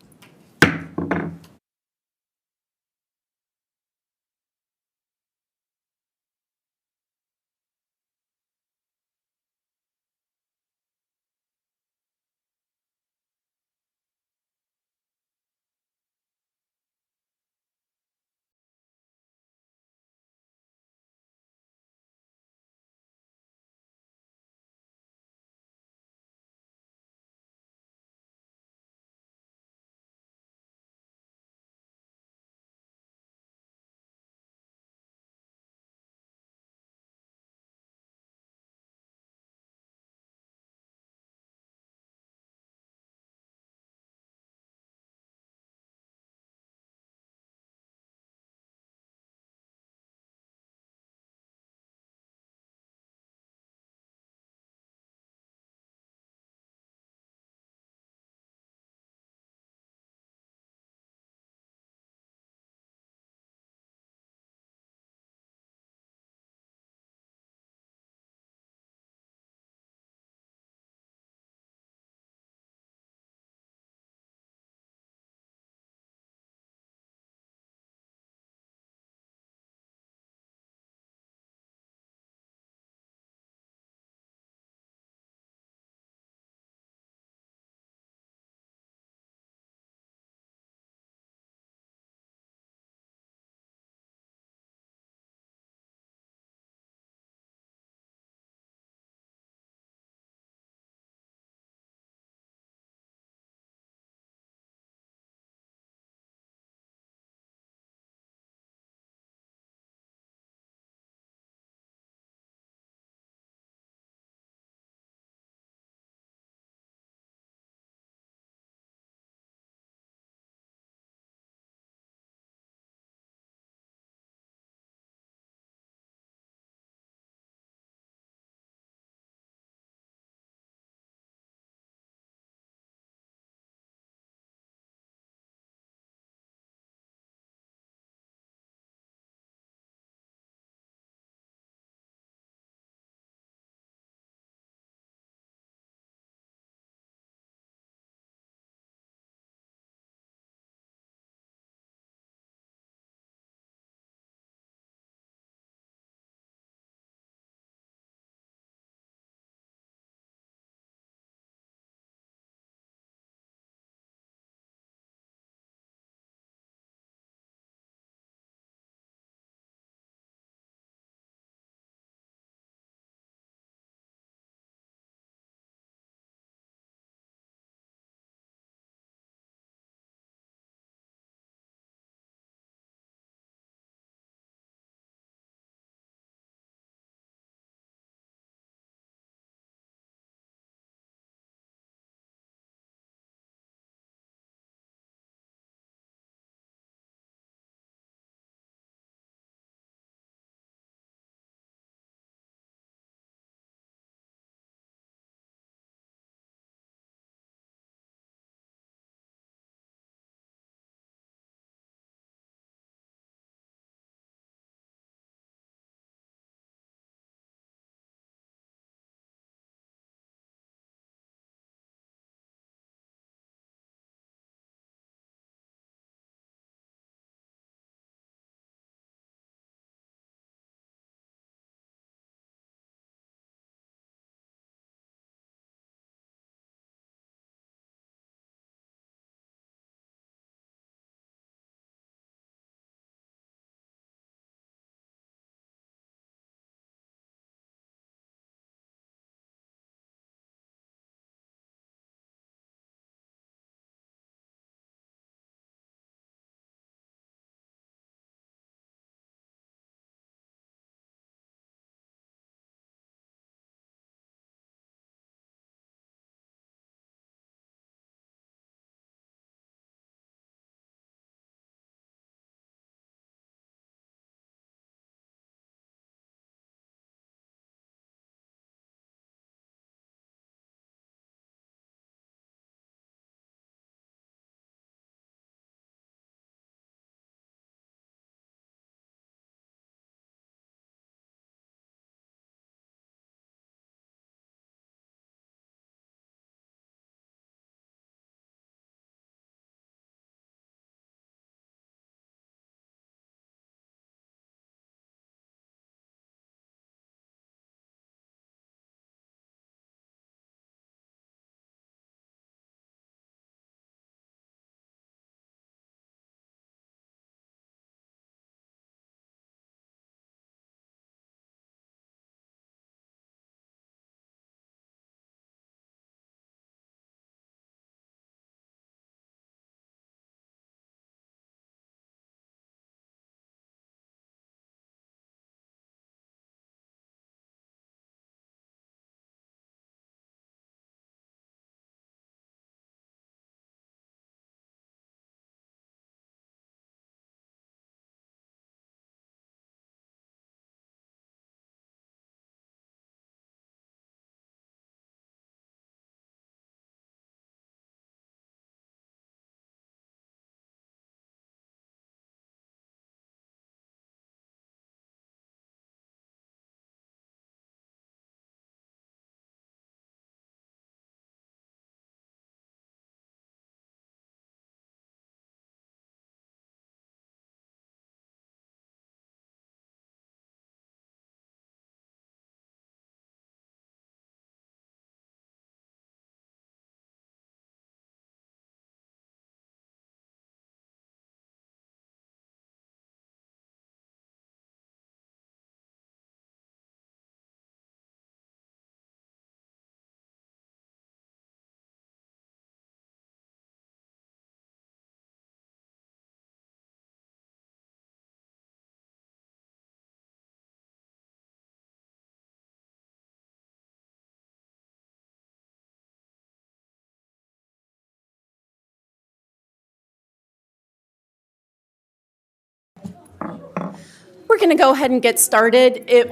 We're going to go ahead and get started. It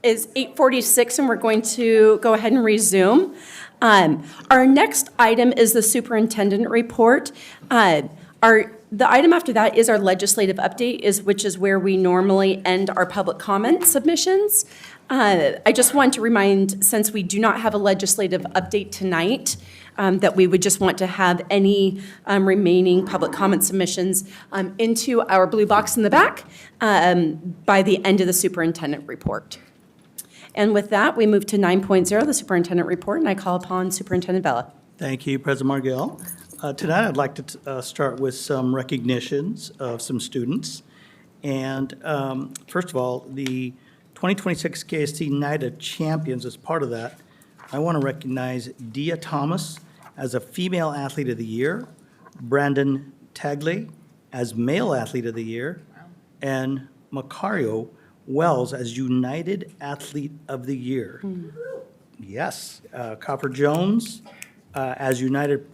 is 8:46, and we're going to go ahead and resume. Our next item is the superintendent report. The item after that is our legislative update, which is where we normally end our public comment submissions. I just want to remind, since we do not have a legislative update tonight, that we would just want to have any remaining public comment submissions into our blue box in the back by the end of the superintendent report. And with that, we move to 9.0, the superintendent report, and I call upon Superintendent Bella. Thank you, President Margell. Tonight, I'd like to start with some recognitions of some students. And first of all, the 2026 KSD Night of Champions, as part of that, I want to recognize Dia Thomas as a Female Athlete of the Year, Brandon Tagley as Male Athlete of the Year, and Macario Wells as United Athlete of the Year. Yes, Copper Jones as United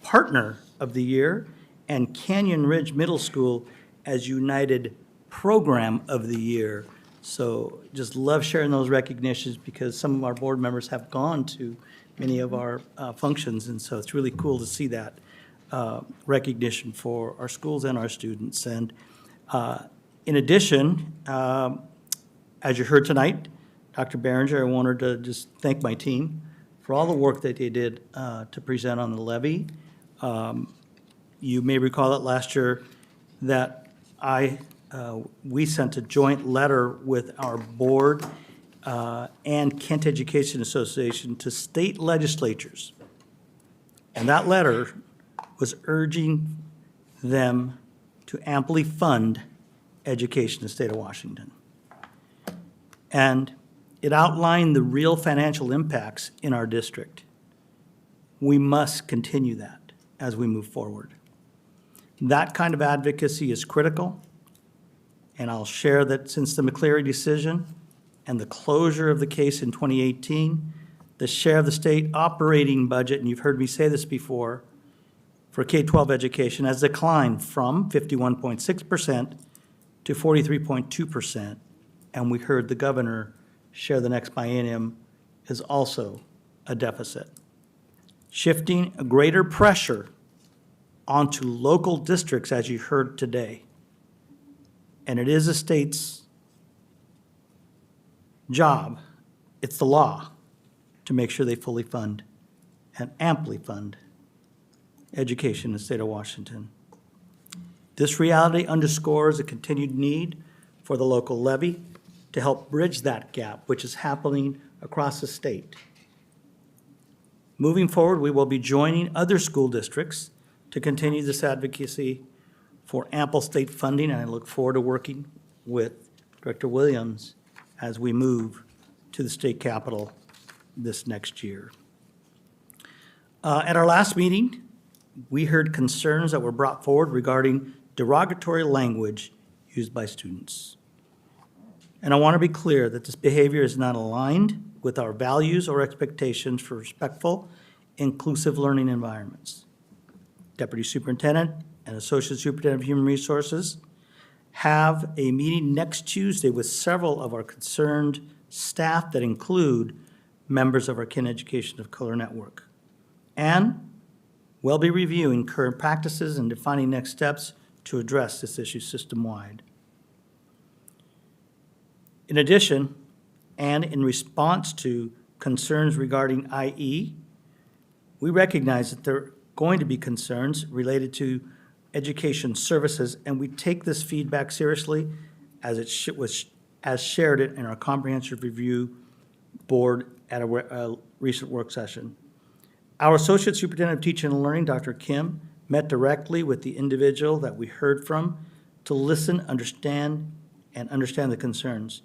Partner of the Year, and Canyon Ridge Middle School as United Program of the Year. So just love sharing those recognitions because some of our board members have gone to many of our functions, and so it's really cool to see that recognition for our schools and our students. And in addition, as you heard tonight, Dr. Behringer, I wanted to just thank my team for all the work that they did to present on the levy. You may recall that last year that we sent a joint letter with our board and Kent Education Association to state legislatures. And that letter was urging them to amply fund education in the state of Washington. And it outlined the real financial impacts in our district. We must continue that as we move forward. That kind of advocacy is critical, and I'll share that since the McCleary decision and the closure of the case in 2018, the share of the state operating budget, and you've heard me say this before, for K-12 education has declined from 51.6% to 43.2%, and we heard the governor share the next biennium is also a deficit. Shifting a greater pressure onto local districts, as you heard today. And it is the state's job, it's the law, to make sure they fully fund and amply fund education in the state of Washington. This reality underscores a continued need for the local levy to help bridge that gap, which is happening across the state. Moving forward, we will be joining other school districts to continue this advocacy for ample state funding, and I look forward to working with Director Williams as we move to the state capitol this next year. At our last meeting, we heard concerns that were brought forward regarding derogatory language used by students. And I want to be clear that this behavior is not aligned with our values or expectations for respectful, inclusive learning environments. Deputy Superintendent and Associate Superintendent of Human Resources have a meeting next Tuesday with several of our concerned staff that include members of our Kin Education of Color Network. And we'll be reviewing current practices and defining next steps to address this issue system-wide. In addition, and in response to concerns regarding IE, we recognize that there are going to be concerns related to education services, and we take this feedback seriously as it was shared it in our comprehensive review board at a recent work session. Our Associate Superintendent of Teaching and Learning, Dr. Kim, met directly with the individual that we heard from to listen, understand the concerns,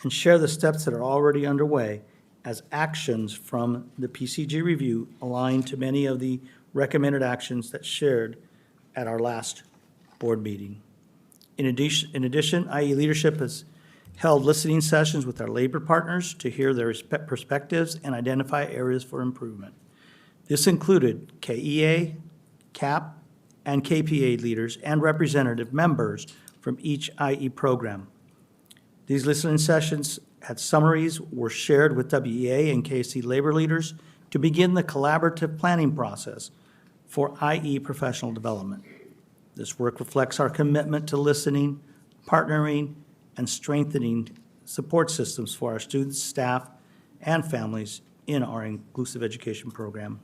and share the steps that are already underway as actions from the PCG review align to many of the recommended actions that shared at our last board meeting. In addition, IE leadership has held listening sessions with our labor partners to hear their perspectives and identify areas for improvement. This included KEA, CAP, and KPA leaders and representative members from each IE program. These listening sessions had summaries were shared with WEA and KSD labor leaders to begin the collaborative planning process for IE professional development. This work reflects our commitment to listening, partnering, and strengthening support systems for our students, staff, and families in our inclusive education program.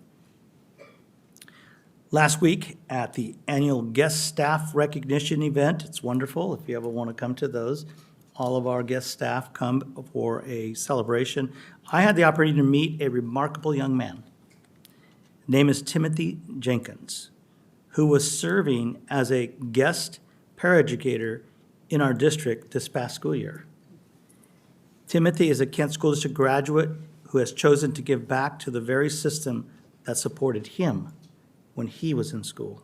Last week at the annual guest staff recognition event, it's wonderful if you ever want to come to those. All of our guest staff come for a celebration. I had the opportunity to meet a remarkable young man. His name is Timothy Jenkins, who was serving as a guest paraeducator in our district this past school year. Timothy is a Kent School District graduate who has chosen to give back to the very system that supported him when he was in school.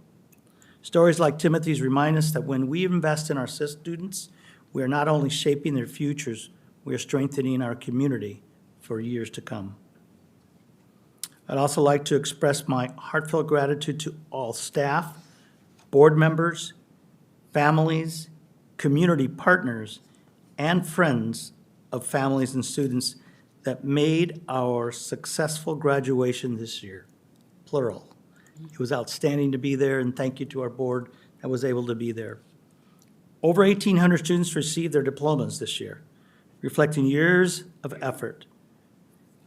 Stories like Timothy's remind us that when we invest in our students, we are not only shaping their futures, we are strengthening our community for years to come. I'd also like to express my heartfelt gratitude to all staff, board members, families, community partners, and friends of families and students that made our successful graduation this year, plural. It was outstanding to be there, and thank you to our board that was able to be there. Over 1,800 students received their diplomas this year, reflecting years of effort.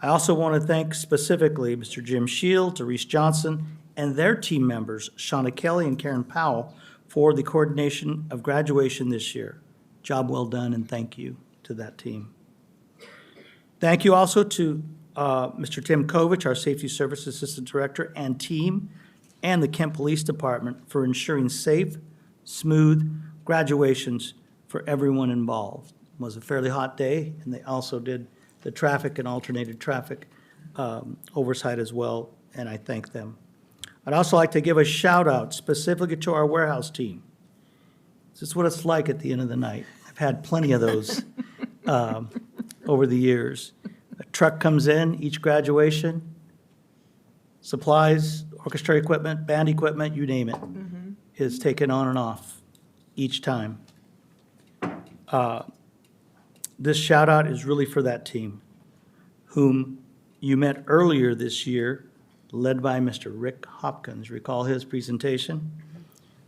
I also want to thank specifically Mr. Jim Shield, Therese Johnson, and their team members, Shauna Kelly and Karen Powell, for the coordination of graduation this year. Job well done, and thank you to that team. Thank you also to Mr. Tim Kovich, our Safety Service Assistant Director, and team, and the Kent Police Department for ensuring safe, smooth graduations for everyone involved. It was a fairly hot day, and they also did the traffic and alternated traffic oversight as well, and I thank them. I'd also like to give a shout out specifically to our warehouse team. This is what it's like at the end of the night. I've had plenty of those over the years. A truck comes in each graduation, supplies, orchestra equipment, band equipment, you name it, is taken on and off each time. This shout out is really for that team, whom you met earlier this year, led by Mr. Rick Hopkins. Recall his presentation?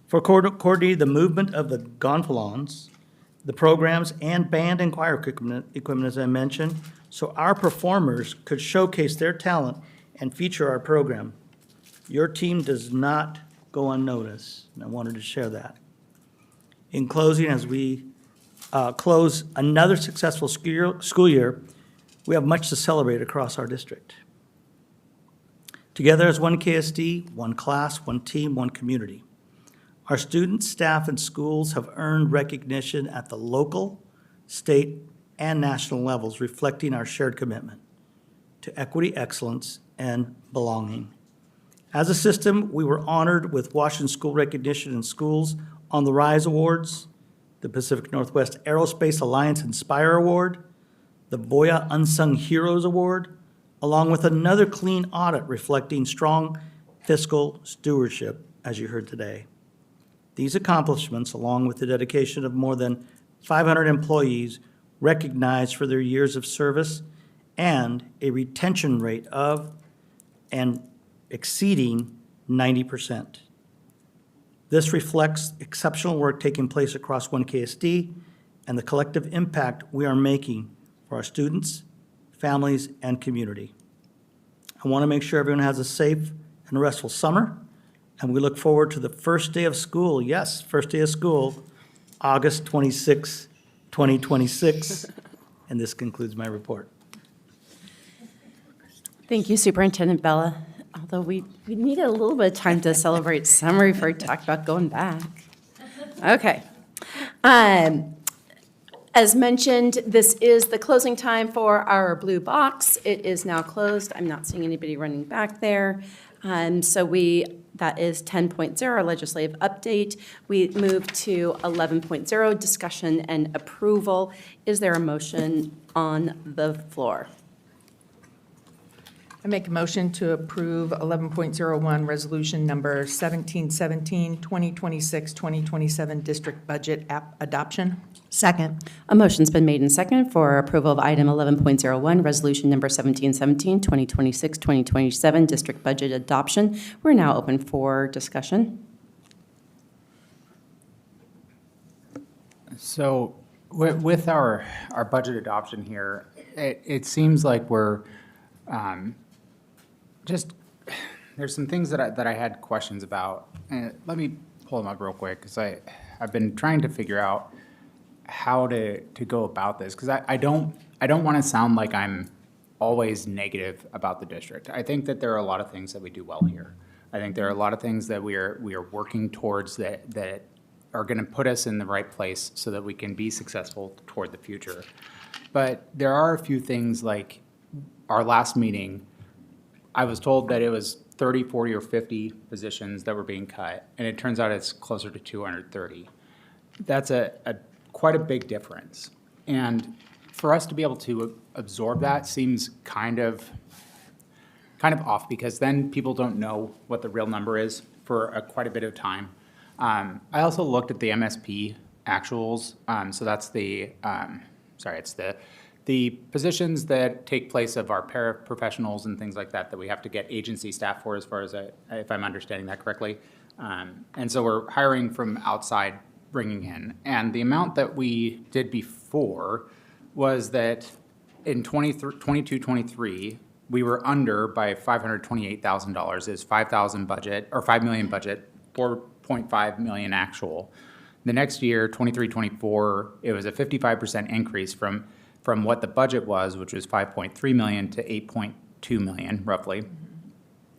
For coordinating the movement of the gonfalons, the programs, and band and choir equipment, as I mentioned, so our performers could showcase their talent and feature our program. Your team does not go unnoticed, and I wanted to share that. In closing, as we close another successful school year, we have much to celebrate across our district. Together as one KSD, one class, one team, one community. Our students, staff, and schools have earned recognition at the local, state, and national levels, reflecting our shared commitment to equity, excellence, and belonging. As a system, we were honored with Washington School Recognition in Schools on the Rise Awards, the Pacific Northwest Aerospace Alliance Inspire Award, the Voya Unsung Heroes Award, along with another clean audit reflecting strong fiscal stewardship, as you heard today. These accomplishments, along with the dedication of more than 500 employees recognized for their years of service and a retention rate of and exceeding 90%. This reflects exceptional work taking place across one KSD and the collective impact we are making for our students, families, and community. I want to make sure everyone has a safe and restful summer, and we look forward to the first day of school. Yes, first day of school, August 26, 2026. And this concludes my report. Thank you, Superintendent Bella. Although we needed a little bit of time to celebrate summer before we talked about going back. Okay. As mentioned, this is the closing time for our blue box. It is now closed. I'm not seeing anybody running back there. That is 10.0, our legislative update. We move to 11.0, discussion and approval. Is there a motion on the floor? I make a motion to approve 11.01, resolution number 1717, 2026-2027 district budget app adoption. Second. A motion's been made and seconded for approval of item 11.01, resolution number 1717, 2026-2027 district budget adoption. We're now open for discussion. So with our budget adoption here, it seems like we're just, there's some things that I had questions about. Let me pull them up real quick because I've been trying to figure out how to go about this because I don't want to sound like I'm always negative about the district. I think that there are a lot of things that we do well here. I think there are a lot of things that we are working towards that are going to put us in the right place so that we can be successful toward the future. But there are a few things like our last meeting, I was told that it was 30, 40, or 50 positions that were being cut, and it turns out it's closer to 230. That's quite a big difference. And for us to be able to absorb that seems kind of off because then people don't know what the real number is for quite a bit of time. I also looked at the MSP actuals. So that's it's the positions that take place of our paraprofessionals and things like that we have to get agency staff for, as far as if I'm understanding that correctly. And so we're hiring from outside bringing in. And the amount that we did before was that in 22-23, we were under by $528,000. Is $5,000 budget, or $5 million budget, 4.5 million actual. The next year, 23-24, it was a 55% increase from what the budget was, which was 5.3 million to 8.2 million, roughly.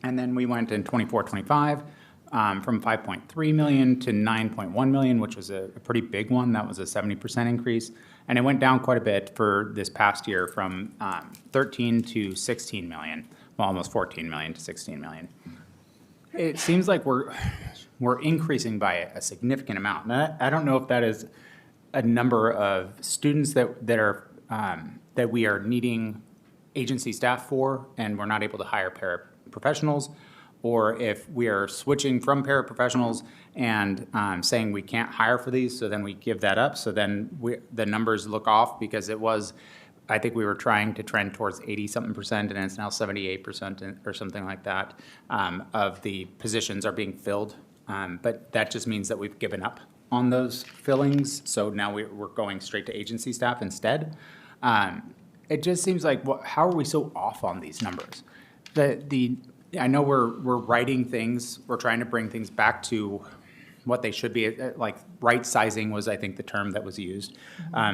And then we went in 24-25 from 5.3 million to 9.1 million, which was a pretty big one. That was a 70% increase. And it went down quite a bit for this past year from 13 to 16 million, well, almost 14 million to 16 million. It seems like we're increasing by a significant amount. And I don't know if that is a number of students that we are needing agency staff for, and we're not able to hire paraprofessionals, or if we are switching from paraprofessionals and saying we can't hire for these, so then we give that up. So then the numbers look off because I think we were trying to trend towards 80-something%, and it's now 78% or something like that of the positions are being filled. But that just means that we've given up on those fillings, so now we're going straight to agency staff instead. It just seems like, how are we so off on these numbers? I know we're writing things, we're trying to bring things back to what they should be, like right sizing was, I think, the term that was used,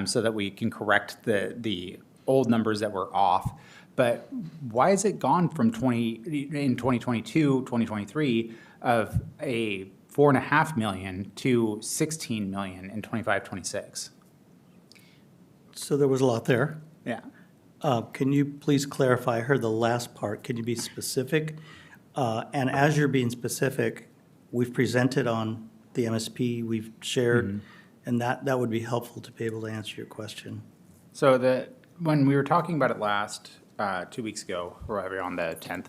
so that we can correct the old numbers that were off. But why has it gone from 2022, 2023 of a 4.5 million to 16 million in 25-26? So there was a lot there. Yeah. Can you please clarify? I heard the last part. Can you be specific? And as you're being specific, we've presented on the MSP, we've shared, and that would be helpful to be able to answer your question. So when we were talking about it last 2 weeks ago, or whatever, on the 10th,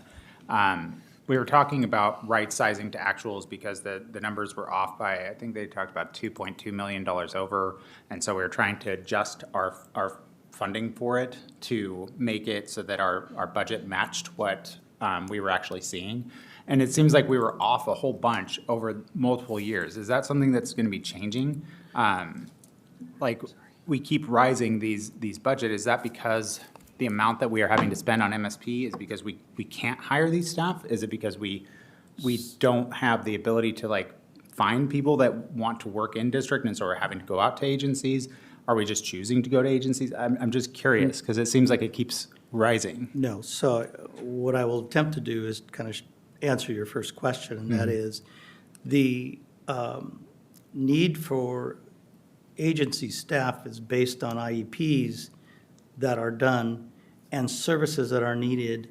we were talking about right sizing to actuals because the numbers were off by, I think they talked about $2.2 million over, and so we were trying to adjust our funding for it to make it so that our budget matched what we were actually seeing. And it seems like we were off a whole bunch over multiple years. Is that something that's going to be changing? Like, we keep rising these budget. Is that because the amount that we are having to spend on MSP is because we can't hire these staff? Is it because we don't have the ability to find people that want to work in district, and so we're having to go out to agencies? Are we just choosing to go to agencies? I'm just curious because it seems like it keeps rising. No. So what I will attempt to do is kind of answer your first question, and that is the need for agency staff is based on IEPs that are done and services that are needed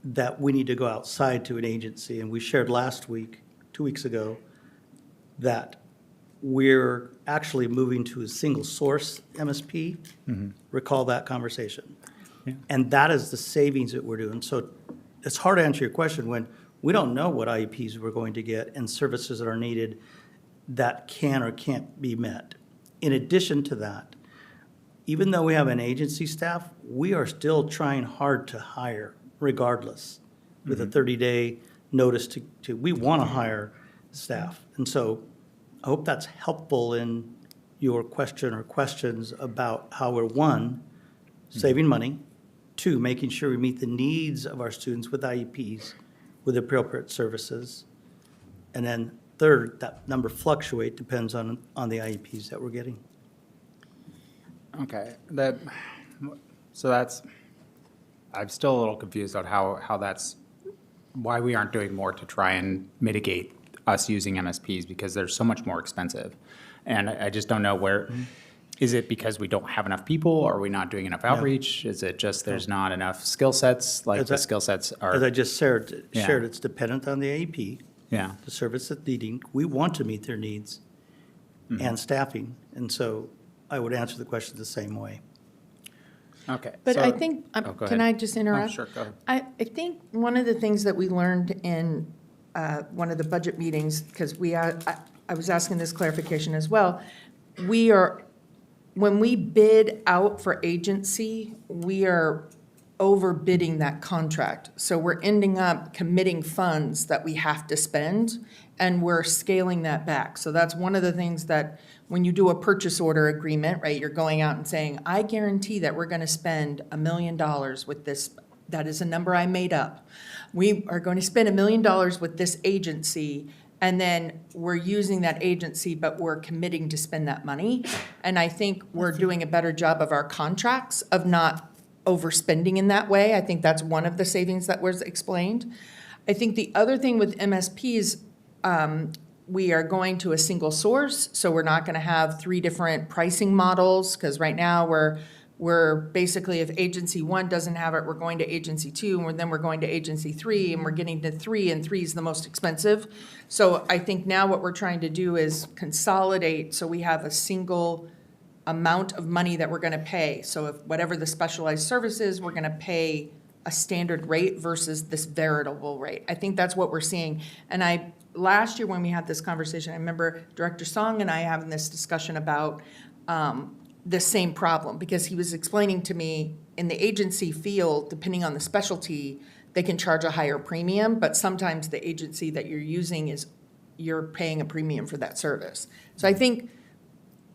that we need to go outside to an agency. And we shared last week, 2 weeks ago, that we're actually moving to a single source MSP. Recall that conversation. Yeah. And that is the savings that we're doing. So it's hard to answer your question when we don't know what IEPs we're going to get and services that are needed that can or can't be met. In addition to that, even though we have an agency staff, we are still trying hard to hire regardless with a 30-day notice we want to hire staff. And so I hope that's helpful in your question or questions about how we're, one, saving money, two, making sure we meet the needs of our students with IEPs, with appropriate services, and then third, that number fluctuate, depends on the IEPs that we're getting. Okay, I'm still a little confused on how that's, why we aren't doing more to try and mitigate us using MSPs, because they're so much more expensive. And I just don't know where, is it because we don't have enough people? Are we not doing enough outreach? Is it just there's not enough skill sets? Like the skill sets are. As I just shared, it's dependent on the IEP. Yeah. The service that's needing. We want to meet their needs and staffing. And so I would answer the question the same way. Okay. But so- I think, Oh, go can ahead. I just interrupt? Oh, sure, go ahead. I think one of the things that we learned in one of the budget meetings, because I was asking this clarification as well, when we bid out for agency, we are overbidding that contract. So we're ending up committing funds that we have to spend, and we're scaling that back. So that's one of the things that when you do a purchase order agreement, right, you're going out and saying, I guarantee that we're going to spend $1 million with this. That is a number I made up. We are going to spend $1 million with this agency, and then we're using that agency, but we're committing to spend that money. And I think we're doing a better job of our contracts of not overspending in that way. I think that's one of the savings that was explained. I think the other thing with MSPs, we are going to a single source, so we're not going to have 3 different pricing models, because right now we're basically, if agency 1 doesn't have it, we're going to agency 2, and then we're going to agency 3, and we're getting to 3, and 3 is the most expensive. So I think now what we're trying to do is consolidate, so we have a single amount of money that we're going to pay. So if whatever the specialized service is, we're going to pay a standard rate versus this variable rate. I think that's what we're seeing. And last year when we had this conversation, I remember Director Song and I having this discussion about the same problem, because he was explaining to me in the agency field, depending on the specialty, they can charge a higher premium, but sometimes the agency that you're using you're paying a premium for that service. So I think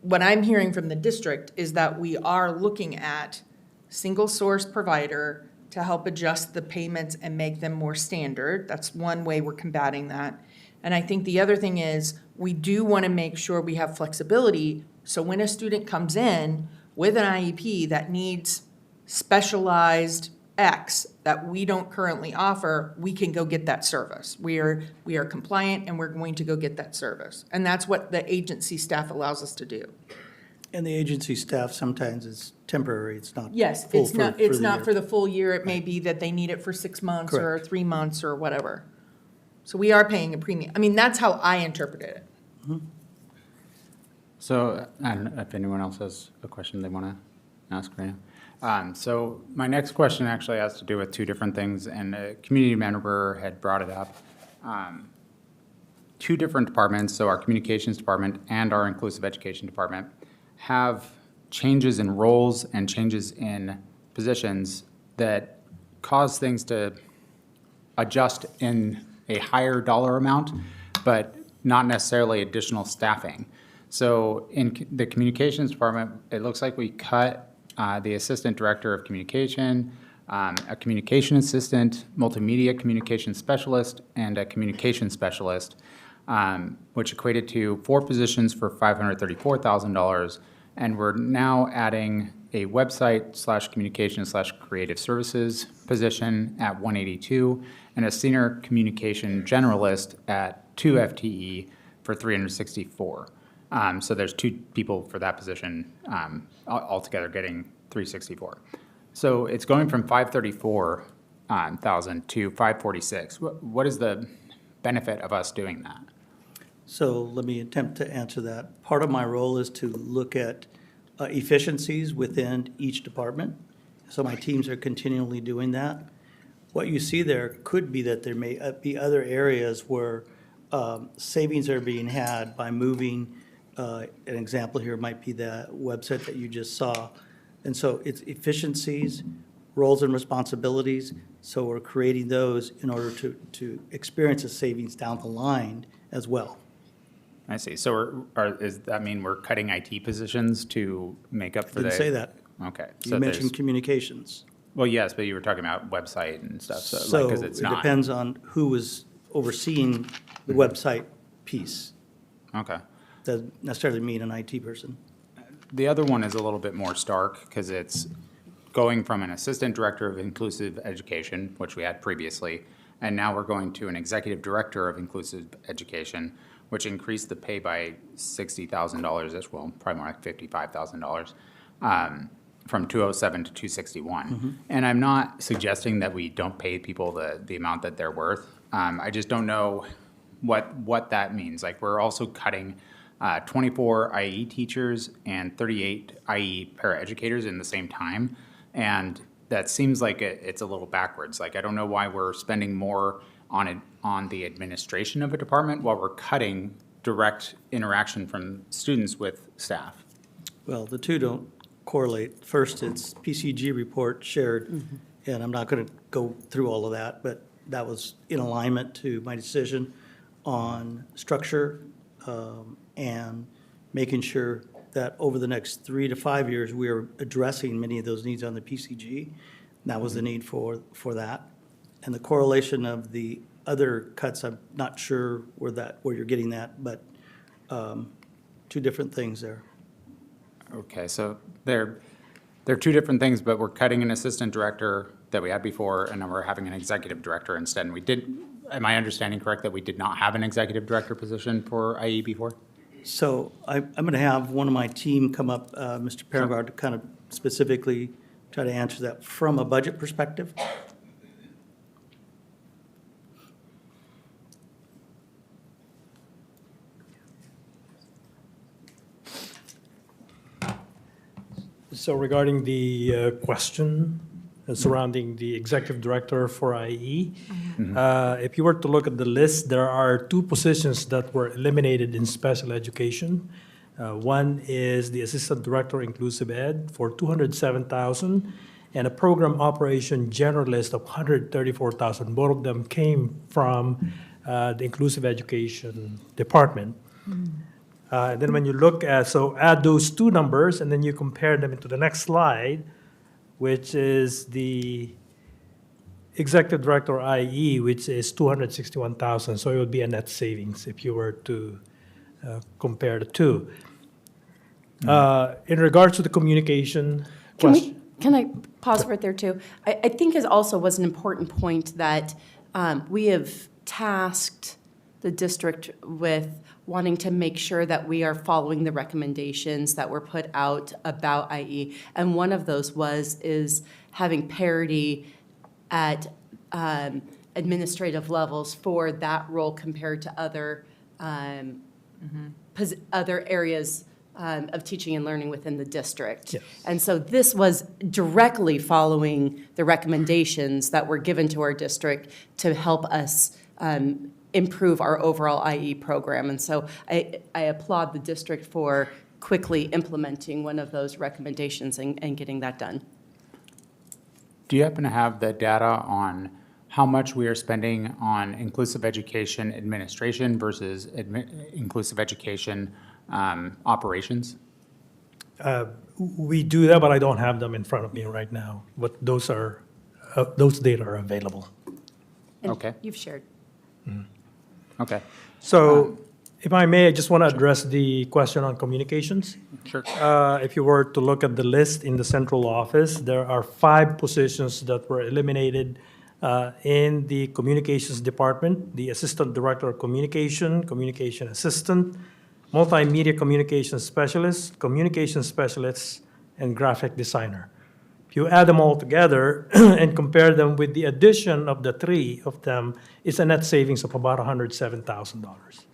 what I'm hearing from the district is that we are looking at single source provider to help adjust the payments and make them more standard. That's one way we're combating that. And I think the other thing is we do want to make sure we have flexibility. So when a student comes in with an IEP that needs specialized X that we don't currently offer, we can go get that service. We are compliant, and we're going to go get that service. And that's what the agency staff allows us to do. And the agency staff sometimes is temporary, it's not. Yes, full it's not, for it's the not year. for the full year. It may be that they need it for 6 months or Correct. 3 months or whatever. So we are paying a premium. I mean, that's how I interpreted it. So I don't know if anyone else has a question they want to ask right now. So my next question actually has to do with 2 different things, and a community member had brought it up. 2 different departments, so our communications department and our inclusive education department, have changes in roles and changes in positions that cause things to adjust in a higher dollar amount, but not necessarily additional staffing. So in the communications department, it looks like we cut the assistant director of communication, a communication assistant, multimedia communication specialist, and a communication specialist, which equated to 4 positions for $534,000. And we're now adding a website/communication/creative services position at 182, and a senior communication generalist at 2 FTE for 364. So there's 2 people for that position, altogether getting 364. So it's going from 534,000 to 546. What is the benefit of us doing that? So let me attempt to answer that. Part of my role is to look at efficiencies within each department. So my teams are continually doing that. what you see there could be that there may be other areas where savings are being had by moving, an example here might be the website that you just saw. And so it's efficiencies, roles and responsibilities, so we're creating those in order to experience a savings down the line as well. I see. So does that mean we're cutting IT positions to make up for the? Didn't say that. Okay. You So mentioned there's, communications. well, yes, but you were talking about website and stuff, so, like, So because it's it not. depends on who was overseeing the website piece. Okay. Doesn't necessarily mean an IT person. The other one is a little bit more stark because it's going from an assistant director of inclusive education, which we had previously, and now we're going to an executive director of inclusive education, which increased the pay by $60,000, as well, probably more like $55,000, from 207 to 261. And I'm not suggesting that we don't pay people the amount that they're worth. I just don't know what that means. Like, we're also cutting 24 IE teachers and 38 IE paraeducators in the same time. And that seems like it's a little backwards. Like, I don't know why we're spending more on the administration of a department while we're cutting direct interaction from students with staff. Well, the two don't correlate. First, it's PCG report shared, and I'm not going to go through all of that, but that was in alignment to my decision on structure and making sure that over the next 3 to 5 years, we are addressing many of those needs on the PCG. That was the need for that. And the correlation of the other cuts, I'm not sure where you're getting that, but two different things there. Okay, so they're two different things, but we're cutting an assistant director that we had before, and then we're having an executive director instead. And we did, am I understanding correct that we did not have an executive director position for IE before? So I'm going to have one of my team come up, Mr. Perengard, to kind of specifically try to answer that from a budget perspective. So regarding the question surrounding the executive director for IE, if you were to look at the list, there are 2 positions that were eliminated in special education. One is the assistant director inclusive ed for $207,000, and a program operation generalist of $134,000. Both of them came from the inclusive education department. Then when you look at, so add those 2 numbers and then you compare them into the next slide, which is the executive director IE, which is $261,000. So it would be a net savings if you were to compare the 2. In regards to the communication question. Can I pause right there too? I think it also was an important point that we have tasked the district with wanting to make sure that we are following the recommendations that were put out about IE. And one of those is having parity at administrative levels for that role compared to other other areas of teaching and learning within the district. Yes. And so this was directly following the recommendations that were given to our district to help us improve our overall IE program. And so I applaud the district for quickly implementing one of those recommendations and getting that done. Do you happen to have the data on how much we are spending on inclusive education administration versus inclusive education operations? We do that, but I don't have them in front of me right now. But those data are available. And Okay. you've shared. Okay, So if I may, I just want to address the question on communications. sure. If you were to look at the list in the central office, there are 5 positions that were eliminated in the communications department: the assistant director of communication, communication assistant, multimedia communication specialist, communication specialist, and graphic designer. If you add them all together and compare them with the addition of the 3 of them, it's a net savings of about $107,000.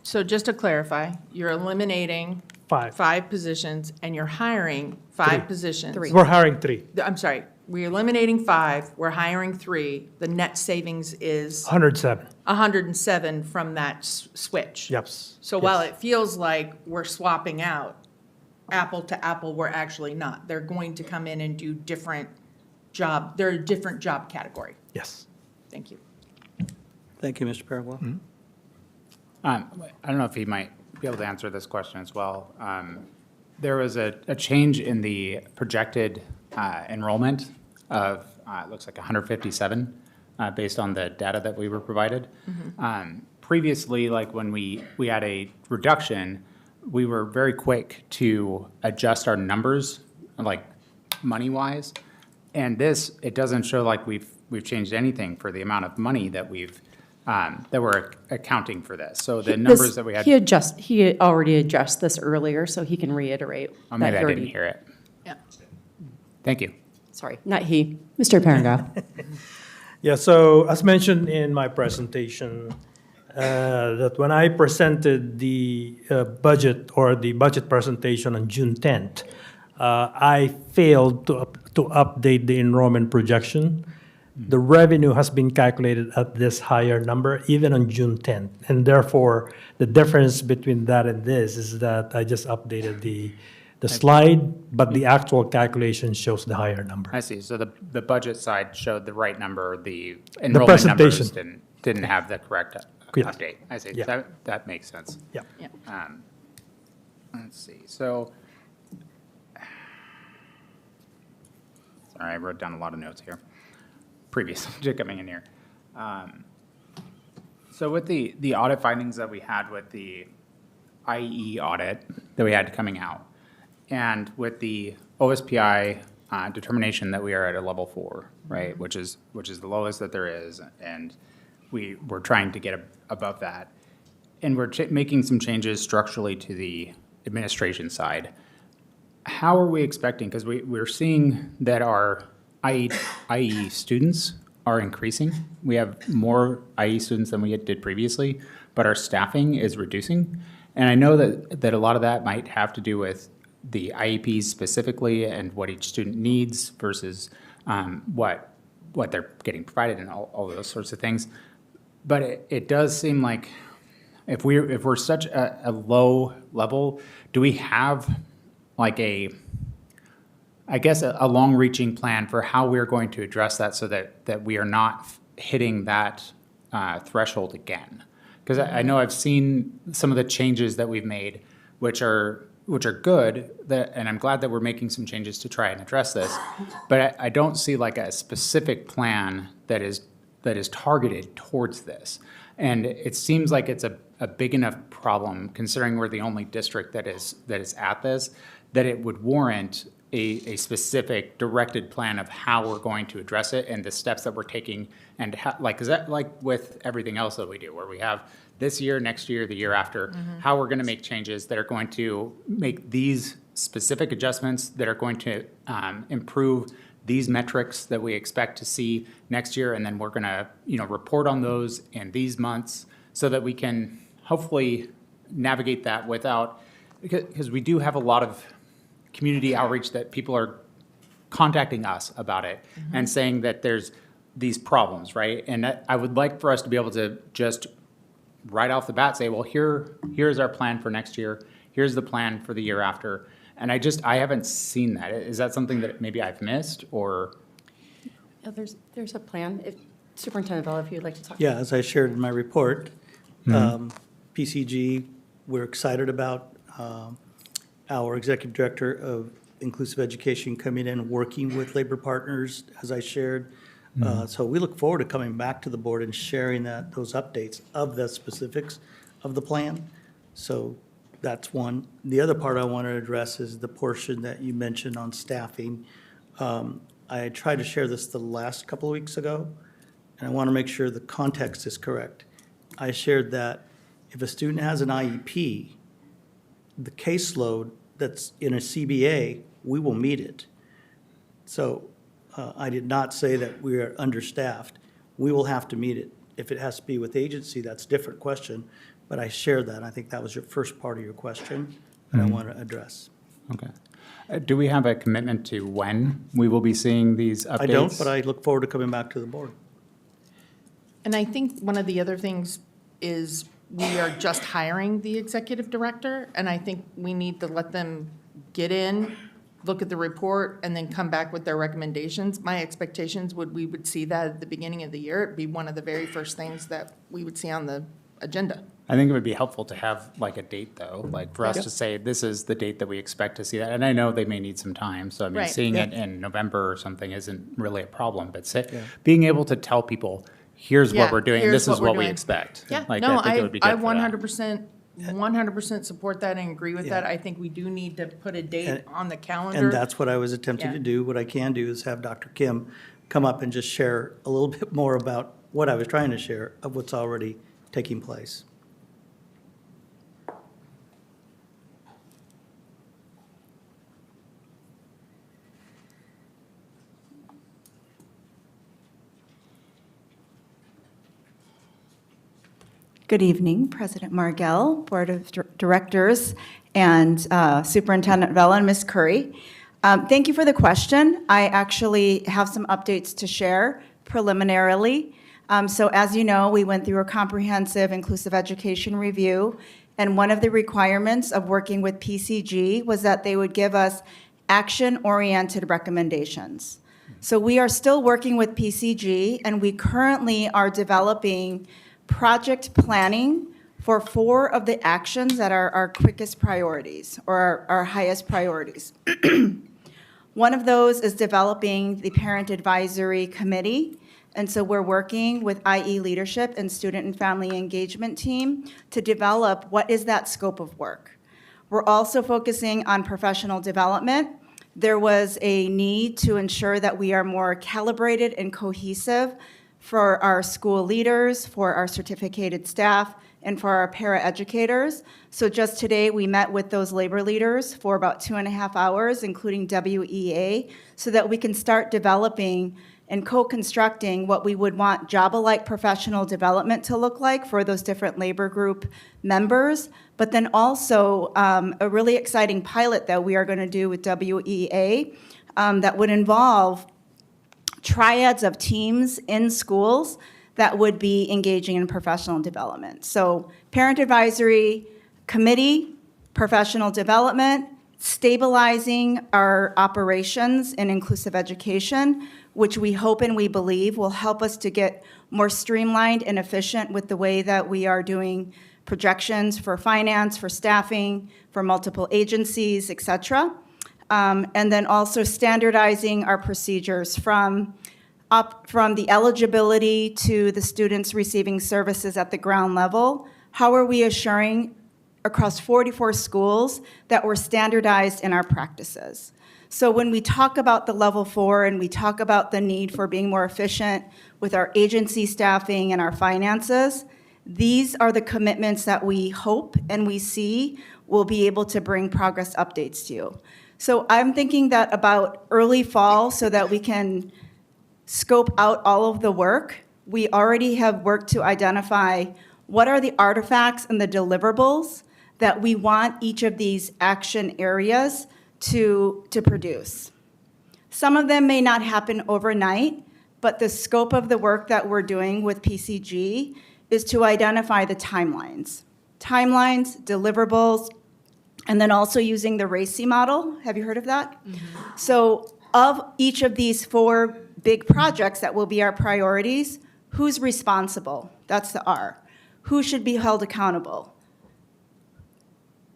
So just to clarify, you're eliminating 5. 5 positions and you're hiring 5 positions. We're hiring 3. I'm sorry, We're eliminating 5, we're hiring 3. The net savings is 107. 107 from that switch. Yep. So while it feels like we're swapping out apple to apple, we're actually not. They're going to come in and do different they're a different job category. Yes. Thank you. Thank you, Mr. Paraguay. I don't know if he might be able to answer this question as well. There was a change in the projected enrollment of, it looks like 157, based on the data that we were provided. Previously, like when we had a reduction, we were very quick to adjust our numbers, like money-wise. And this, it doesn't show like we've changed anything for the amount of money that we're accounting for this. So the numbers that we had. He had already addressed this earlier, so he can reiterate. Oh, maybe that I he didn't already- hear it. Yeah. Thank you. Sorry, not he, Mr. Parangal. Yeah, so as mentioned in my presentation, that when I presented the budget or the budget presentation on June 10th, I failed to update the enrollment projection. The revenue has been calculated at this higher number even on June 10th. And therefore, the difference between that and this is that I just updated the slide, but the actual calculation shows the higher number. I see. So the budget side showed the right number, the enrollment numbers presentation. didn't have the correct Yes. update. I see. Yeah. That makes sense. Yeah. Let's see. So, sorry, I wrote down a lot of notes here. Previous to coming in here. So with the audit findings that we had with the IE audit that we had coming out, and with the OSPI determination that we are at a level 4, right, which is the lowest that there is, and we're trying to get above that, and we're making some changes structurally to the administration side. How are we expecting? Because we're seeing that our IE students are increasing. We have more IE students than we did previously, but our staffing is reducing. And I know that a lot of that might have to do with the IEPs specifically and what each student needs versus what they're getting provided and all those sorts of things. But it does seem like if we're such a low level, do we have like a long-reaching plan for how we're going to address that so that we are not hitting that threshold again? Because I know I've seen some of the changes that we've made, which are good, and I'm glad that we're making some changes to try and address this. But I don't see like a specific plan that is targeted towards this. And it seems like it's a big enough problem, considering we're the only district that is at this, that it would warrant a specific directed plan of how we're going to address it and the steps that we're taking, and is that like with everything else that we do, where we have this year, next year, the year after, how we're going to make changes that are going to make these specific adjustments that are going to improve these metrics that we expect to see next year, and then we're going to report on those in these months so that we can hopefully navigate that without, because we do have a lot of community outreach that people are contacting us about it and saying that there's these problems, right? And I would like for us to be able to just right off the bat say, well, here's our plan for next year. Here's the plan for the year after. And I haven't seen that. Is that something that maybe I've missed, or? There's a plan. Superintendent Vella, if you'd like to talk. Yeah, as I shared in my report, PCG, we're excited about our executive director of inclusive education coming in and working with labor partners, as I shared. So we look forward to coming back to the board and sharing those updates of the specifics of the plan. So that's one. The other part I want to address is the portion that you mentioned on staffing. I tried to share this the last couple of weeks ago, and I want to make sure the context is correct. I shared that if a student has an IEP, the caseload that's in a CBA, we will meet it. So I did not say that we are understaffed. We will have to meet it. If it has to be with agency, that's a different question, but I shared that. I think that was your first part of your question that I want to address. Okay. Do we have a commitment to when we will be seeing these updates? I don't, but I look forward to coming back to the board. And I think one of the other things is we are just hiring the executive director, and I think we need to let them get in, look at the report, and then come back with their recommendations. My expectations we would see that at the beginning of the year. It'd be one of the very first things that we would see on the agenda. I think it would be helpful to have like a date though, like for us to say, this is the date that we expect to see that. And I know they may need some time, so I mean, Right. seeing it in November or something isn't really a problem, but being able to tell people, here's Yeah, what we're doing, here's this is what we're what we doing. expect. Yeah, Like, no, I think it would be I good for that. 100% support that and agree with that. Yeah. I think we do need to put a date And- on the calendar. And that's what I was attempting Yeah. to do. What I can do is have Dr. Kim come up and just share a little bit more about what I was trying to share of what's already taking place. Good evening, President Margell, Board of Directors, and Superintendent Vella and Ms. Curry. Thank you for the question. I actually have some updates to share preliminarily. So as you know, we went through a comprehensive inclusive education review, and one of the requirements of working with PCG was that they would give us action-oriented recommendations. So we are still working with PCG, and we currently are developing project planning for 4 of the actions that are our quickest priorities or our highest priorities. One of those is developing the Parent Advisory Committee. And so we're working with IE leadership and student and family engagement team to develop what is that scope of work. We're also focusing on professional development. There was a need to ensure that we are more calibrated and cohesive for our school leaders, for our certificated staff, and for our paraeducators. So just today, we met with those labor leaders for about 2.5 hours, including WEA, so that we can start developing and co-constructing what we would want job-alike professional development to look like for those different labor group members, but then also a really exciting pilot that we are going to do with WEA that would involve triads of teams in schools that would be engaging in professional development. So Parent Advisory Committee, professional development, stabilizing our operations in inclusive education, which we hope and we believe will help us to get more streamlined and efficient with the way that we are doing projections for finance, for staffing, for multiple agencies, et cetera. And then also standardizing our procedures from the eligibility to the students receiving services at the ground level. How are we assuring across 44 schools that we're standardized in our practices? So when we talk about the level 4 and we talk about the need for being more efficient with our agency staffing and our finances, these are the commitments that we hope and we see will be able to bring progress updates to you. So I'm thinking that about early fall so that we can scope out all of the work. We already have worked to identify what are the artifacts and the deliverables that we want each of these action areas to produce. Some of them may not happen overnight, but the scope of the work that we're doing with PCG is to identify the timelines. Timelines, deliverables, and then also using the RACI model. Have you heard of that? Mm-hmm. So of each of these 4 big projects that will be our priorities, who's responsible? That's the R. Who should be held accountable?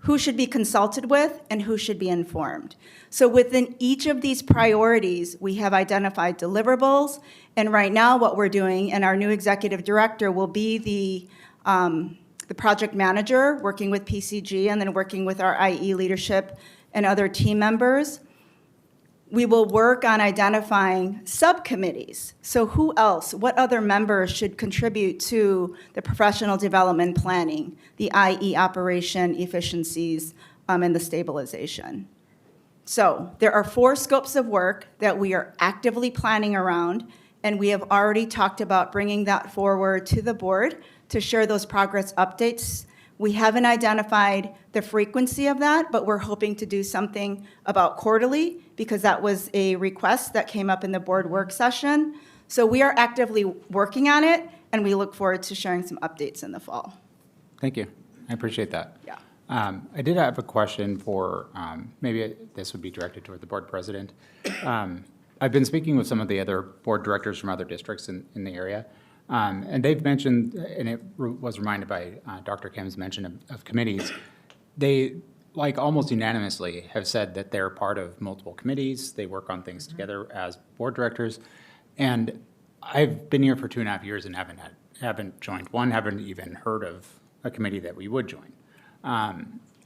Who should be consulted with, and who should be informed? So within each of these priorities, we have identified deliverables, and right now what we're doing, and our new executive director will be the project manager, working with PCG, and then working with our IE leadership and other team members. We will work on identifying subcommittees. So who else, what other members should contribute to the professional development planning, the IE operation efficiencies, and the stabilization? So there are 4 scopes of work that we are actively planning around, and we have already talked about bringing that forward to the board to share those progress updates We haven't identified the frequency of that, but we're hoping to do something about quarterly because that was a request that came up in the board work session. So we are actively working on it, and we look forward to sharing some updates in the fall. Thank you. I appreciate that. Yeah. I did have a question for, maybe this would be directed toward the board president. I've been speaking with some of the other board directors from other districts in the area, and they've mentioned, and it was reminded by Dr. Kim's mention of committees, they, like almost unanimously, have said that they're part of multiple committees, they work on things together as board directors, and I've been here for 2.5 years and haven't joined one, haven't even heard of a committee that we would join.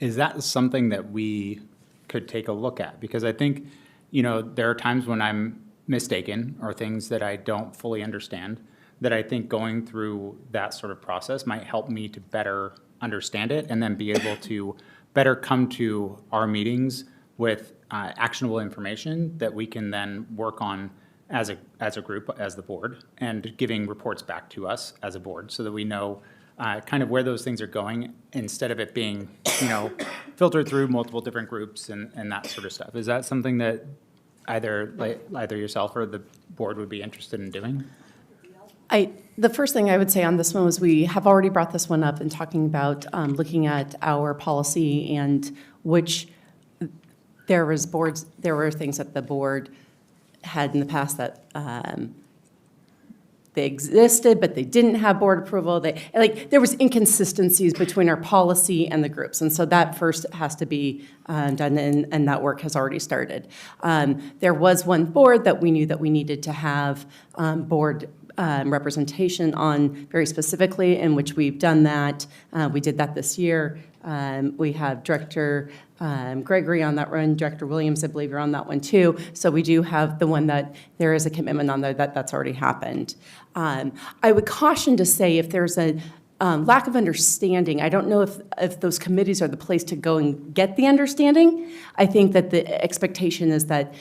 Is that something that we could take a look at? Because I think, there are times when I'm mistaken or things that I don't fully understand, that I think going through that sort of process might help me to better understand it and then be able to better come to our meetings with actionable information that we can then work on as a group, as the board, and giving reports back to us as a board so that we know kind of where those things are going instead of it being, filtered through multiple different groups and that sort of stuff. Is that something that either yourself or the board would be interested in doing? The first thing I would say on this one was we have already brought this one up and talking about looking at our policy and which there were things that the board had in the past that they existed, but they didn't have board approval. There was inconsistencies between our policy and the groups. And so that first has to be done, and that work has already started. There was one board that we knew that we needed to have board representation on very specifically, in which we've done that. We did that this year. We have Director Gregory on that one, Director Williams, I believe, you're on that one too. So we do have the one that there is a commitment on there that's already happened. I would caution to say if there's a lack of understanding, I don't know if those committees are the place to go and get the understanding. I think that the expectation is that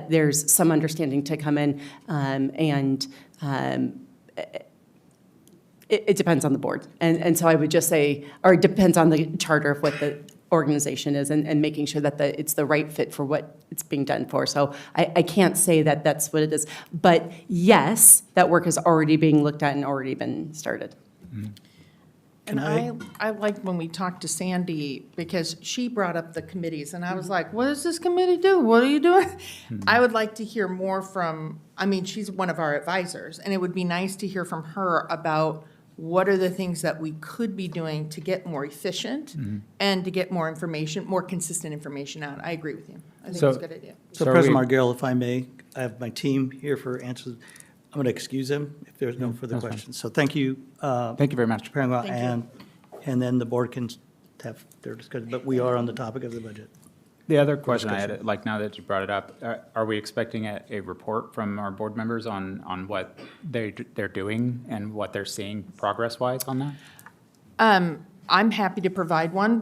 there's some understanding to come in, and it depends on the board. And so I would just say, or it depends on the charter of what the organization is and making sure that it's the right fit for what it's being done for. So I can't say that that's what it is. But yes, that work is already being looked at and already been started. Mm-hmm. And I liked when we talked to Sandy, because she brought up the committees, and I was like, what does this committee do? What are you doing? I would like to hear more from, she's one of our advisors, and it would be nice to hear from her about what are the things that we could be doing to get more efficient and to get more information, more consistent information out. I agree with you. I think it's a good idea. So President Margell, if I may, I have my team here for answers. I'm going to excuse them if there's no further questions. So thank you. Thank you very much. And then the board can have their discussion, but we are on the topic of the budget. The other question I had, now that you brought it up, are we expecting a report from our board members on what they're doing and what they're seeing progress-wise on that? I'm happy to provide one.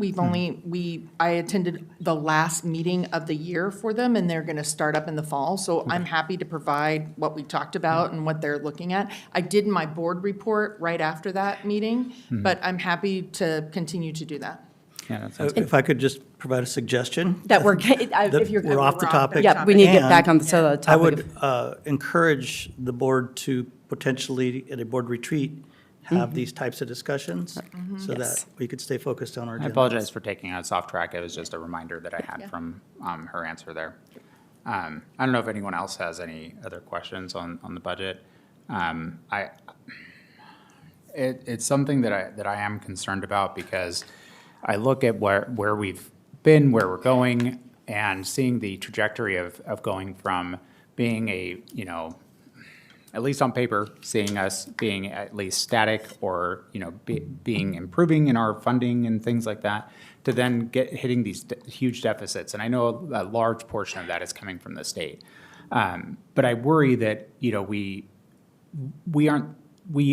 I attended the last meeting of the year for them, and they're going to start up in the fall. So I'm happy to provide what we talked about and what they're looking at. I did my board report right after that meeting, but I'm happy to continue to do that. Yeah, that sounds good. If I could just provide a suggestion. That if you're. We're off the topic. Yeah, we need to get back on the topic. I would encourage the board to potentially, at a board retreat, have these types of discussions so that we could stay focused on our I agenda. apologize for taking us off track. It was just a reminder that I had from her answer there. I don't know if anyone else has any other questions on the budget. It's something that I am concerned about because I look at where we've been, where we're going, and seeing the trajectory of going from being at least on paper, seeing us being at least static or, being improving in our funding and things like that, to then hitting these huge deficits. And I know a large portion of that is coming from the state. But I worry that, we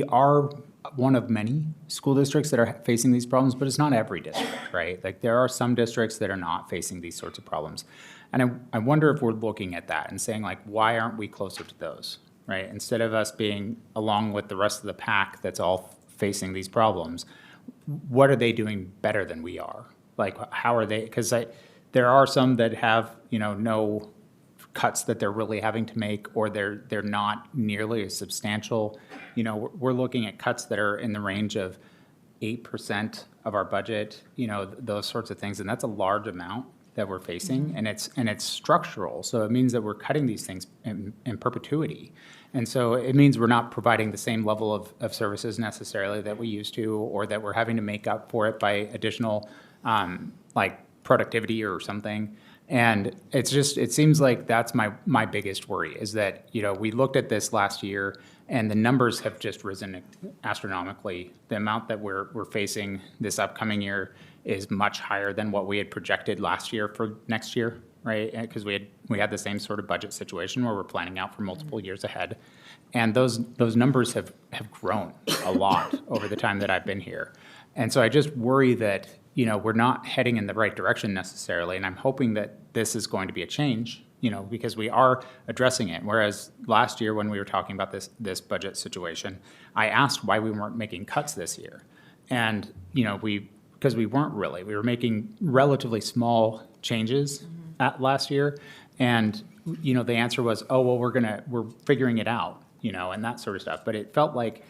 are one of many school districts that are facing these problems, but it's not every district, right? Like there are some districts that are not facing these sorts of problems. And I wonder if we're looking at that and saying like, why aren't we closer to those, right? Instead of us being along with the rest of the pack that's all facing these problems, what are they doing better than we are? Like, how are they, because there are some that have, no cuts that they're really having to make, or they're not nearly as substantial. We're looking at cuts that are in the range of 8% of our budget, those sorts of things, and that's a large amount that we're facing, and it's structural. So it means that we're cutting these things in perpetuity. And so it means we're not providing the same level of services necessarily that we used to, or that we're having to make up for it by additional like productivity or something. And it seems like that's my biggest worry, is that, we looked at this last year and the numbers have just risen astronomically. The amount that we're facing this upcoming year is much higher than what we had projected last year for next year, right? Because we had the same sort of budget situation where we're planning out for multiple years ahead. And those numbers have grown a lot over the time that I've been here. And so I just worry that, we're not heading in the right direction necessarily. And I'm hoping that this is going to be a change, because we are addressing it. Whereas last year when we were talking about this budget situation, I asked why we weren't making cuts this year. And, because we weren't really. We were making relatively small changes last year. And, the answer was, oh, well, we're figuring it out, and that sort of stuff. But it felt like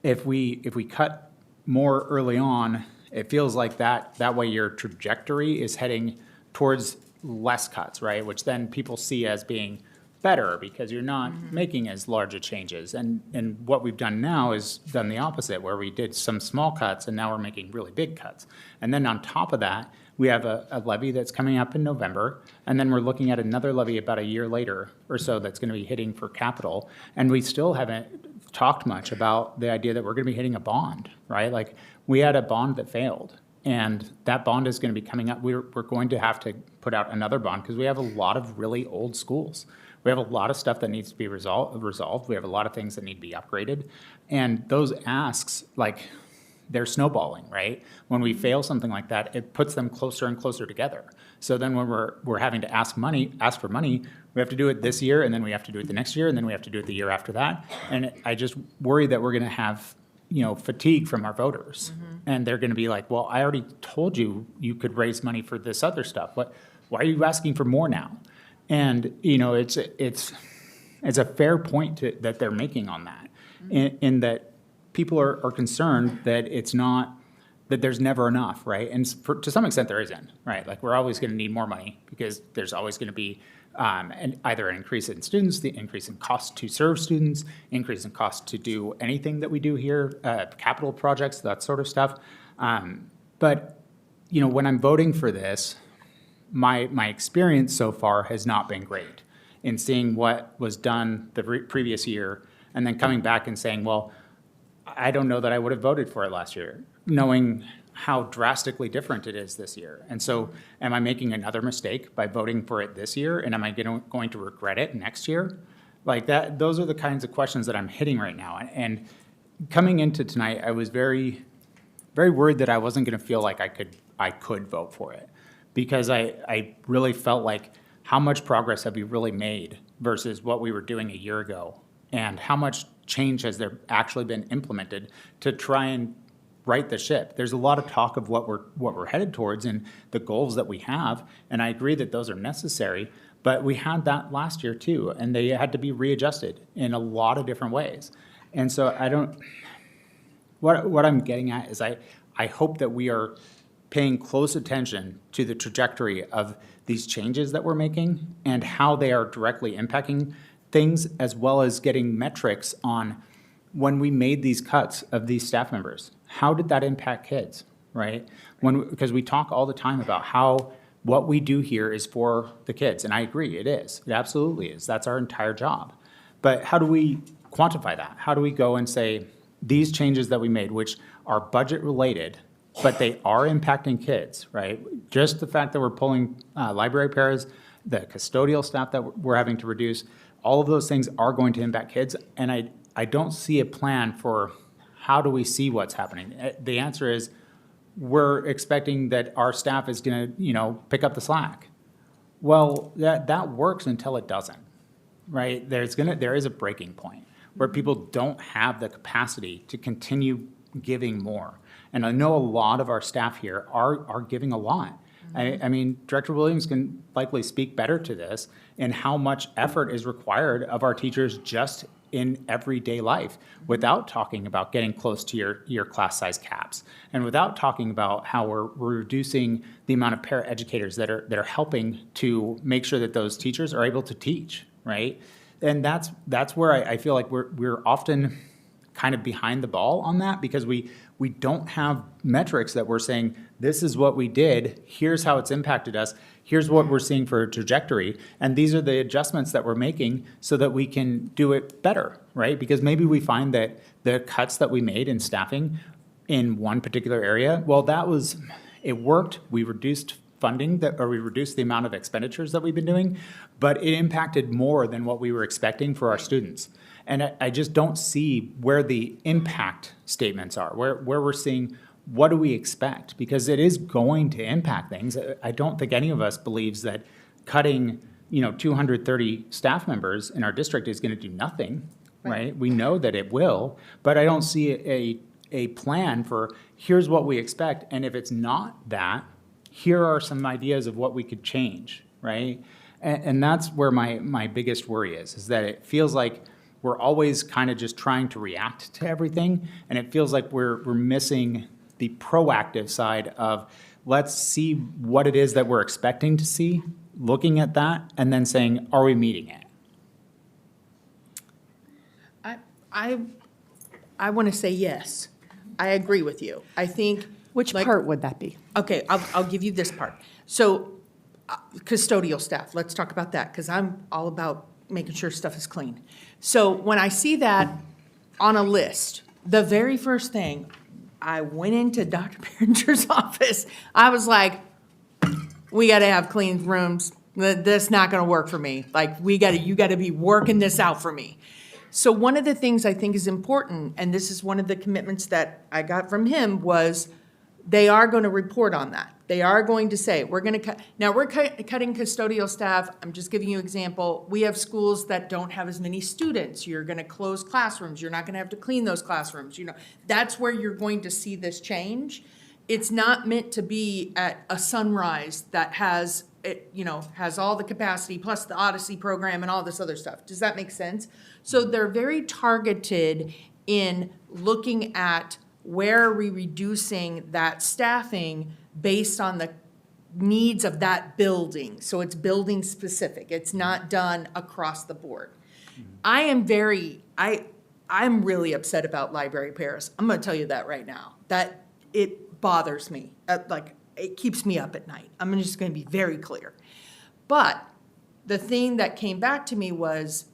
if we cut more early on, it feels like that way your trajectory is heading towards less cuts, right? Which then people see as being better because you're not making as large a changes. And what we've done now is done the opposite, where we did some small cuts and now we're making really big cuts. And then on top of that, we have a levy that's coming up in November, and then we're looking at another levy about a year later or so that's going to be hitting for capital. And we still haven't talked much about the idea that we're going to be hitting a bond, right? Like, we had a bond that failed, and that bond is going to be coming up. We're going to have to put out another bond because we have a lot of really old schools. We have a lot of stuff that needs to be resolved. We have a lot of things that need to be upgraded. And those asks, they're snowballing, right? When we fail something like that, it puts them closer and closer together. So then when we're having to ask for money, we have to do it this year, and then we have to do it the next year, and then we have to do it the year after that. And I just worry that we're going to have, fatigue from our voters. And they're going to be like, well, I already told you could raise money for this other stuff. Why are you asking for more now? And, it's a fair point that they're making on that, in that people are concerned that it's not, that there's never enough, right? And to some extent there isn't, right? Like, we're always going to need more money because there's always going to be either an increase in students, the increase in cost to serve students, increase in cost to do anything that we do here, capital projects, that sort of stuff. But, when I'm voting for this, my experience so far has not been great in seeing what was done the previous year and then coming back and saying, well, I don't know that I would have voted for it last year, knowing how drastically different it is this year. And so am I making another mistake by voting for it this year? And am I going to regret it next year? Like that, those are the kinds of questions that I'm hitting right now. And coming into tonight, I was very, very worried that I wasn't going to feel like I could vote for it, because I really felt like, how much progress have we really made versus what we were doing a year ago? And how much change has there actually been implemented to try and right the ship? There's a lot of talk of what we're headed towards and the goals that we have, and I agree that those are necessary, but we had that last year too, and they had to be readjusted in a lot of different ways. And so what I'm getting at is I hope that we are paying close attention to the trajectory of these changes that we're making and how they are directly impacting things, as well as getting metrics on when we made these cuts of these staff members. How did that impact kids, right? Because we talk all the time about how what we do here is for the kids, and I agree, it is. It absolutely is. That's our entire job. But how do we quantify that? How do we go and say, these changes that we made, which are budget related, but they are impacting kids, right? Just the fact that we're pulling library paras, the custodial staff that we're having to reduce, all of those things are going to impact kids, and I don't see a plan for how do we see what's happening. The answer is we're expecting that our staff is going to, pick up the slack. Well, that works until it doesn't, right? There is a breaking point where people don't have the capacity to continue giving more. And I know a lot of our staff here are giving a lot. I mean, Director Williams can likely speak better to this and how much effort is required of our teachers just in everyday life, without talking about getting close to your class size caps, and without talking about how we're reducing the amount of paraeducators that are helping to make sure that those teachers are able to teach, right? And that's where I feel like we're often kind of behind the ball on that, because we don't have metrics that we're saying, this is what we did, here's how it's impacted us, here's what we're seeing for a trajectory, and these are the adjustments that we're making so that we can do it better, right? Because maybe we find that the cuts that we made in staffing in one particular area, well, it worked, we reduced funding we reduced the amount of expenditures that we've been doing, but it impacted more than what we were expecting for our students. And I just don't see where the impact statements are, where we're seeing what do we expect? Because it is going to impact things. I don't think any of us believes that cutting 230 staff members in our district is going to do nothing, right? We know that it will, but I don't see a plan for here's what we expect, and if it's not that, here are some ideas of what we could change, right? And that's where my biggest worry is that it feels like we're always kind of just trying to react to everything, and it feels like we're missing the proactive side of let's see what it is that we're expecting to see, looking at that, and then saying, are we meeting it? I want to say yes. I agree with you. I think. Which part would that be? Okay, I'll give you this part. So custodial staff, let's talk about that, because I'm all about making sure stuff is clean. So when I see that on a list, the very first thing, I went into Dr. Behringer's office. I was like, we got to have clean rooms. That's not going to work for me. Like, you got to be working this out for me. So one of the things I think is important, and this is one of the commitments that I got from him, was they are going to report on that. They are going to say, we're going to cut. Now, we're cutting custodial staff. I'm just giving you an example. We have schools that don't have as many students. You're going to close classrooms. You're not going to have to clean those classrooms. That's where you're going to see this change. It's not meant to be at a Sunrise that has all the capacity plus the Odyssey program and all this other stuff. Does that make sense? So they're very targeted in looking at where are we reducing that staffing based on the needs of that building. So it's building specific. It's not done across the board. I'm really upset about library pairs. I'm going to tell you that right now. That it bothers me. It keeps me up at night. I'm just going to be very clear. But the thing that came back to me was,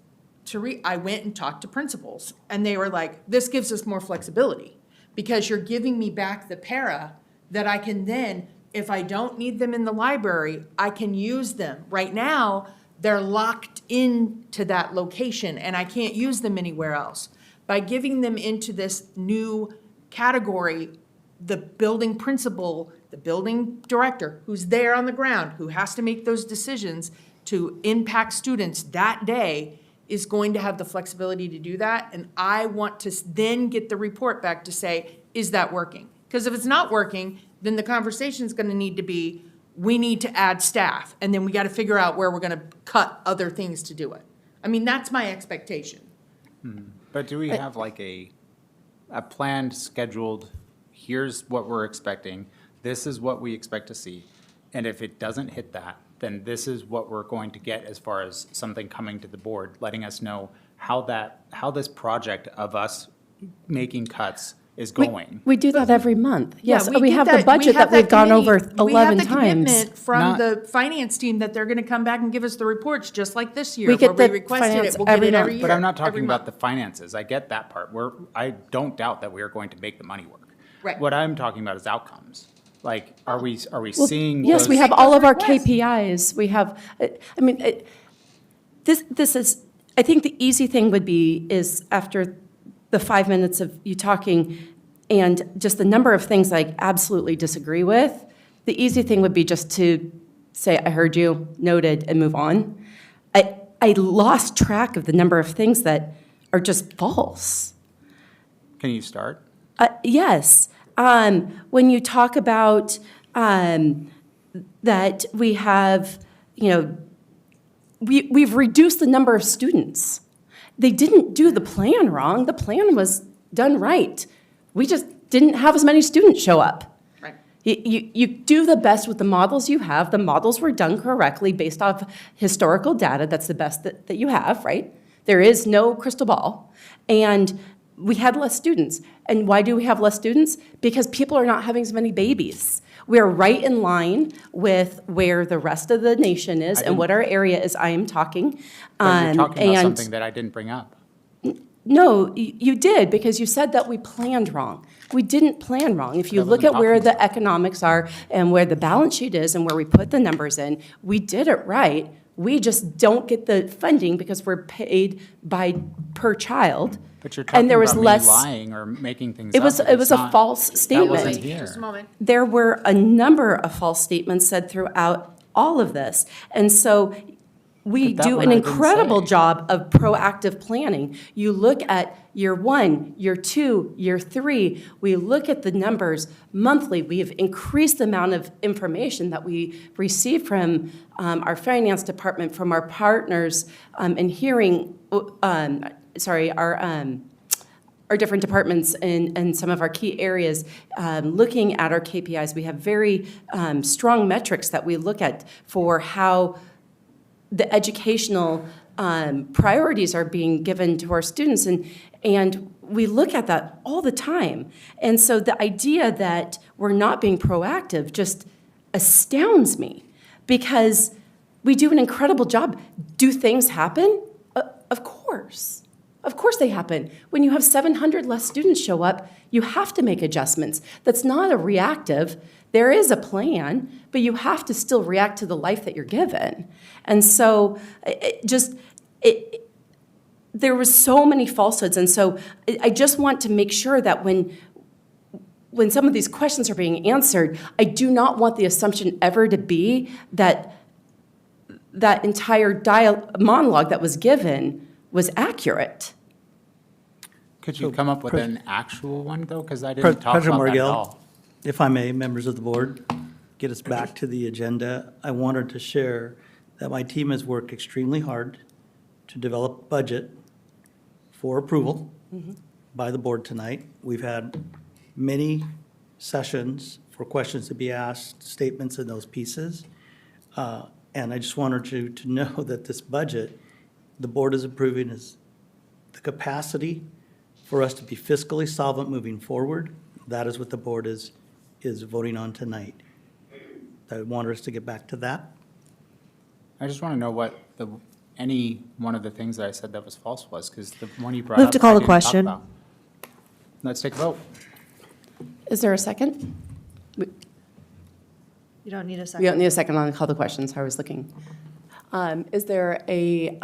I went and talked to principals, and they were like, this gives us more flexibility because you're giving me back the para that I can then, if I don't need them in the library, I can use them. Right now, they're locked into that location, and I can't use them anywhere else. By giving them into this new category, the building principal, the building director, who's there on the ground, who has to make those decisions to impact students that day, is going to have the flexibility to do that. And I want to then get the report back to say, is that working? Because if it's not working, then the conversation is going to need to be, we need to add staff. And then we got to figure out where we're going to cut other things to do it. I mean, that's my expectation. But do we have like a planned, scheduled, here's what we're expecting, this is what we expect to see, and if it doesn't hit that, then this is what we're going to get as far as something coming to the board, letting us know how this project of us making cuts is going. We do that every month. Yes, Yeah, we have did the budget that we've gone over 11 times. We have the commitment from the finance team that they're going to come back and give us the reports, just like this year. We get where the we requested finance it. We'll get every it every month. year. But I'm not every talking about month. the finances. I get that part. I don't doubt that we are going to make the money work. Right. What I'm talking about is outcomes. Like, are we seeing? Yes, those- we have all of our KPIs. We have, this is, I think the easy thing would be is after the 5 minutes of you talking and just the number of things I absolutely disagree with, the easy thing would be just to say, I heard you, noted, and move on. I lost track of the number of things that are just false. Can you start? Yes. When you talk about that we have, we've reduced the number of students. They didn't do the plan wrong. The plan was done right. We just didn't have as many students show up. Right. You do the best with the models you have. The models were done correctly based off historical data. That's the best that you have, right? There is no crystal ball. And we had less students. And why do we have less students? Because people are not having as many babies. We're right in line with where the rest of the nation is and what our area is. I am talking. But you're talking about and something that I didn't bring up. No, you did, because you said that we planned wrong. We didn't plan wrong. If you That look wasn't at where talking the economics are and where the balance sheet is and where we put the numbers in, we did it right. We just don't get the funding because we're paid by per child. But you're talking And there was about me less. lying or making things It up. was and it it's was a not- false That wasn't statement. here. Just a moment. There were a number of false statements said throughout all of this. And so we But that do one an I didn't incredible say. job of proactive planning. You look at year 1, year 2, year 3, we look at the numbers monthly. We have increased the amount of information that we receive from our finance department, from our partners, and hearing, our different departments in some of our key areas, looking at our KPIs. We have very strong metrics that we look at for how the educational priorities are being given to our students, and we look at that all the time. And so the idea that we're not being proactive just astounds me, because we do an incredible job. Do things happen? Of course. Of course they happen. When you have 700 less students show up, you have to make adjustments. That's not a reactive. There is a plan, but you have to still react to the life that you're given. And so there was so many falsehoods. And so I just want to make sure that when some of these questions are being answered, I do not want the assumption ever to be that that entire monologue that was given was accurate. Could you come up with an actual one, though? Because I didn't talk President about that at Margell, all. if I may, members of the board, get us back to the agenda. I wanted to share that my team has worked extremely hard to develop a budget for approval by the board tonight. We've had many sessions for questions to be asked, statements in those pieces. And I just wanted you to know that this budget, the board is approving, is the capacity for us to be fiscally solvent moving forward. That is what the board is voting on tonight. I want us to get back to that. I just want to know what any one of the things that I said that was false was, because the one you brought up, Move to call I the didn't talk question. about. Let's take a vote. Is there a second? You don't need a We second. don't need a second on the call to questions. I was looking. Is there a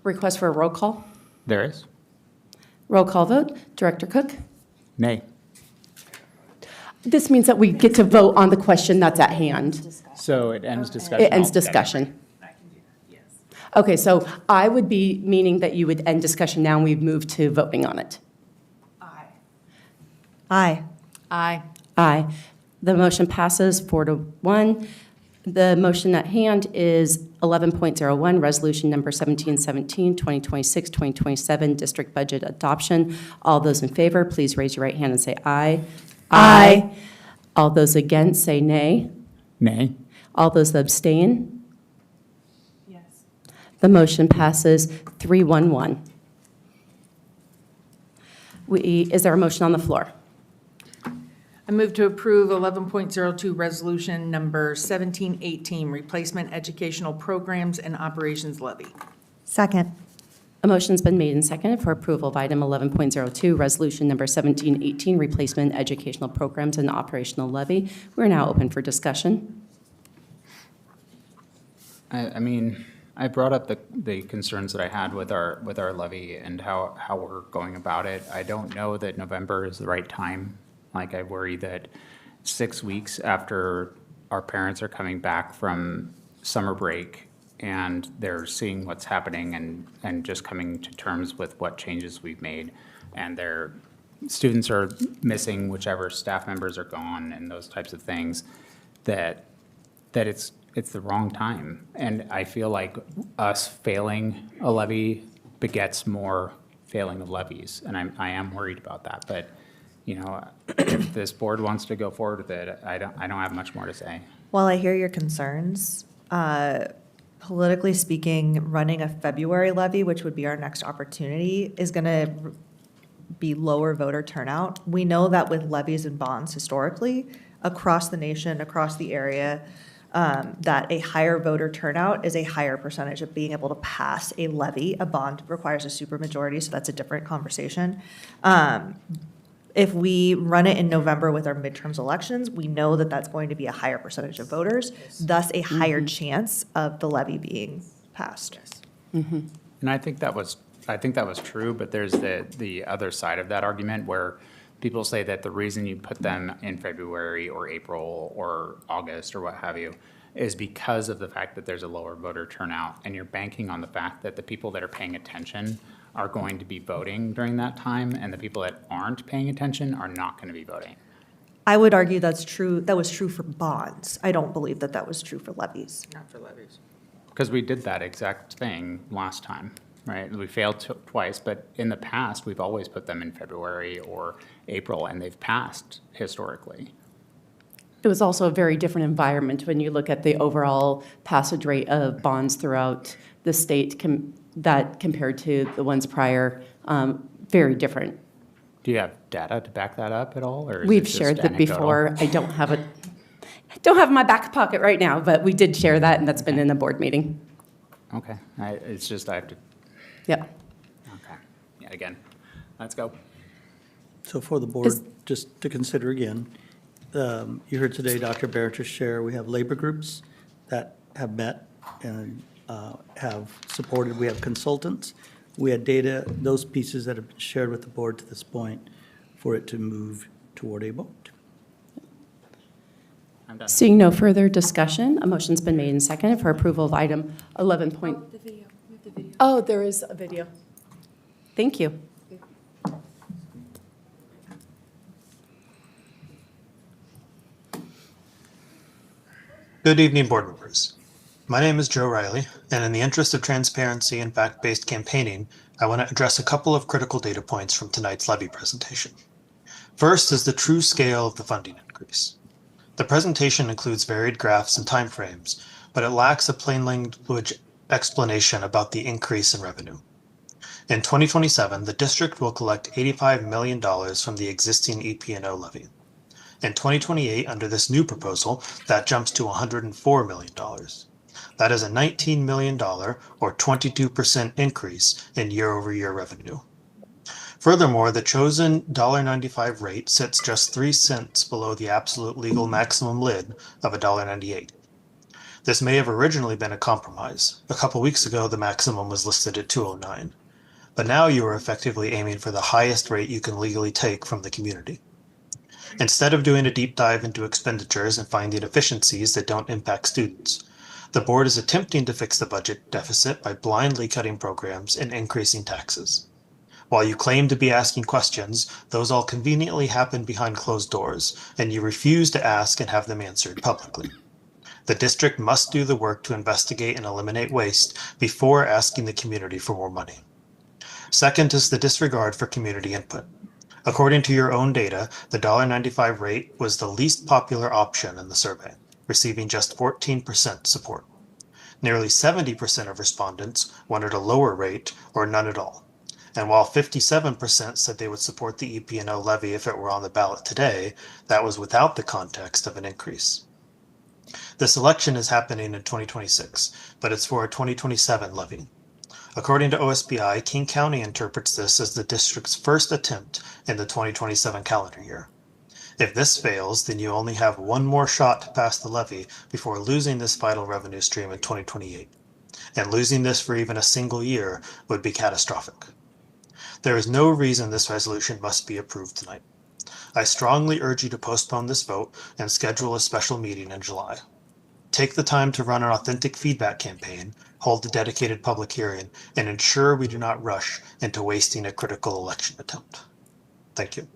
request for a roll call? There is. Roll call vote. Director Cook? Nay. This means that we get to vote on the question that's at hand. So it ends discussion. It ends altogether. discussion. Okay, so I would be meaning that you would end discussion now and we've moved to voting on it. Aye. Aye. Aye. The motion passes 4-1. The motion at hand is 11.01, resolution number 1717, 2026-2027, district budget adoption. All those in favor, please raise your right hand and say aye. Aye. All those against, say nay. Nay. All those abstain? Yes. The motion passes 3-1-1. Is there a motion on the floor? I move to approve 11.02 resolution number 1718, replacement educational programs and operations levy. Second. A motion's been made and seconded for approval of item 11.02, resolution number 1718, replacement educational programs and operational levy. We're now open for discussion. I mean, I brought up the concerns that I had with our levy and how we're going about it. I don't know that November is the right time. Like, I worry that 6 weeks after our parents are coming back from summer break and they're seeing what's happening and just coming to terms with what changes we've made, and they're students are missing whichever staff members are gone and those types of things, that it's the wrong time. And I feel like us failing a levy begets more failing of levies, and I am worried about that. But, you know, if this board wants to go forward with it, I don't have much more to say. While I hear your concerns, politically speaking, running a February levy, which would be our next opportunity, is going to be lower voter turnout. We know that with levies and bonds historically, across the nation, across the area, that a higher voter turnout is a higher percentage of being able to pass a levy. A bond requires a supermajority, so that's a different conversation. If we run it in November with our midterms elections, we know that that's going to be a higher percentage of voters, thus a higher chance of the levy being passed. And I think that was true, but there's the other side of that argument where people say that the reason you put them in February or April or August or what have you is because of the fact that there's a lower voter turnout, and you're banking on the fact that the people that are paying attention are going to be voting during that time, and the people that aren't paying attention are not going to be voting. I would argue that's true. That was true for bonds. I don't believe that that was true for levies. Not for levies. Because we did that exact thing last time, right? We failed twice, but in the past, we've always put them in February or April, and they've passed historically. It was also a very different environment when you look at the overall passage rate of bonds throughout the state that compared to the ones prior, very different. Do you have data to back that up at all, or is We've it just shared that anecdotal? before. I don't have it in my back pocket right now, but we did share that, and that's been in a board meeting. Okay, it's just I have to, Yeah. okay. Yeah, again, let's go. So for the board, just to consider again, you heard today Dr. Barrett's share, we have labor groups that have met and have supported, we have consultants, we had data, those pieces that have been shared with the board to this point for it to move toward a vote. I'm done. Seeing no further discussion, a motion's been made and seconded for approval of item 11. Oh, there is a video. Thank you. Good evening, board members. My name is Joe Riley, and in the interest of transparency and fact-based campaigning, I want to address a couple of critical data points from tonight's levy presentation. First is the true scale of the funding increase. The presentation includes varied graphs and timeframes, but it lacks a plain language explanation about the increase in revenue. In 2027, the district will collect $85 million from the existing EP&O levy. In 2028, under this new proposal, that jumps to $104 million. That is a $19 million or 22% increase in year-over-year revenue. Furthermore, the chosen $1.95 rate sits just 3 cents below the absolute legal maximum lid of $1.98. This may have originally been a compromise. A couple weeks ago, the maximum was listed at $2.09. But now you are effectively aiming for the highest rate you can legally take from the community. Instead of doing a deep dive into expenditures and finding efficiencies that don't impact students, the board is attempting to fix the budget deficit by blindly cutting programs and increasing taxes. While you claim to be asking questions, those all conveniently happen behind closed doors, and you refuse to ask and have them answered publicly. The district must do the work to investigate and eliminate waste before asking the community for more money. Second is the disregard for community input. According to your own data, the $1.95 rate was the least popular option in the survey, receiving just 14% support. Nearly 70% of respondents wanted a lower rate or none at all. And while 57% said they would support the EP&O levy if it were on the ballot today, that was without the context of an increase. This election is happening in 2026, but it's for a 2027 levy. According to OSBI, King County interprets this as the district's first attempt in the 2027 calendar year. If this fails, then you only have one more shot to pass the levy before losing this vital revenue stream in 2028. And losing this for even a single year would be catastrophic. There is no reason this resolution must be approved tonight. I strongly urge you to postpone this vote and schedule a special meeting in July. Take the time to run an authentic feedback campaign, hold a dedicated public hearing, and ensure we do not rush into wasting a critical election attempt. Thank you.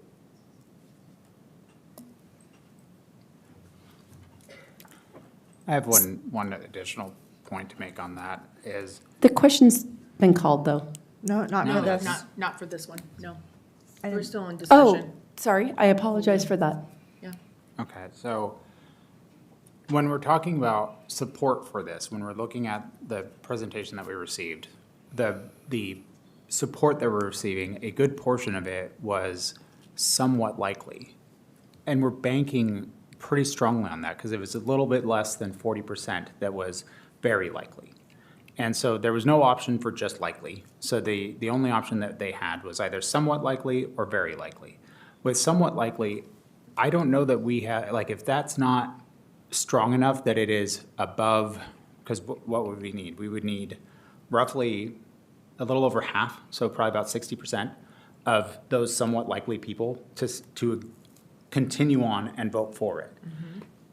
I have one additional point to make on that is, The question's been called, though. No, not No, for this. Not for this one, no. I We're didn't- still in Oh, discussion. sorry, I apologize for that. okay, so when we're talking about support for this, when we're looking at the presentation that we received, the support that we're receiving, a good portion of it was somewhat likely. And we're banking pretty strongly on that because it was a little bit less than 40% that was very likely. And so there was no option for just likely. So the only option that they had was either somewhat likely or very likely. With somewhat likely, I don't know that we have, like, if that's not strong enough that it is above, because what would we need? We would need roughly a little over half, so probably about 60% of those somewhat likely people to continue on and vote for it.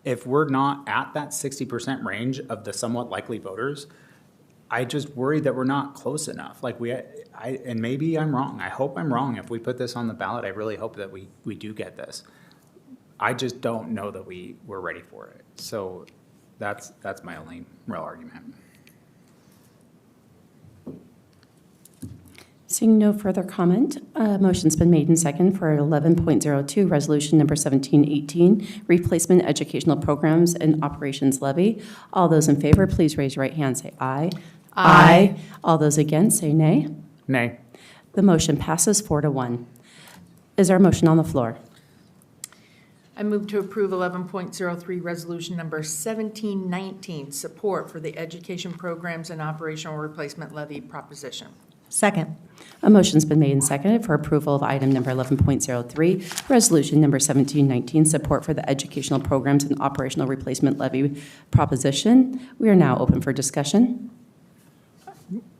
If we're not at that 60% range of the somewhat likely voters, I just worry that we're not close enough. Like and maybe I'm wrong. I hope I'm wrong. If we put this on the ballot, I really hope that we do get this. I just don't know that we're ready for it. So that's my only real argument. Seeing no further comment, motion's been made and second for 11.02, Resolution Number 1718, Replacement Educational Programs and Operations Levy. All those in favor, please raise your right hand, say aye. Aye. All those against, say nay. Nay. The motion passes 4-1. Is there a motion on the floor? I move to approve 11.03, Resolution Number 1719, support for the Education Programs and Operational Replacement Levy proposition. Second. A motion's been made and seconded for approval of item number 11.03, Resolution Number 1719, support for the Educational Programs and Operational Replacement Levy proposition. We are now open for discussion.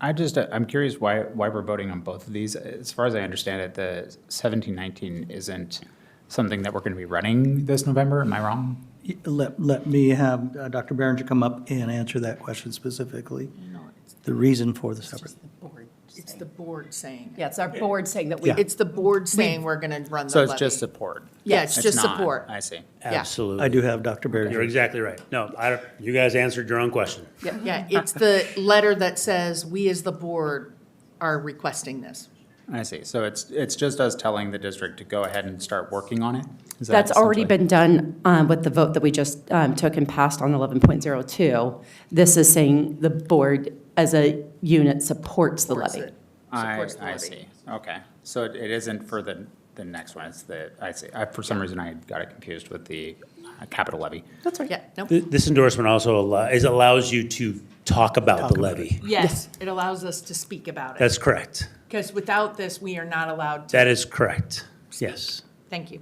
I'm curious why we're voting on both of these. As far as I understand it, the 1719 isn't something that we're going to be running this November. Am I wrong? Let me have Dr. Behringer come up and answer that question specifically. The reason for the separate. It's the board saying. Yeah, it's our board saying that we. Yeah. It's the board saying we're going to run the So levy. it's just support? Yeah, it's just not- support. I see. Absolutely. I do have Dr. You're Behringer. exactly right. No, you guys answered your own question. Yeah, it's the letter that says, we as the board are requesting this. I see. So it's just us telling the district to go ahead and start working on it? Is that That's already essentially- been done with the vote that we just took and passed on 11.02. This is saying the board as a unit supports the Supports levy. it. Supports the I levy. see. Okay. So it isn't for the next one. It's I see. For some reason, I got it confused with the capital levy. That's right. Yeah, nope. This endorsement also allows you to talk about the levy. Yes, it allows us to speak about it. That's correct. Because without this, we are not allowed to. That is correct. Yes. Thank you.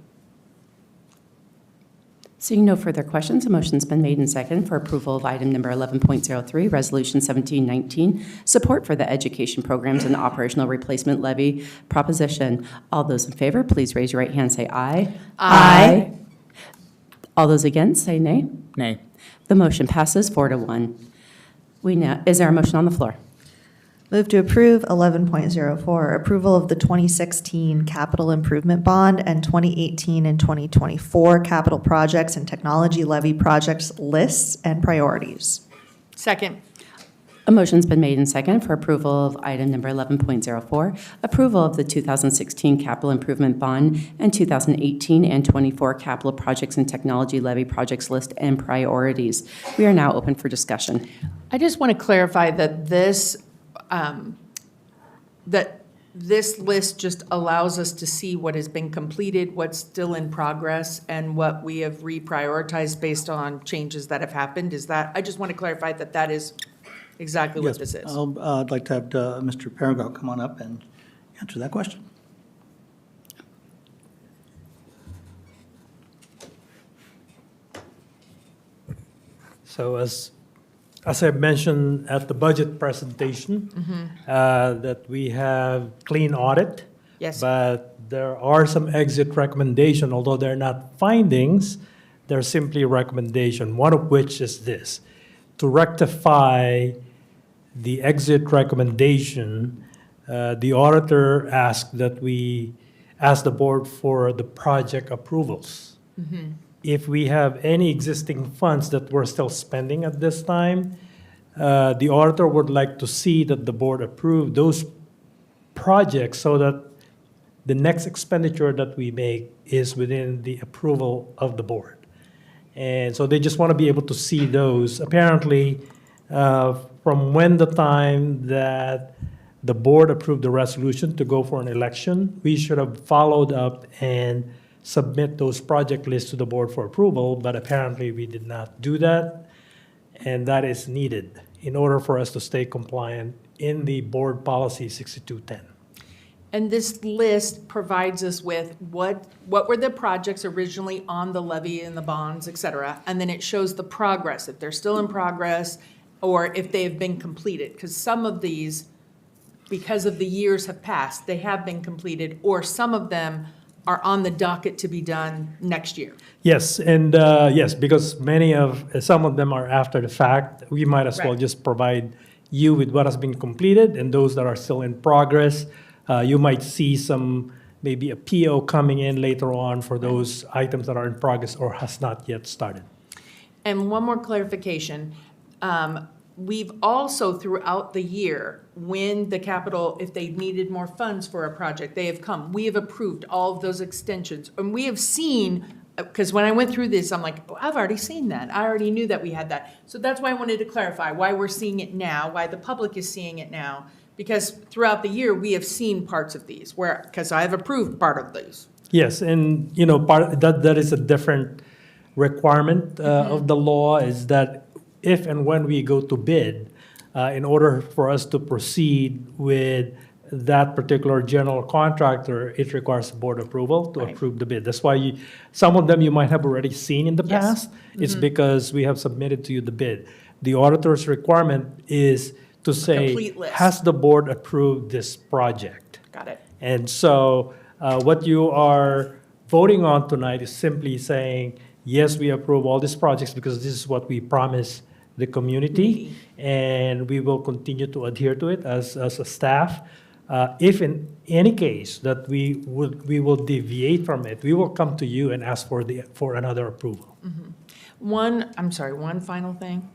Seeing no further questions, a motion's been made and seconded for approval of item number 11.03, Resolution 1719, support for the Education Programs and Operational Replacement Levy proposition. All those in favor, please raise your right hand, say aye. Aye. All those against, say nay. Nay. The motion passes 4-1. Is there a motion on the floor? Move to approve 11.04, approval of the 2016 capital improvement bond and 2018 and 2024 capital projects and technology levy projects lists and priorities. Second. A motion's been made and seconded for approval of item number 11.04, approval of the 2016 capital improvement bond and 2018 and 24 capital projects and technology levy projects list and priorities. We are now open for discussion. I just want to clarify that this list just allows us to see what has been completed, what's still in progress, and what we have reprioritized based on changes that have happened. I just want to clarify that that is exactly what this is. I'd like to have Mr. Behringer come on up and answer that question. So as I mentioned at the budget presentation, that we have clean audit. Yes. But there are some exit recommendation, although they're not findings, they're simply recommendation, one of which is this: to rectify the exit recommendation, the auditor asked that we ask the board for the project approvals. If we have any existing funds that we're still spending at this time, the auditor would like to see that the board approve those projects so that the next expenditure that we make is within the approval of the board. And so they just want to be able to see those. Apparently, from when the time that the board approved the resolution to go for an election, we should have followed up and submit those project lists to the board for approval, but apparently we did not do that. And that is needed in order for us to stay compliant in the board policy 6210. And this list provides us with what were the projects originally on the levy and the bonds, et cetera, and then it shows the progress, if they're still in progress, or if they have been completed, because some of these, because of the years have passed, they have been completed, or some of them are on the docket to be done next year. Yes, and yes, because some of them are after the fact, we might as well Right. just provide you with what has been completed, and those that are still in progress, you might see maybe a PO coming in later on for those items that are in progress or has not yet started. And one more clarification. We've also, throughout the year, when the capital, if they needed more funds for a project, they have come. We have approved all of those extensions. And we have seen, because when I went through this, I'm like, oh, I've already seen that. I already knew that we had that. So that's why I wanted to clarify why we're seeing it now, why the public is seeing it now. Because throughout the year, we have seen parts of these, because I have approved part of these. Yes, and that is a different requirement of the law, is that if and when we go to bid, in order for us to proceed with that particular general contractor, it requires board approval to approve the bid. That's why some of them you might have already seen in the past. It's because we have submitted to you the bid. The auditor's requirement is to say, complete list. has the board approved this project? Got it. And so what you are voting on tonight is simply saying, yes, we approve all these projects because this is what we promised the community, and we will continue to adhere to it as a staff. If in any case that we will deviate from it, we will come to you and ask for another approval. One final thing.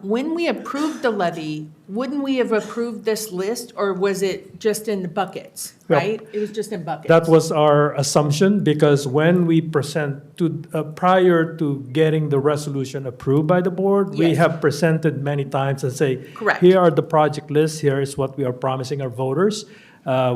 When we approved the levy, wouldn't we have approved this list, or was it just in the buckets, Well, right? It was just in buckets. That was our assumption, because when we present prior to getting the resolution approved by the board, we Yes. have presented many times and say, Correct. here are the project lists, here is what we are promising our voters.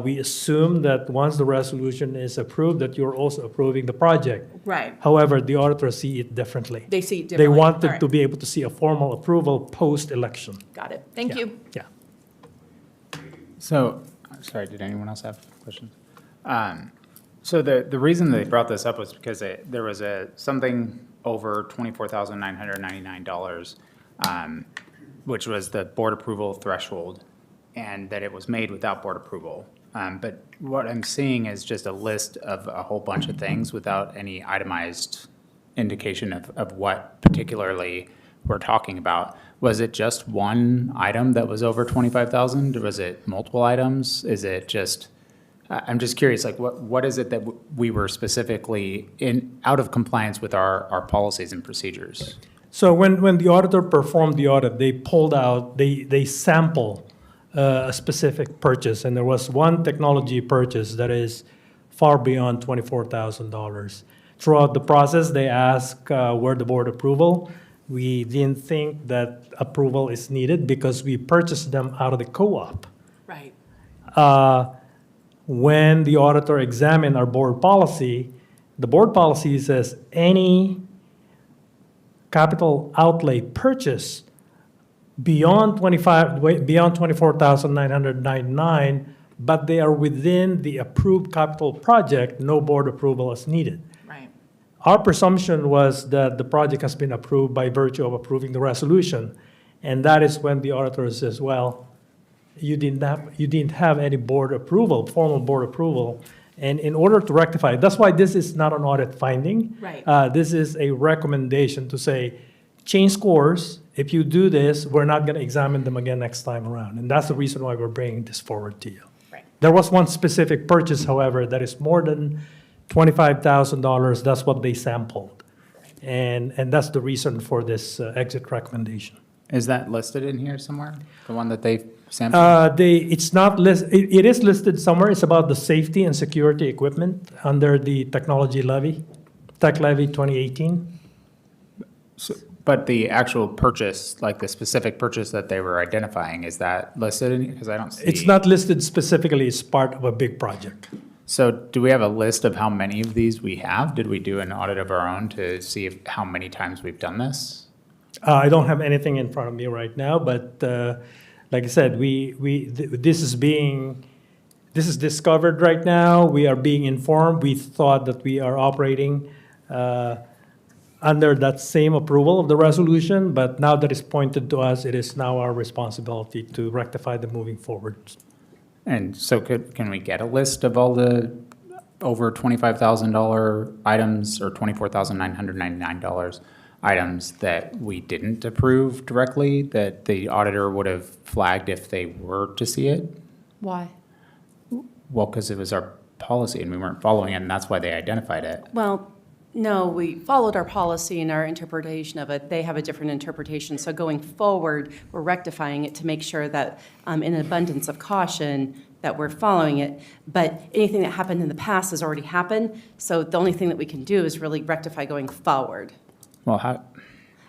We assume that once the resolution is approved, that you're also approving the project. Right. However, the auditors see it differently. They see it They differently. wanted All right. to be able to see a formal approval post-election. Got it. Thank you. Yeah. So, sorry, did anyone else have questions? So the reason they brought this up was because there was something over $24,999, which was the board approval threshold, and that it was made without board approval. But what I'm seeing is just a list of a whole bunch of things without any itemized indication of what particularly we're talking about. Was it just one item that was over 25,000? Was it multiple items? Is it just, I'm just curious, like what is it that we were specifically out of compliance with our policies and procedures? So when the auditor performed the audit, they pulled out, they sample a specific purchase, and there was one technology purchase that is far beyond $24,000. Throughout the process, they asked where the board approval. We didn't think that approval is needed because we purchased them out of the co-op. Right. When the auditor examined our board policy, the board policy says any capital outlay purchase beyond 24,999, but they are within the approved capital project, no board approval is needed. Right. Our presumption was that the project has been approved by virtue of approving the resolution, and that is when the auditor says, well, you didn't have any board approval, formal board approval, and in order to rectify it, that's why this is not an audit finding. Right. This is a recommendation to say, change course. If you do this, we're not going to examine them again next time around. And that's the reason why we're bringing this forward to you. Right. There was one specific purchase, however, that is more than $25,000. That's what they sampled. And that's the reason for this exit recommendation. Is that listed in here somewhere? The one that they sampled? It's not it is listed somewhere. It's about the safety and security equipment under the technology levy, Tech Levy 2018. But the actual purchase, like the specific purchase that they were identifying, is that listed in, because I don't see. It's not listed specifically as part of a big project. So do we have a list of how many of these we have? Did we do an audit of our own to see how many times we've done this? I don't have anything in front of me right now, but like I said, this is discovered right now. We are being informed. We thought that we are operating under that same approval of the resolution, but now that it's pointed to us, it is now our responsibility to rectify them moving forward. And so can we get a list of all the over $25,000 items or $24,999 items that we didn't approve directly, that the auditor would have flagged if they were to see it? Why? Well, because it was our policy and we weren't following it, and that's why they identified it. Well, no, we followed our policy and our interpretation of it. They have a different interpretation. So going forward, we're rectifying it to make sure that, in an abundance of caution, that we're following it. But anything that happened in the past has already happened. So the only thing that we can do is really rectify going forward. Well, how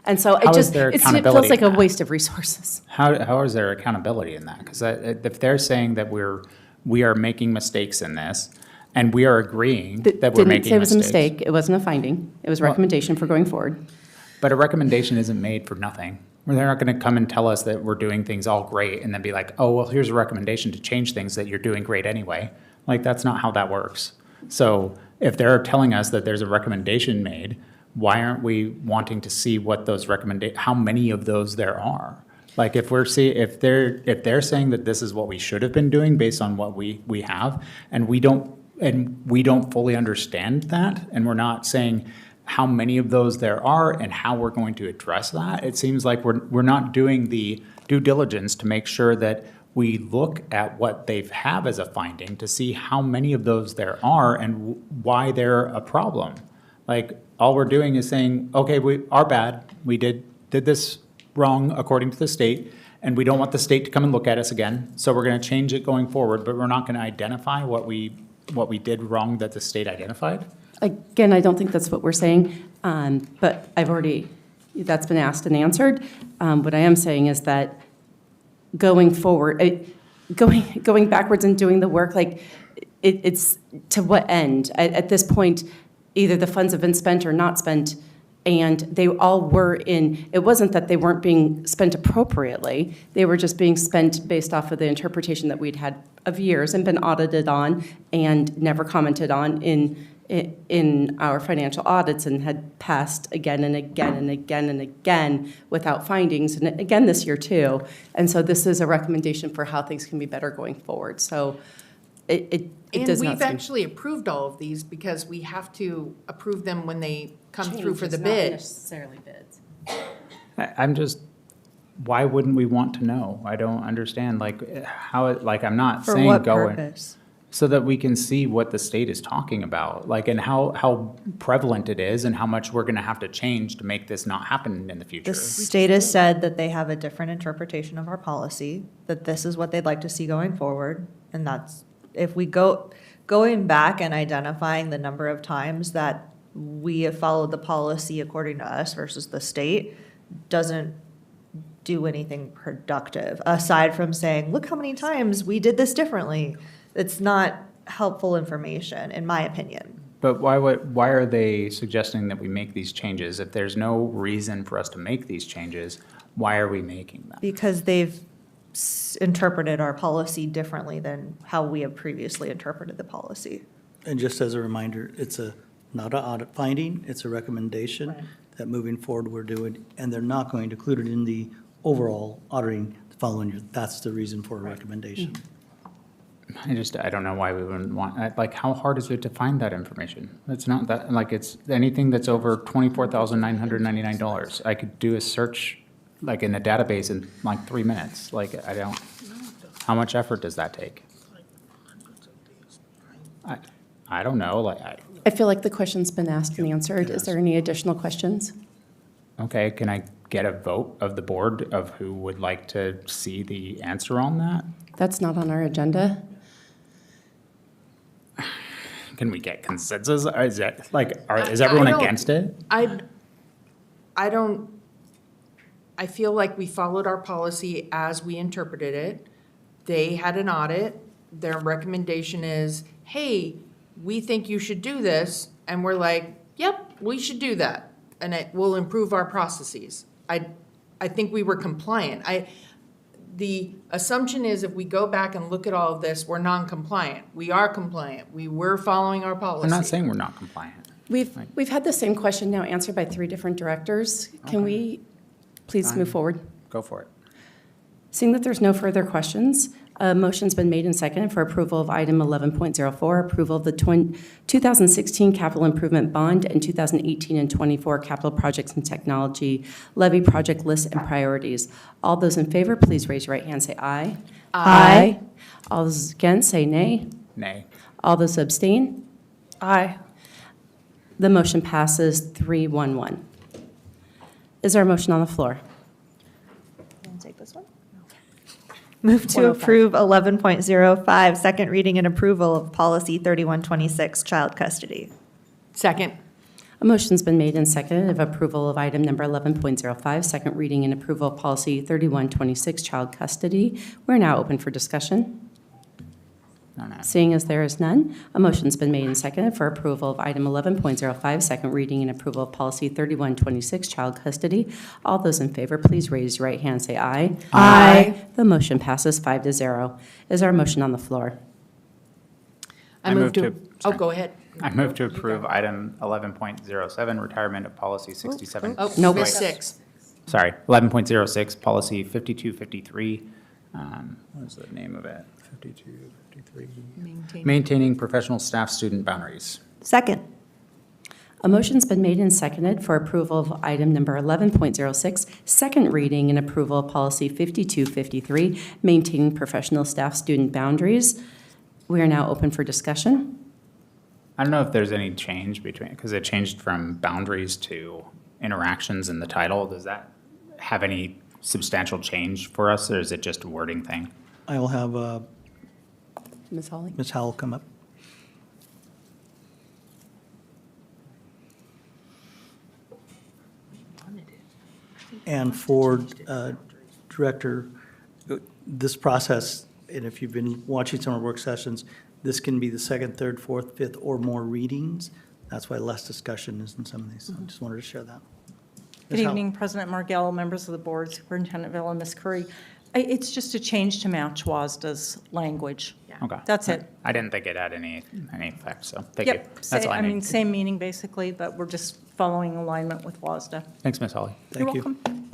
And so How it is just, there it accountability feels like a in that? waste of resources. how is there accountability in that? Because if they're saying that we are making mistakes in this, and we are agreeing that we're Didn't making say it was a mistakes. mistake. It wasn't a finding. It was a recommendation for going forward. But a recommendation isn't made for nothing. Where they're not going to come and tell us that we're doing things all great and then be like, oh, well, here's a recommendation to change things that you're doing great anyway. Like, that's not how that works. So if they're telling us that there's a recommendation made, why aren't we wanting to see what those how many of those there are? Like, if they're saying that this is what we should have been doing based on what we have, and we don't fully understand that, and we're not saying how many of those there are and how we're going to address that, it seems like we're not doing the due diligence to make sure that we look at what they have as a finding to see how many of those there are and why they're a problem. Like, all we're doing is saying, okay, we are bad. We did this wrong according to the state, and we don't want the state to come and look at us again. So we're going to change it going forward, but we're not going to identify what we did wrong that the state identified. Again, I don't think that's what we're saying, but that's been asked and answered. What I am saying is that going forward, going backwards and doing the work, like, it's to what end? At this point, either the funds have been spent or not spent, and they all were it wasn't that they weren't being spent appropriately, they were just being spent based off of the interpretation that we'd had of years and been audited on and never commented on in our financial audits, and had passed again and again and again and again without findings, and again this year too. And so this is a recommendation for how things can be better going forward. So it And does not we've seem. actually approved all of these because we have to approve them when they come through for the Changes, not bid. necessarily bids. I'm just, why wouldn't we want to know? I don't understand, like, how I'm not For saying what go in. purpose? So that we can see what the state is talking about, like, and how prevalent it is and how much we're gonna have to change to make this not happen in the future. The state has said that they have a different interpretation of our policy, that this is what they'd like to see going forward. And that's, if we going back and identifying the number of times that we have followed the policy according to us versus the state, doesn't do anything productive, aside from saying, look how many times we did this differently. It's not helpful information, in my opinion. But why are they suggesting that we make these changes? If there's no reason for us to make these changes, why are we making them? Because they've interpreted our policy differently than how we have previously interpreted the policy. And just as a reminder, it's not an audit finding, it's a recommendation that moving forward we're doing, and they're not going to include it in the overall auditing the following year. That's the reason for a recommendation. I don't know why we wouldn't want, like, how hard is it to find that information? It's not that, like, it's anything that's over $24,999. I could do a search, like, in a database in like 3 minutes. Like, how much effort does that take? I don't know, I feel like the question's been asked and answered. Is there any additional questions? okay, can I get a vote of the board of who would like to see the answer on that? That's not on our agenda. Can we get consensus? Or is that, is everyone I don't- against it? I feel like we followed our policy as we interpreted it. They had an audit. Their recommendation is, hey, we think you should do this. And we're like, yep, we should do that. And it will improve our processes. I think we were compliant. The assumption is if we go back and look at all of this, we're non-compliant. We are compliant. We were following our policy. I'm not saying we're not compliant. We've had the same question now answered by 3 different directors. Can we please move forward? Go for it. Seeing that there's no further questions, a motion's been made and seconded for approval of item 11.04, approval of the 2016 capital improvement bond and 2018 and 24 capital projects and technology levy project lists and priorities. All those in favor, please raise your right hand, say aye. Aye. All those against, say nay. Nay. All those abstain? Aye. The motion passes 3-1-1. Is there a motion on the floor? Want to take this one? Move to 105. approve 11.05, second reading and approval of policy 3126, child custody. Second. A motion's been made and seconded of approval of item number 11.05, second reading and approval of policy 3126, child custody. We're now open for discussion. No. Seeing as there is none, a motion's been made and seconded for approval of item 11.05, second reading and approval of policy 3126, child custody. All those in favor, please raise your right hand and say aye. Aye. The motion passes 5-0. Is there a motion on the floor? I move to, sorry. go ahead. I move to approve item 11.07, retirement of policy 67. Oh, Nope. missed 6. Sorry, 11.06, policy 5253. What is the name of it? 5253. Maintaining professional staff-student boundaries. Second. A motion's been made and seconded for approval of item number 11.06, second reading and approval of policy 5253, maintaining professional staff-student boundaries. We are now open for discussion. I don't know if there's any change because it changed from boundaries to interactions in the title. Does that have any substantial change for us, or is it just a wording thing? I will have Ms. Hawley? Ms. Howell come up. And for Director, this process, and if you've been watching some of our work sessions, this can be the second, third, fourth, fifth, or more readings. That's why less discussion is in some of these. So I just wanted to share that. Good evening, President Margell, members of the board, Superintendent Villa, and Ms. Curry. It's just a change to match WASDA's language. Okay. That's it. I didn't think it had any effect, so thank you. Yep, That's all I need. mean, same meaning basically, but we're just following alignment with WASDA. Thanks, Ms. Hawley. Thank you. You're welcome.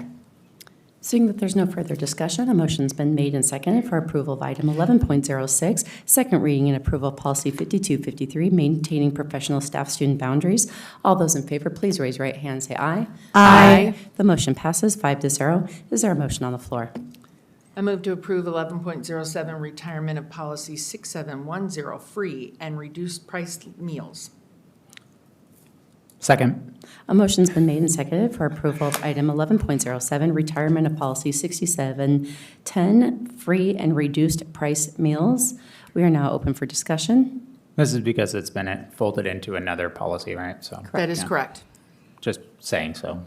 Seeing that there's no further discussion, a motion's been made and seconded for approval of item 11.06, second reading and approval of policy 5253, maintaining professional staff-student boundaries. All those in favor, please raise your right hand and say aye. Aye. The motion passes 5-0. Is there a motion on the floor? I move to approve 11.07, retirement of policy 6710, free and reduced price meals. Second. A motion's been made and seconded for approval of item 11.07, retirement of policy 6710, free and reduced price meals. We are now open for discussion. This is because it's been folded into another policy, right? So That is yeah. correct. Just saying so.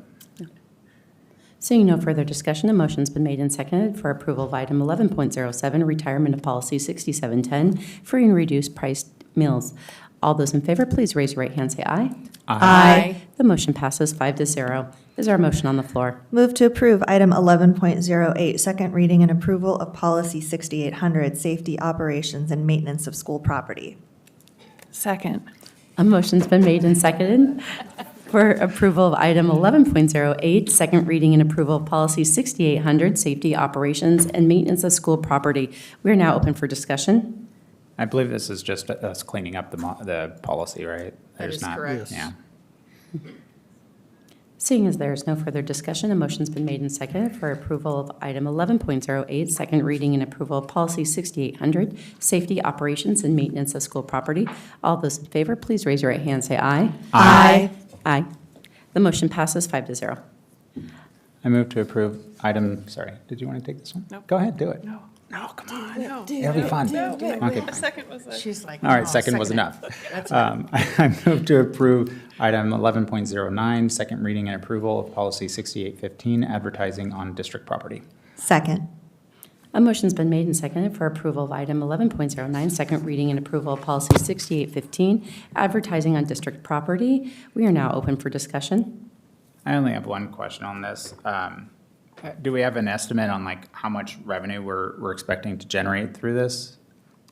Seeing no further discussion, a motion's been made and seconded for approval of item 11.07, retirement of policy 6710, free and reduced price meals. All those in favor, please raise your right hand and say aye. Aye. The motion passes 5-0. Is there a motion on the floor? Move to approve item 11.08, second reading and approval of policy 6800, safety operations and maintenance of school property. Second. A motion's been made and seconded for approval of item 11.08, second reading and approval of policy 6800, safety operations and maintenance of school property. We are now open for discussion. I believe this is just us cleaning up the policy, right? That There's is not- correct. Yeah. Seeing as there is no further discussion, a motion's been made and seconded for approval of item 11.08, second reading and approval of policy 6800, safety, operations, and maintenance of school property. All those in favor, please raise your right hand and say aye. Aye. Aye. The motion passes 5-0. I move to approve item, sorry, did you want to take this one? No. Go ahead, do it. No, come on. No. It'll be fun. Okay. The second was a. She's like, All right, "No, second was second enough. I move to approve item 11.09, second reading and approval of policy 6815, advertising on district property. Second. A motion's been made and seconded for approval of item 11.09, second reading and approval of policy 6815, advertising on district property. We are now open for discussion. I only have one question on this. Do we have an estimate on like how much revenue we're expecting to generate through this?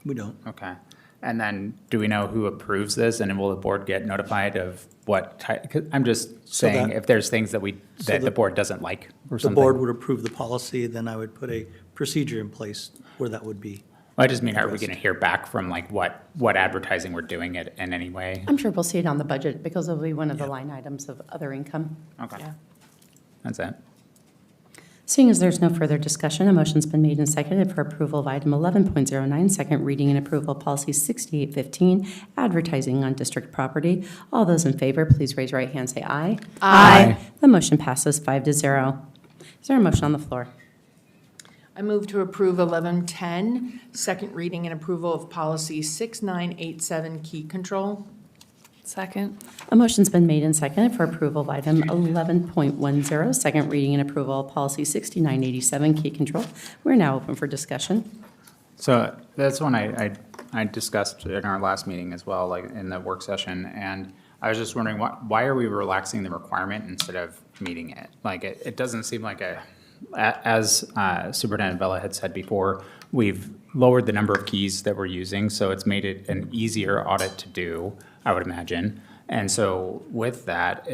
We don't. Okay. And then do we know who approves this, and will the board get notified of what type? 'Cause I'm just saying, that- if there's things that the the- board doesn't like or The something. board would approve the policy, then I would put a procedure in place where that would be. I just mean, are we going to hear back from like what advertising we're doing it in any way? I'm sure we'll see it on the budget because it'll be one of the line items of other income. Okay. That's it. Seeing as there's no further discussion, a motion's been made and seconded for approval of item 11.09, second reading and approval of policy 6815, advertising on district property. All those in favor, please raise your right hand and say aye. Aye. The motion passes 5-0. Is there a motion on the floor? I move to approve 1110, second reading and approval of policy 6987, key control. Second. A motion's been made and seconded for approval of item 11.10, second reading and approval of policy 6987, key control. We're now open for discussion. So that's one I discussed in our last meeting as well, like in the work session, and I was just wondering, why are we relaxing the requirement instead of meeting it? Like, it doesn't seem like as Superintendent Vela had said before, we've lowered the number of keys that we're using, so it's made it an easier audit to do, I would imagine. And so with that,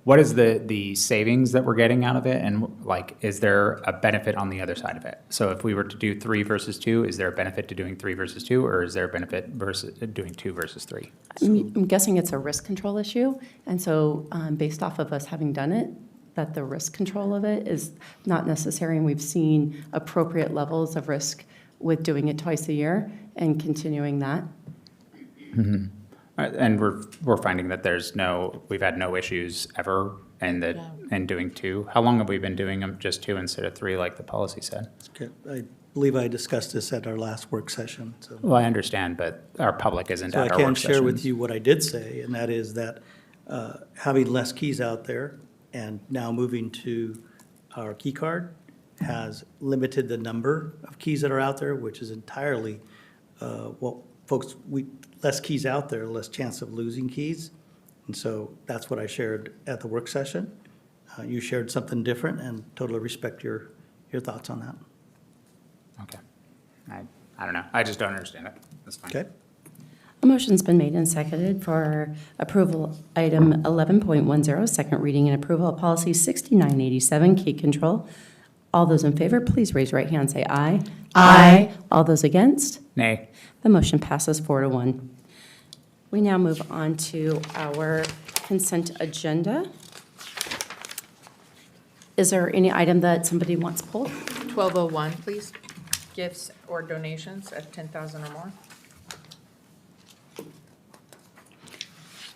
what is the savings that we're getting out of it? And like, is there a benefit on the other side of it? So if we were to do 3 versus 2, is there a benefit to doing 3 versus 2, or is there a benefit versus doing 2 versus 3? I'm guessing it's a risk control issue, and so based off of us having done it, that the risk control of it is not necessary, and we've seen appropriate levels of risk with doing it twice a year and continuing that. Mm-hmm. And we're finding that we've had no issues ever in doing 2. How long have we been doing them just 2 instead of 3, like the policy said? Okay. I believe I discussed this at our last work session, so. Well, I understand, but our public isn't So I at our work can share with sessions. you what I did say, and that is that having less keys out there and now moving to our key card has limited the number of keys that are out there, which is entirely what folks, less keys out there, less chance of losing keys. And so that's what I shared at the work session. You shared something different, and totally respect your thoughts on that. Okay. I don't know. I just don't understand it. That's fine. Okay? A motion's been made and seconded for approval item 11.10, second reading and approval of policy 6987, key control. All those in favor, please raise your right hand and say aye. Aye. All those against? Nay. The motion passes 4-1. We now move on to our consent agenda. Is there any item that somebody wants pulled? 1201, please. Gifts or donations at 10,000 or more.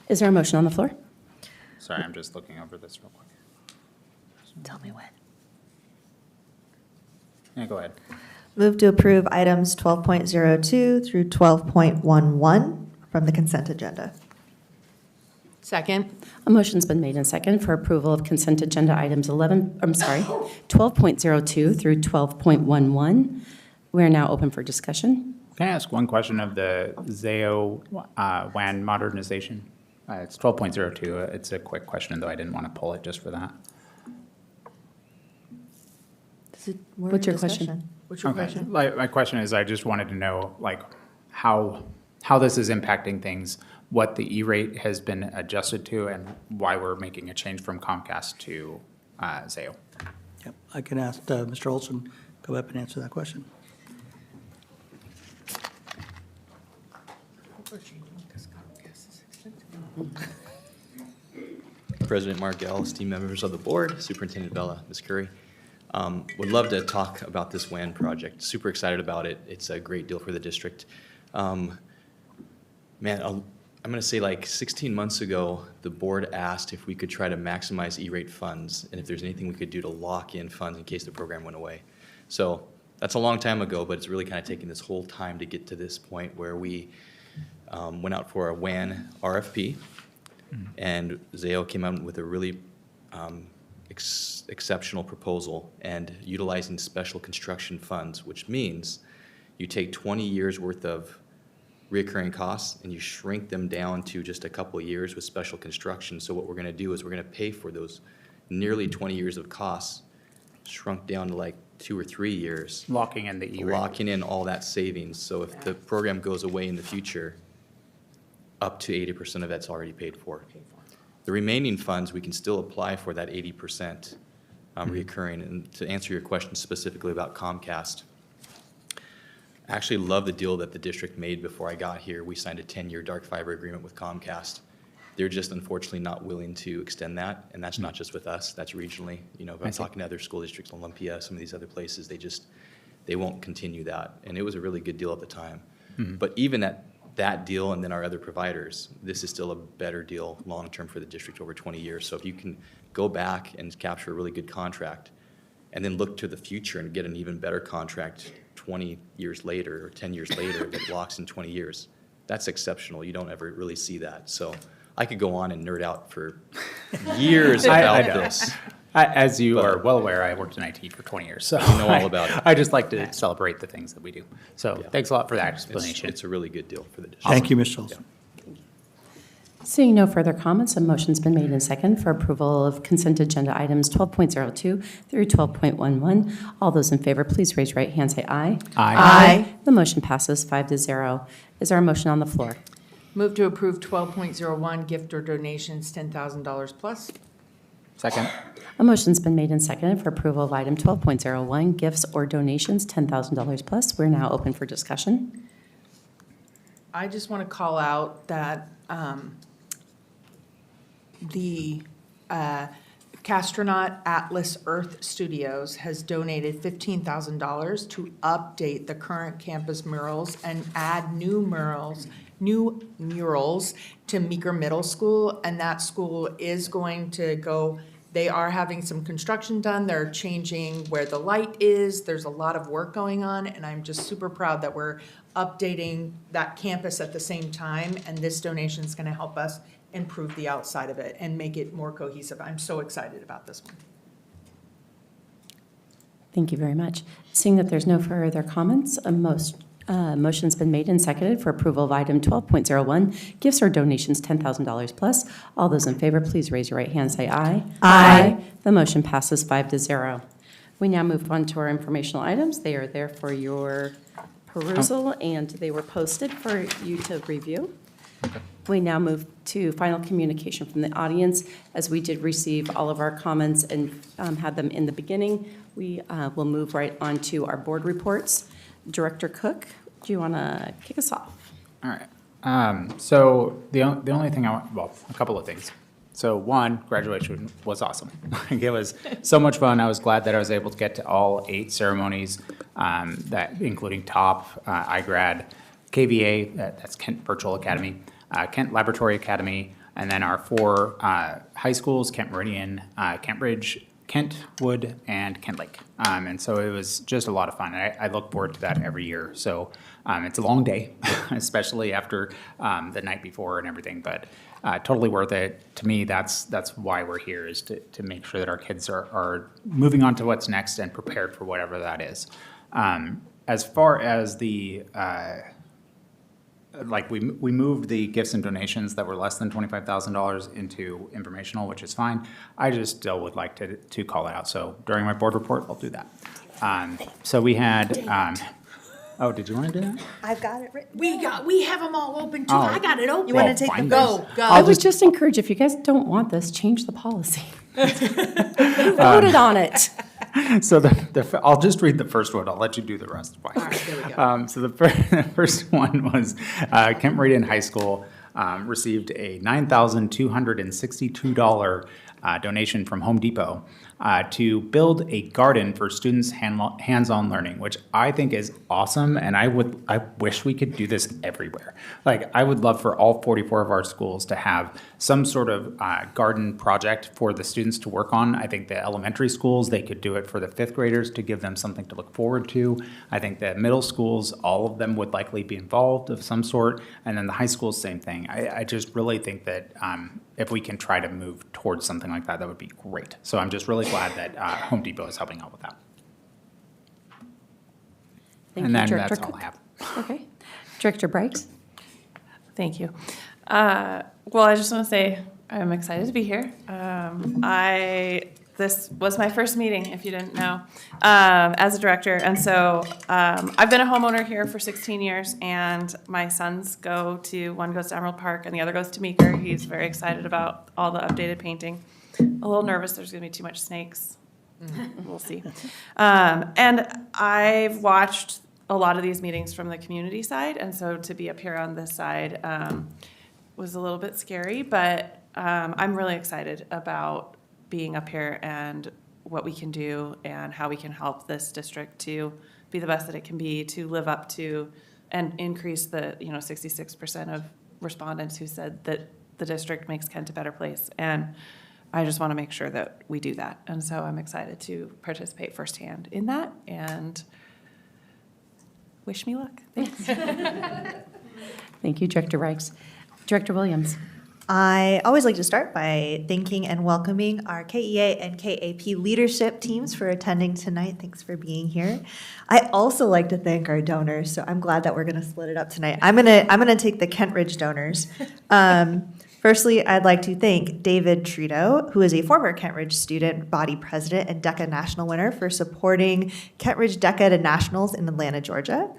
Is there a motion on the floor? Sorry, I'm just looking over this real quick. Tell me when. Yeah, go ahead. Move to approve items 12.02 through 12.11 from the consent agenda. Second. A motion's been made and seconded for approval of consent agenda items 12.02 through 12.11. We are now open for discussion. Can I ask one question of the ZAO WAN modernization? It's 12.02. It's a quick question, though I didn't want to pull it just for that. What's your question? What's your Okay. question? My question is, I just wanted to know, like, how this is impacting things, what the E-rate has been adjusted to, and why we're making a change from Comcast to ZAO. Yep. I can ask Mr. Olson, go up and answer that question. President Margell, esteemed members of the board, Superintendent Bella, Ms. Curry. Would love to talk about this WAN project. Super excited about it. It's a great deal for the district. Man, I'm going to say like 16 months ago, the board asked if we could try to maximize E-rate funds and if there's anything we could do to lock in funds in case the program went away. So that's a long time ago, but it's really kind of taken this whole time to get to this point where we went out for a WAN RFP, and Zayo came out with a really exceptional proposal and utilizing special construction funds, which means you take 20 years worth of recurring costs and you shrink them down to just a couple of years with special construction. So what we're going to do is we're going to pay for those nearly 20 years of costs shrunk down to like 2 or 3 years. Locking in the E-rate. Locking in all that savings. So if the program goes away in the future, up to 80% of that's already paid for. The remaining funds, we can still apply for that 80% recurring. And to answer your question specifically about Comcast, I actually love the deal that the district made before I got here. We signed a 10-year dark fiber agreement with Comcast. They're just unfortunately not willing to extend that, and that's not just with us, that's regionally. You know, if I'm talking to other school districts, Olympia, some of these other places, they won't continue that. And it was a really good deal at the time. But even at that deal and then our other providers, this is still a better deal long-term for the district over 20 years. So if you can go back and capture a really good contract and then look to the future and get an even better contract 20 years later or 10 years later that locks in 20 years, that's exceptional. You don't ever really see that. So I could go on and nerd out for years about this. As you are well aware, I worked in IT for 20 years, so I know all about it. I just like to celebrate the things that we do. So thanks a lot for that explanation. It's a really good deal for the district. Thank you, Ms. Schultz. Seeing no further comments, a motion's been made and second for approval of consent agenda items 12.02 through 12.11. All those in favor, please raise your right hand, say aye. Aye. The motion passes 5-0. Is there a motion on the floor? Move to approve 12.01, gift or donations, $10,000 plus. Second. A motion's been made and seconded for approval of item 12.01, gifts or donations, $10,000 plus. We're now open for discussion. I just want to call out that the Castronaut Atlas Earth Studios has donated $15,000 to update the current campus murals and add new murals to Meeker Middle School, and that school is going to go. They are having some construction done. They're changing where the light is. There's a lot of work going on, and I'm just super proud that we're updating that campus at the same time, and this donation is going to help us improve the outside of it and make it more cohesive. I'm so excited about this one. Thank you very much. Seeing that there's no further comments, motion's been made and seconded for approval of item 12.01, gifts or donations, $10,000 plus. All those in favor, please raise your right hand, say aye. Aye. The motion passes 5-0. We now move on to our informational items. They are there for your perusal, and they were posted for you to review. We now move to final communication from the audience. As we did receive all of our comments and had them in the beginning, we will move right on to our board reports. Director Cook, do you want to kick us off? All right. So the only thing well, a couple of things. So one, graduation was awesome. It was so much fun. I was glad that I was able to get to all 8 ceremonies, that including TOP, iGrad, KVA, that's Kent Virtual Academy, Kent Laboratory Academy, and then our 4 high schools, Kent Meridian, Kent Ridge, Kentwood, and Kent Lake. And so it was just a lot of fun. I look forward to that every year. So it's a long day, especially after the night before and everything, but totally worth it. To me, that's why we're here, is to make sure that our kids are moving on to what's next and prepared for whatever that is. As far as the we moved the gifts and donations that were less than $25,000 into informational, which is fine. I just still would like to call it out. So during my board report, I'll do that. So we had, oh, did you want to do that? I've got it written. We have them all open too. Oh. I got it open. You want to take the Go. I would just encourage, if you guys don't want this, change the policy. We voted on it. So I'll just read the first one. I'll let you do the rest. All right, there we go. So the first one was Kent Meridian High School received a $9,262 donation from Home Depot to build a garden for students' hands-on learning, which I think is awesome, and I wish we could do this everywhere. Like, I would love for all 44 of our schools to have some sort of garden project for the students to work on. I think the elementary schools, they could do it for the fifth graders to give them something to look forward to. I think the middle schools, all of them would likely be involved of some sort, and then the high schools, same thing. I just really think that if we can try to move towards something like that, that would be great. So I'm just really glad that Home Depot is helping out with that. Thank And you, then Director that's all I Cook. have. Okay. Director Brakes? Thank you. Well, I just want to say I'm excited to be here. This was my first meeting, if you didn't know, as a director. And so I've been a homeowner here for 16 years, and my sons one goes to Emerald Park and the other goes to Meeker. He's very excited about all the updated painting. A little nervous there's going to be too much snakes. We'll see. And I've watched a lot of these meetings from the community side, and so to be up here on this side was a little bit scary, but I'm really excited about being up here and what we can do and how we can help this district to be the best that it can be, to live up to and increase the 66% of respondents who said that the district makes Kent a better place. And I just want to make sure that we do that. And so I'm excited to participate firsthand in that, and wish me luck. Thanks. Thank you, Director Reichs. Director Williams? I always like to start by thanking and welcoming our KEA and KAP leadership teams for attending tonight. Thanks for being here. I also like to thank our donors, so I'm glad that we're going to split it up tonight. I'm gonna take the Kent Ridge donors. Firstly, I'd like to thank David Trudeau, who is a former Kent Ridge student body president and DECA national winner, for supporting Kent Ridge DECA Nationals in Atlanta, Georgia.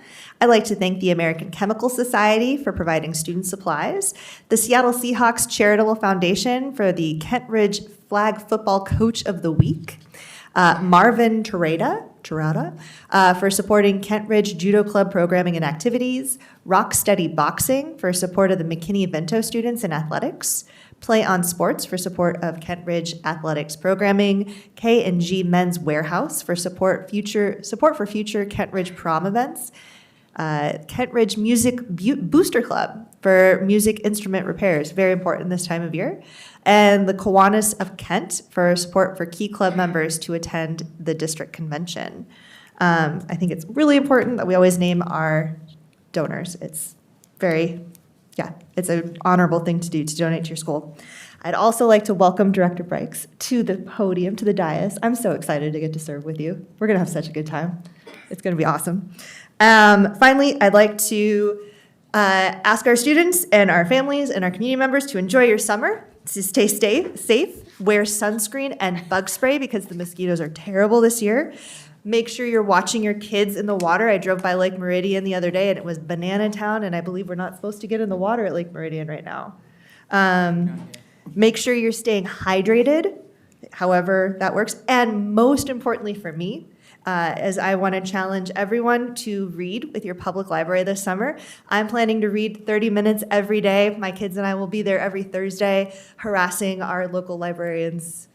I'd like to thank the American Chemical Society for providing student supplies, the Seattle Seahawks Charitable Foundation for the Kent Ridge Flag Football Coach of the Week, Marvin Terada for supporting Kent Ridge Judo Club programming and activities, Rock Steady Boxing for support of the McKinney-Vento students in athletics, Play on Sports for support of Kent Ridge athletics programming, K&G Men's Warehouse for support for future Kent Ridge prom events, Kent Ridge Music Booster Club for music instrument repairs, very important this time of year, and the Kiwanis of Kent for support for key club members to attend the district convention. I think it's really important that we always name our donors. It's it's an honorable thing to do, to donate to your school. I'd also like to welcome Director Brakes to the podium, to the dais. I'm so excited to get to serve with you. We're going to have such a good time. It's going to be awesome. Finally, I'd like to ask our students and our families and our community members to enjoy your summer, to stay safe, wear sunscreen and bug spray because the mosquitoes are terrible this year. Make sure you're watching your kids in the water. I drove by Lake Meridian the other day, and it was Banana Town, and I believe we're not supposed to get in the water at Lake Meridian right now. Make sure you're staying hydrated, however that works. And most importantly for me, as I want to challenge everyone to read with your public library this summer. I'm planning to read 30 minutes every day. My kids and I will be there every Thursday harassing our local librarians.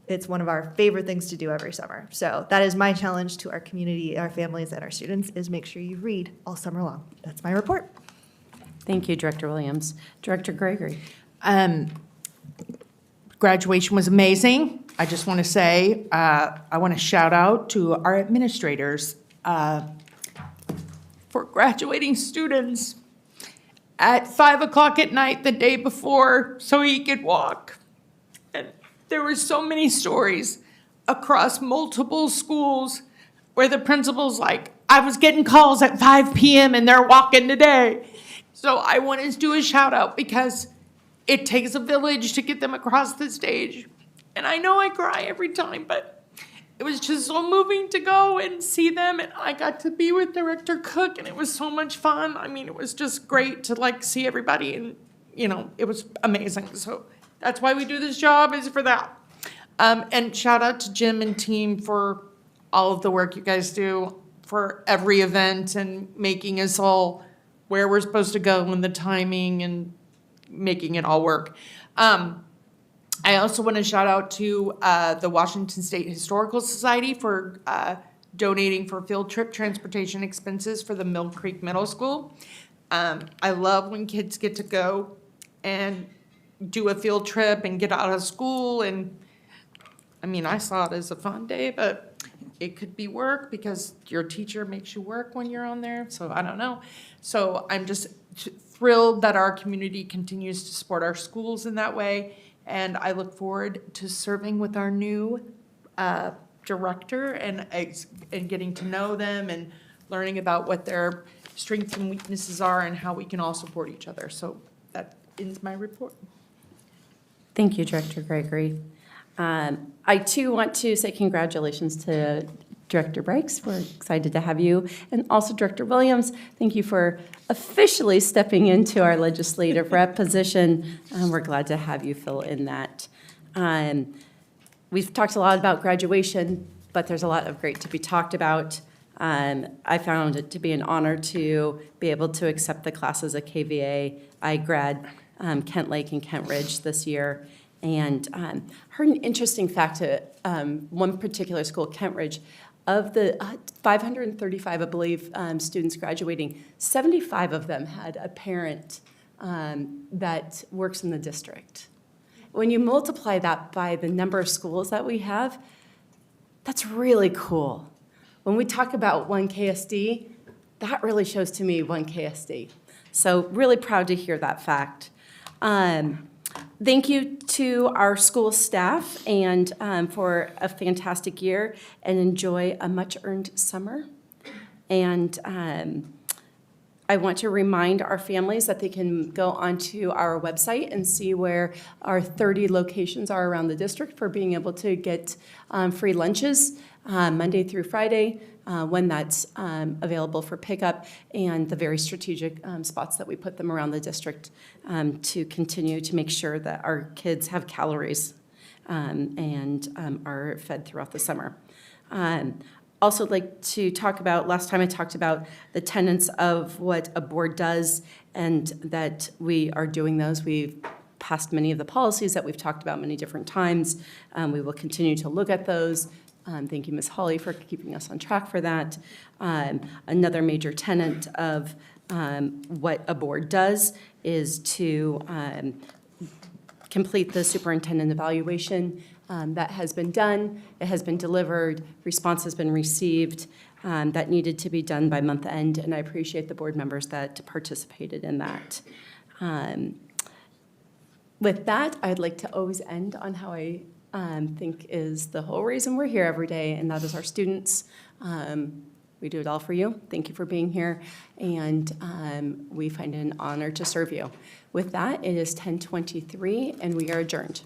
It's one of our favorite things to do every summer. So that is my challenge to our community, our families, and our students, is make sure you read all summer long. That's my report. Thank you, Director Williams. Director Gregory? Graduation was amazing. I just want to say, I want to shout out to our administrators for graduating students at 5 o'clock at night the day before so he could walk. And there were so many stories across multiple schools where the principal's like, I was getting calls at 5 p.m. and they're walking today. So I want to do a shout out because it takes a village to get them across the stage. And I know I cry every time, but it was just so moving to go and see them. And I got to be with Director Cook, and it was so much fun. I mean, it was just great to see everybody, and it was amazing. So that's why we do this job, is for that. And shout out to Jim and team for all of the work you guys do for every event and making us all where we're supposed to go and the timing and making it all work. I also want to shout out to the Washington State Historical Society for donating for field trip transportation expenses for the Mill Creek Middle School. I love when kids get to go and do a field trip and get out of school. And I mean, I saw it as a fun day, but it could be work because your teacher makes you work when you're on there. So I don't know. So I'm just thrilled that our community continues to support our schools in that way. And I look forward to serving with our new director and getting to know them and learning about what their strengths and weaknesses are and how we can all support each other. So that ends my report. Thank you, Director Gregory. I too want to say congratulations to Director Brakes. We're excited to have you. And also Director Williams, thank you for officially stepping into our legislative rep position. We're glad to have you fill in that. We've talked a lot about graduation, but there's a lot of great to be talked about. I found it to be an honor to be able to accept the classes at KVA. I grad Kent Lake and Kent Ridge this year, and heard an interesting fact at one particular school, Kent Ridge. Of the 535, I believe, students graduating, 75 of them had a parent that works in the district. When you multiply that by the number of schools that we have, that's really cool. When we talk about one KSD, that really shows to me one KSD. So really proud to hear that fact. Thank you to our school staff and for a fantastic year, and enjoy a much-earned summer. And I want to remind our families that they can go onto our website and see where our 30 locations are around the district for being able to get free lunches Monday through Friday, when that's available for pickup, and the very strategic spots that we put them around the district to continue to make sure that our kids have calories and are fed throughout the summer. Also like to talk about, last time I talked about the tenets of what a board does, and that we are doing those. We've passed many of the policies that we've talked about many different times. We will continue to look at those. Thank you, Ms. Hawley, for keeping us on track for that. Another major tenet of what a board does is to complete the superintendent evaluation. That has been done, it has been delivered, response has been received. That needed to be done by month end, and I appreciate the board members that participated in that. With that, I'd like to always end on how I think is the whole reason we're here every day, and that is our students. We do it all for you. Thank you for being here, and we find it an honor to serve you. With that, it is 10:23, and we are adjourned.